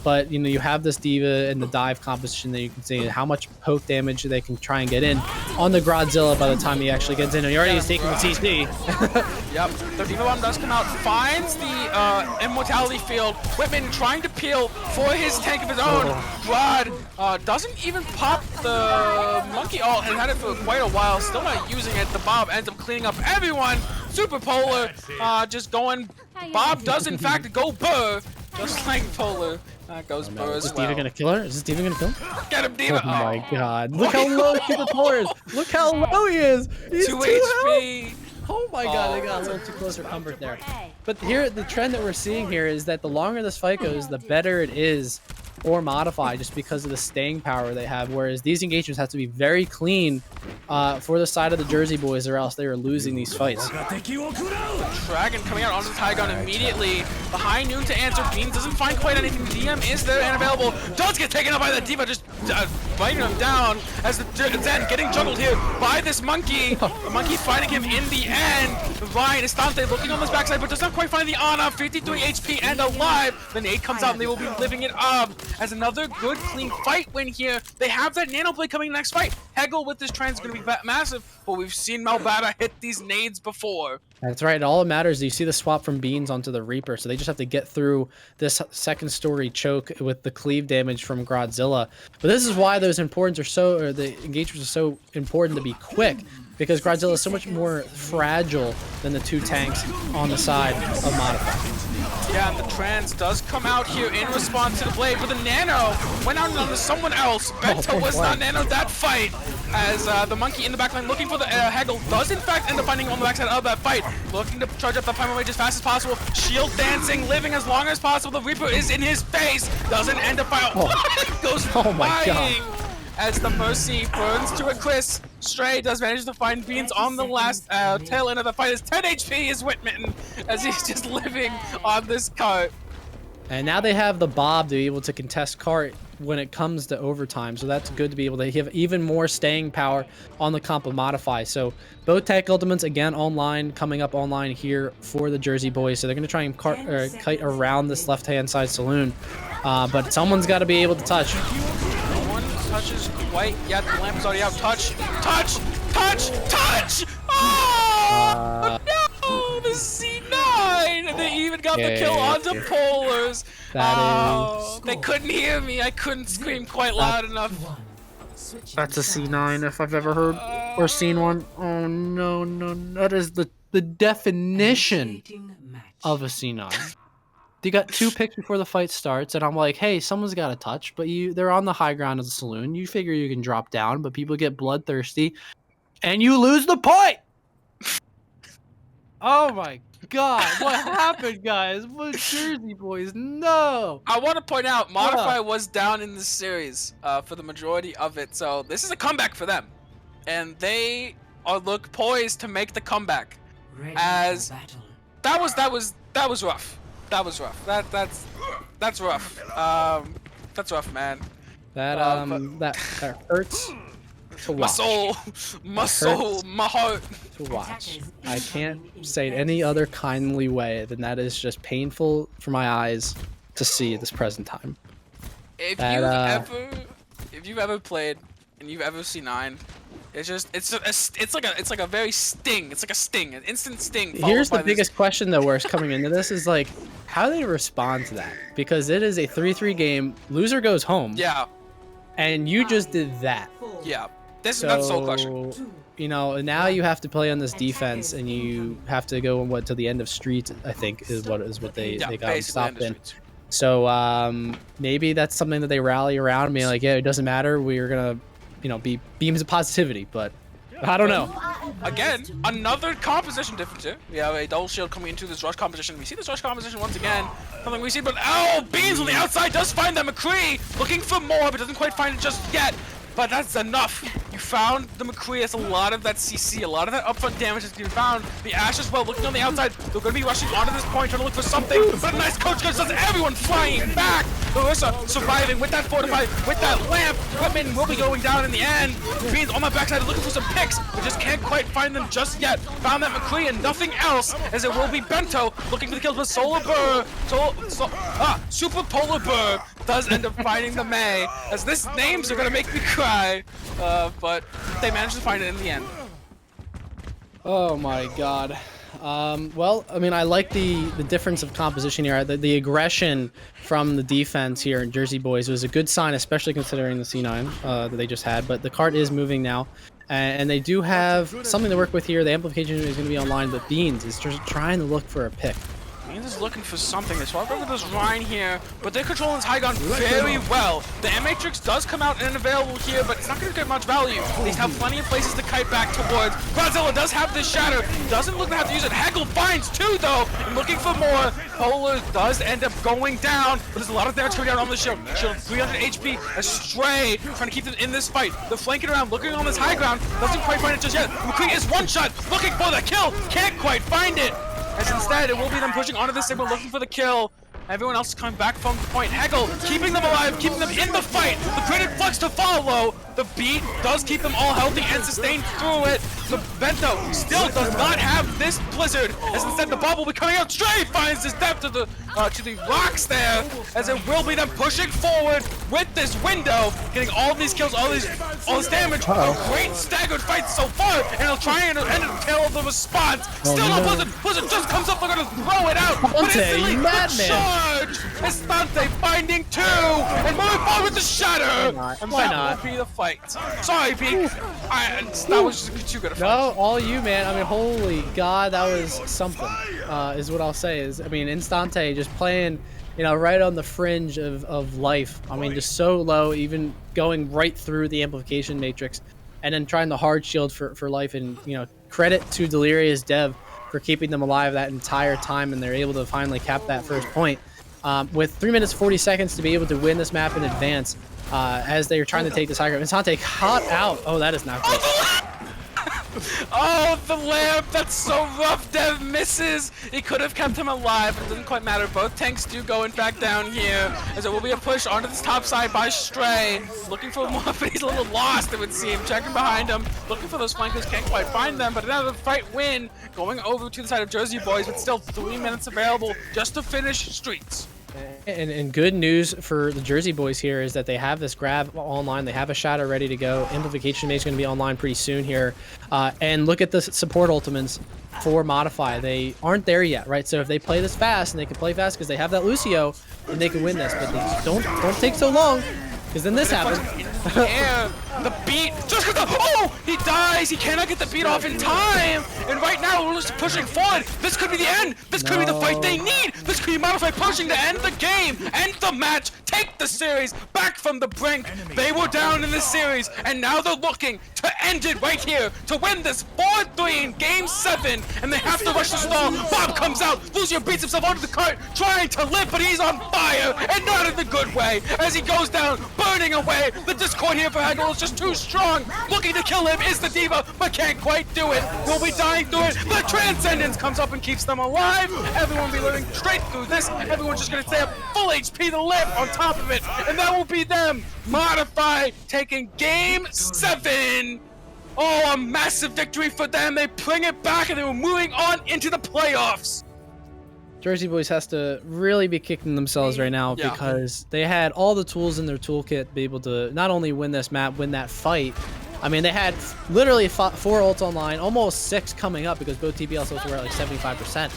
But, you know, you have this Diva and the dive composition that you can see how much poke damage they can try and get in on the Godzilla by the time he actually gets in. And he already is taking the CC. Yep, the Diva Bomb does come out, finds the Immortality Field. Whitman trying to peel for his tank of his own. Rod doesn't even pop the Monkey ult, and had it for quite a while, still not using it. The Bob ends up cleaning up everyone. Super Polar just going. Bob does in fact go burr. Just like Polar, that goes burr as well. Is this Diva gonna kill her? Is this Diva gonna kill her? Get him, Diva! Oh my god. Look how low Diva Polar is! Look how low he is! He's 2 HP! Oh my god, they got a little too close for comfort there. But here, the trend that we're seeing here is that the longer this fight goes, the better it is for Modify, just because of the staying power they have, whereas these engagements have to be very clean for the side of the Jersey Boys, or else they are losing these fights. Dragon coming out onto the Tygon immediately. Behind Noon to answer. Bean doesn't find quite anything. DM is there and available. Does get taken out by the Diva, just biting him down as the Zen getting juggled here by this Monkey. The Monkey fighting him in the end. Ryan Estante looking on this backside, but does not quite find the Ana. 53 HP and alive. The nade comes out and they will be living it up. as another good, clean fight win here. They have that Nano Blade coming next fight. Hegel with this trend is going to be massive, but we've seen Malbata hit these nades before. That's right. All that matters is you see the swap from Beans onto the Reaper, so they just have to get through this second story choke with the cleave damage from Godzilla. But this is why those importance are so, or the engagements are so important to be quick, because Godzilla is so much more fragile than the two tanks on the side of Modify. Yeah, and the trans does come out here in response to the blade, but the Nano went out onto someone else. Bento was not Nano that fight, as the monkey in the backline looking for the Hegel does in fact end up finding on the backside of that fight, looking to charge up the primal rage as fast as possible. Shield dancing, living as long as possible. The Reaper is in his face, doesn't end up fighting. Goes flying as the Mercy burns to a crisp. Stray does manage to find Beans on the last tail end of the fight. As 10 HP is Whitmitten as he's just living on this cart. And now they have the Bob to be able to contest cart when it comes to overtime, so that's good to be able to have even more staying power on the comp of Modify. So both tech ultimates again online, coming up online here for the Jersey boys. So they're going to try and kite around this left-hand side saloon, but someone's got to be able to touch. Touches quite yet. The lamp is already out. Touch! Oh no! The C9! And they even got the kill onto Polars. They couldn't hear me. I couldn't scream quite loud enough. That's a C9 if I've ever heard or seen one. Oh no, that is the definition of a C9. They got 2 picks before the fight starts, and I'm like, hey, someone's got to touch, but they're on the high ground of the saloon. You figure you can drop down, but people get bloodthirsty, and you lose the point! Oh my god, what happened, guys? What Jersey boys? No! I want to point out, Modify was down in this series for the majority of it, so this is a comeback for them. And they look poised to make the comeback. As that was rough. That was rough. That's rough. That's rough, man. That hurts to watch. My soul, my heart. To watch. I can't say it any other kindly way than that is just painful for my eyes to see at this present time. If you've ever played and you've ever seen 9, it's like a very sting. It's like a sting, an instant sting. Here's the biggest question though, where it's coming into this is like, how do they respond to that? Because it is a 3-3 game. Loser goes home. Yeah. And you just did that. Yeah. That's soul crushing. You know, now you have to play on this defense, and you have to go to the end of street. I think is what they got stopped in. So maybe that's something that they rally around. Being like, yeah, it doesn't matter. We're gonna, be beams of positivity. But I don't know. Again, another composition difference here. We have a double shield coming into this rush composition. We see this rush composition once again. Something we see, but Beans on the outside does find that McCree looking for more, but doesn't quite find it just yet. But that's enough. You found the McCree. That's a lot of that CC, a lot of that upfront damage has been found. The Ash as well, looking on the outside. They're going to be rushing onto this point, trying to look for something. But a nice coach sends everyone flying back. Larissa surviving with that fortify, with that lamp. Whitman will be going down in the end. Beans on the backside looking for some picks, but just can't quite find them just yet. Found that McCree and nothing else, as it will be Bento looking for the kills with Solar Burr. Super Polar Burr does end up finding the May, as this names are going to make me cry. But they managed to find it in the end. Oh my god. Well, I mean, I like the difference of composition here. The aggression from the defense here in Jersey Boys was a good sign, especially considering the C9 that they just had. But the cart is moving now, and they do have something to work with here. The amplification is going to be online, but Beans is just trying to look for a pick. Beans is looking for something. They swap over this Rhine here, but they're controlling this high ground very well. The M-Matrix does come out and available here, but it's not going to get much value. They have plenty of places to kite back towards. Godzilla does have this shatter. Doesn't look to have to use it. Hegel finds 2 though, and looking for more. Polar does end up going down, but there's a lot of damage coming down on the shield. Shield 300 HP. A Stray trying to keep them in this fight. They're flanking around, looking on this high ground. Doesn't quite find it just yet. McCree is one shot, looking for the kill. Can't quite find it. As instead, it will be them pushing onto this signal, looking for the kill. Everyone else is coming back from the point. Hegel keeping them alive, keeping them in the fight. The credit flux to follow. The beat does keep them all healthy and sustained through it. The Vento still does not have this Blizzard, as instead the bomb will be coming out straight, finds his depth to the rocks there, as it will be them pushing forward with this window, getting all these kills, all this damage. A great staggered fight so far, and he'll try and end the tail of the response. Still no Blizzard. Blizzard just comes up, they're gonna throw it out, but instantly the charge. Estante finding two, and moving forward with the shatter. And Why that not? will be the fight. Sorry, Pete. That was just too good a fight. No, all you, man. I mean, holy God, that was something, is what I'll say. I mean, Instante just playing, you know, right on the fringe of life. I mean, just so low, even going right through the amplification matrix, and then trying the hard shield for life. And, you know, credit to Delirious Dev for keeping them alive that entire time, and they're able to finally cap that first point. With 3 minutes 40 seconds to be able to win this map in advance, as they are trying to take this high ground. Instante caught out. Oh, that is not good. Oh, the lamp! That's so rough. Dev misses. He could have kept him alive, but it doesn't quite matter. Both tanks do go in fact down here, as there will be a push onto this top side by Stray. Looking for more, but he's a little lost, it would seem. Checking behind him, looking for those flankers, can't quite find them, but another fight win. Going over to the side of Jersey Boys, but still 3 minutes available just to finish Streets. And good news for the Jersey Boys here is that they have this grab online. They have a shadow ready to go. Amplification Mage is going to be online pretty soon here. And look at the support ultimates for Modify. They aren't there yet, right? So if they play this fast, and they can play fast because they have that Lucio, then they can win this. But they just don't take so long, because then this happens. Yeah, the beat just got the he dies. He cannot get the beat off in time. And right now we're just pushing forward. This could be the end. This could be the fight they need. This could be Modify pushing to end the game, end the match, take the series back from the brink. They were down in the series, and now they're looking to end it right here to win this 4-3 in Game 7. And they have to rush the stall. Bob comes out. Lucio beats himself onto the cart, trying to live, but he's on fire, and not in the good way. As he goes down, burning away. The Discord here for Hagel is just too strong. Looking to kill him is the Diva, but can't quite do it. Will be dying through it. The Transcendence comes up and keeps them alive. Everyone will be living straight through this. Everyone's just going to stay up full HP to live on top of it. And that will be them. Modify taking Game 7. Oh, a massive victory for them. They bring it back, and they were moving on into the playoffs. Jersey Boys has to really be kicking themselves right now, because they had all the tools in their toolkit to be able to not only win this map, win that fight. I mean, they had literally 4 ults online, almost 6 coming up, because both TPL ults were at like 75%.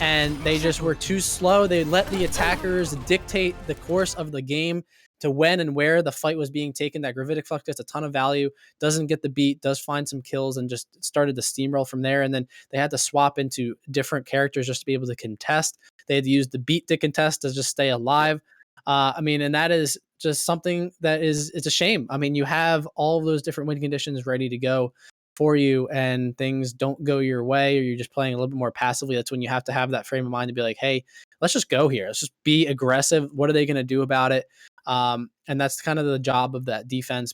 And they just were too slow. They let the attackers dictate the course of the game to when and where the fight was being taken. That Gravitic Flux gets a ton of value, doesn't get the beat, does find some kills, and just started to steamroll from there. And then they had to swap into different characters just to be able to contest. They had to use the beat to contest to just stay alive. I mean, and that is just something that it's a shame. I mean, you have all of those different win conditions ready to go for you, and things don't go your way, or you're just playing a little bit more passively. That's when you have to have that frame of mind to be like, hey, let's just go here. Let's just be aggressive. What are they going to do about it? And that's kind of the job of that defense.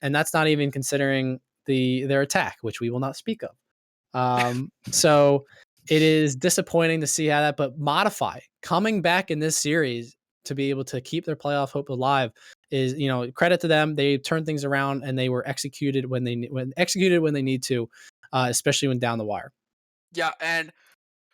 And that's not even considering their attack, which we will not speak of. So it is disappointing to see how that, but Modify coming back in this series to be able to keep their playoff hope alive is, you know, credit to them. They turned things around, and they were executed when they need to, especially when down the wire. Yeah, and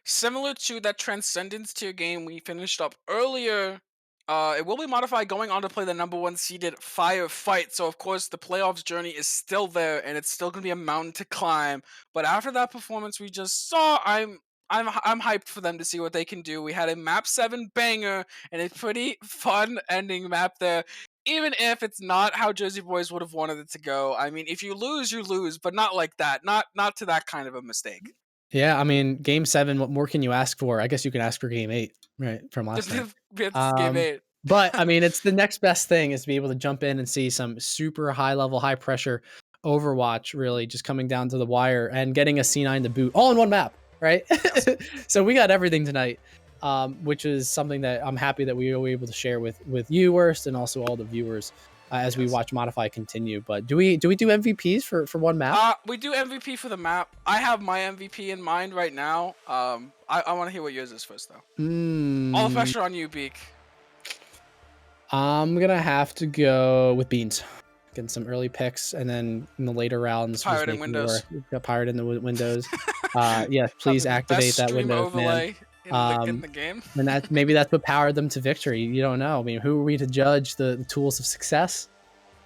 similar to that Transcendence tier game we finished up earlier, it will be Modified going on to play the #1 seeded Firefight. So of course the playoffs journey is still there, and it's still gonna be a mountain to climb. But after that performance we just saw, I'm hyped for them to see what they can do. We had a map 7 banger and a pretty fun ending map there. Even if it's not how Jersey Boys would have wanted it to go. I mean, if you lose, you lose, but not like that. Not to that kind of a mistake. Yeah, I mean, Game 7, what more can you ask for? I guess you can ask for Game 8, right, from last night. Game 8. But, I mean, it's the next best thing is to be able to jump in and see some super high-level, high-pressure Overwatch, really, just coming down to the wire and getting a C9 to boot, all in one map, right? So we got everything tonight, which is something that I'm happy that we were able to share with you, Worst, and also all the viewers. As we watch Modify continue. But do we do MVPs for one map? We do MVP for the map. I have my MVP in mind right now. I want to hear what yours is first, though. All the pressure on you, Beak. I'm gonna have to go with Beans, getting some early picks, and then in the later rounds, was Pirate in making Windows. got pirate in the windows. Yeah, please Having the activate best that stream Windows, man. overlay in the game. And that's what powered them to victory. You don't know. I mean, who are we to judge the tools of success?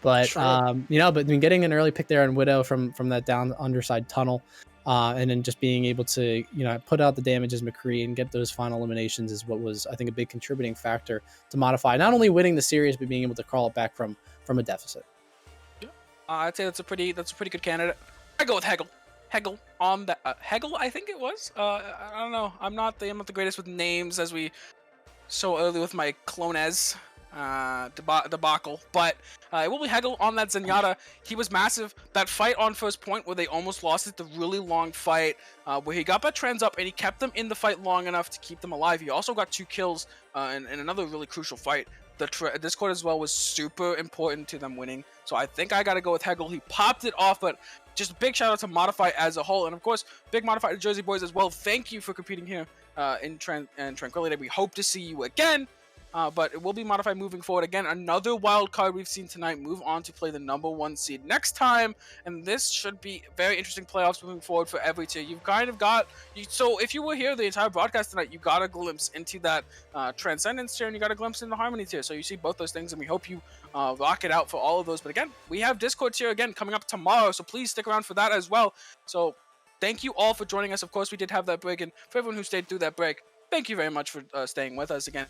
But True. but I mean, getting an early pick there on Widow from that down underside tunnel, and then just being able to put out the damage as McCree and get those final eliminations is what was, I think, a big contributing factor to Modify not only winning the series but being able to crawl it back from a deficit. I'd say that's a pretty good candidate. I go with Hegel. Hegel on that. Hegel, I think it was. I don't know. I'm not the greatest with names, as we so early with my clones debacle, but it will be Hegel on that Zenyatta. He was massive. That fight on first point where they almost lost it, the really long fight where he got that trends up and he kept them in the fight long enough to keep them alive. He also got 2 kills in another really crucial fight. The Discord as well was super important to them winning, so I think I gotta go with Hegel. He popped it off, but just a big shout out to Modify as a whole, and of course big Modify to Jersey boys as well. Thank you for competing here in Tranquility. We hope to see you again. But it will be Modified moving forward. Again, another wild card we've seen tonight move on to play the #1 seed next time, and this should be very interesting playoffs moving forward for every tier. You've kind of got so if you were here the entire broadcast tonight, you got a glimpse into that Transcendence tier and you got a glimpse into the Harmony tier. So you see both those things, and we hope you rock it out for all of those. But again, we have Discord tier again coming up tomorrow, so please stick around for that as well. So thank you all for joining us. Of course, we did have that break, and for everyone who stayed through that break, thank you very much for staying with us again.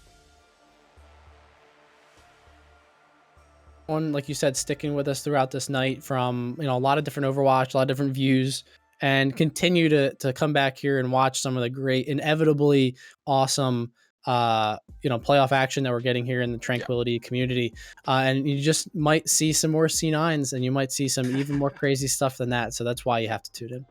Like you said, sticking with us throughout this night from a lot of different Overwatch, a lot of different views, and continue to come back here and watch some of the great, inevitably awesome playoff action that we're getting here in the Tranquility community. And you just might see some more C9s, and you might see some even more crazy stuff than that. So that's why you have to tune in.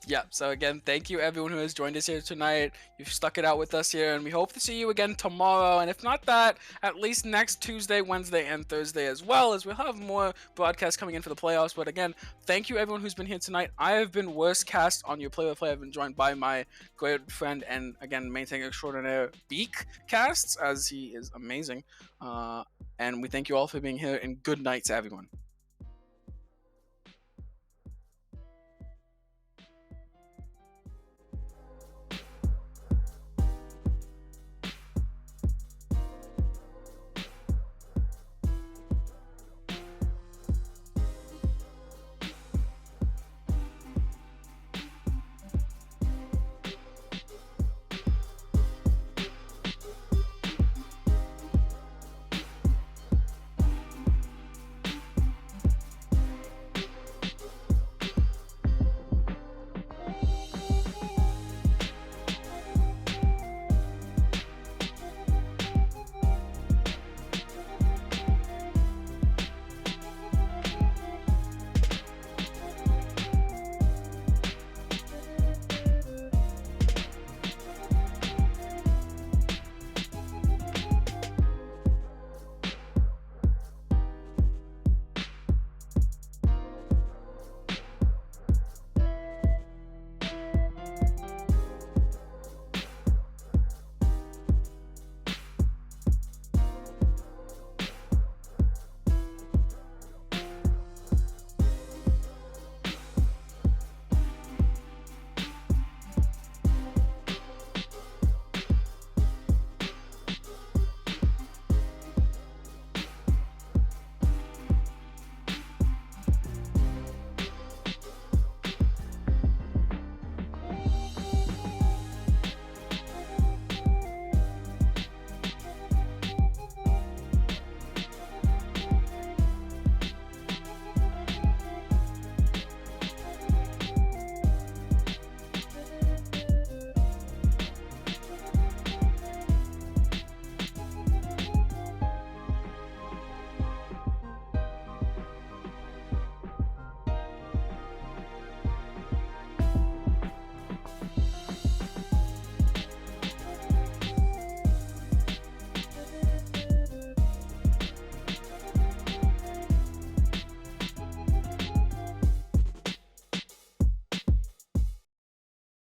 Yeah, so again, thank you everyone who has joined us here tonight. You've stuck it out with us here, and we hope to see you again tomorrow. And if not that, at least next Tuesday, Wednesday, and Thursday as well, as we'll have more broadcasts coming in for the playoffs. But again, thank you everyone who's been here tonight. I have been Worst Cast on your Play-by-Play. I've been joined by my great friend and, again, maintaining extraordinaire Beak Casts, as he is amazing. And we thank you all for being here, and good night to everyone.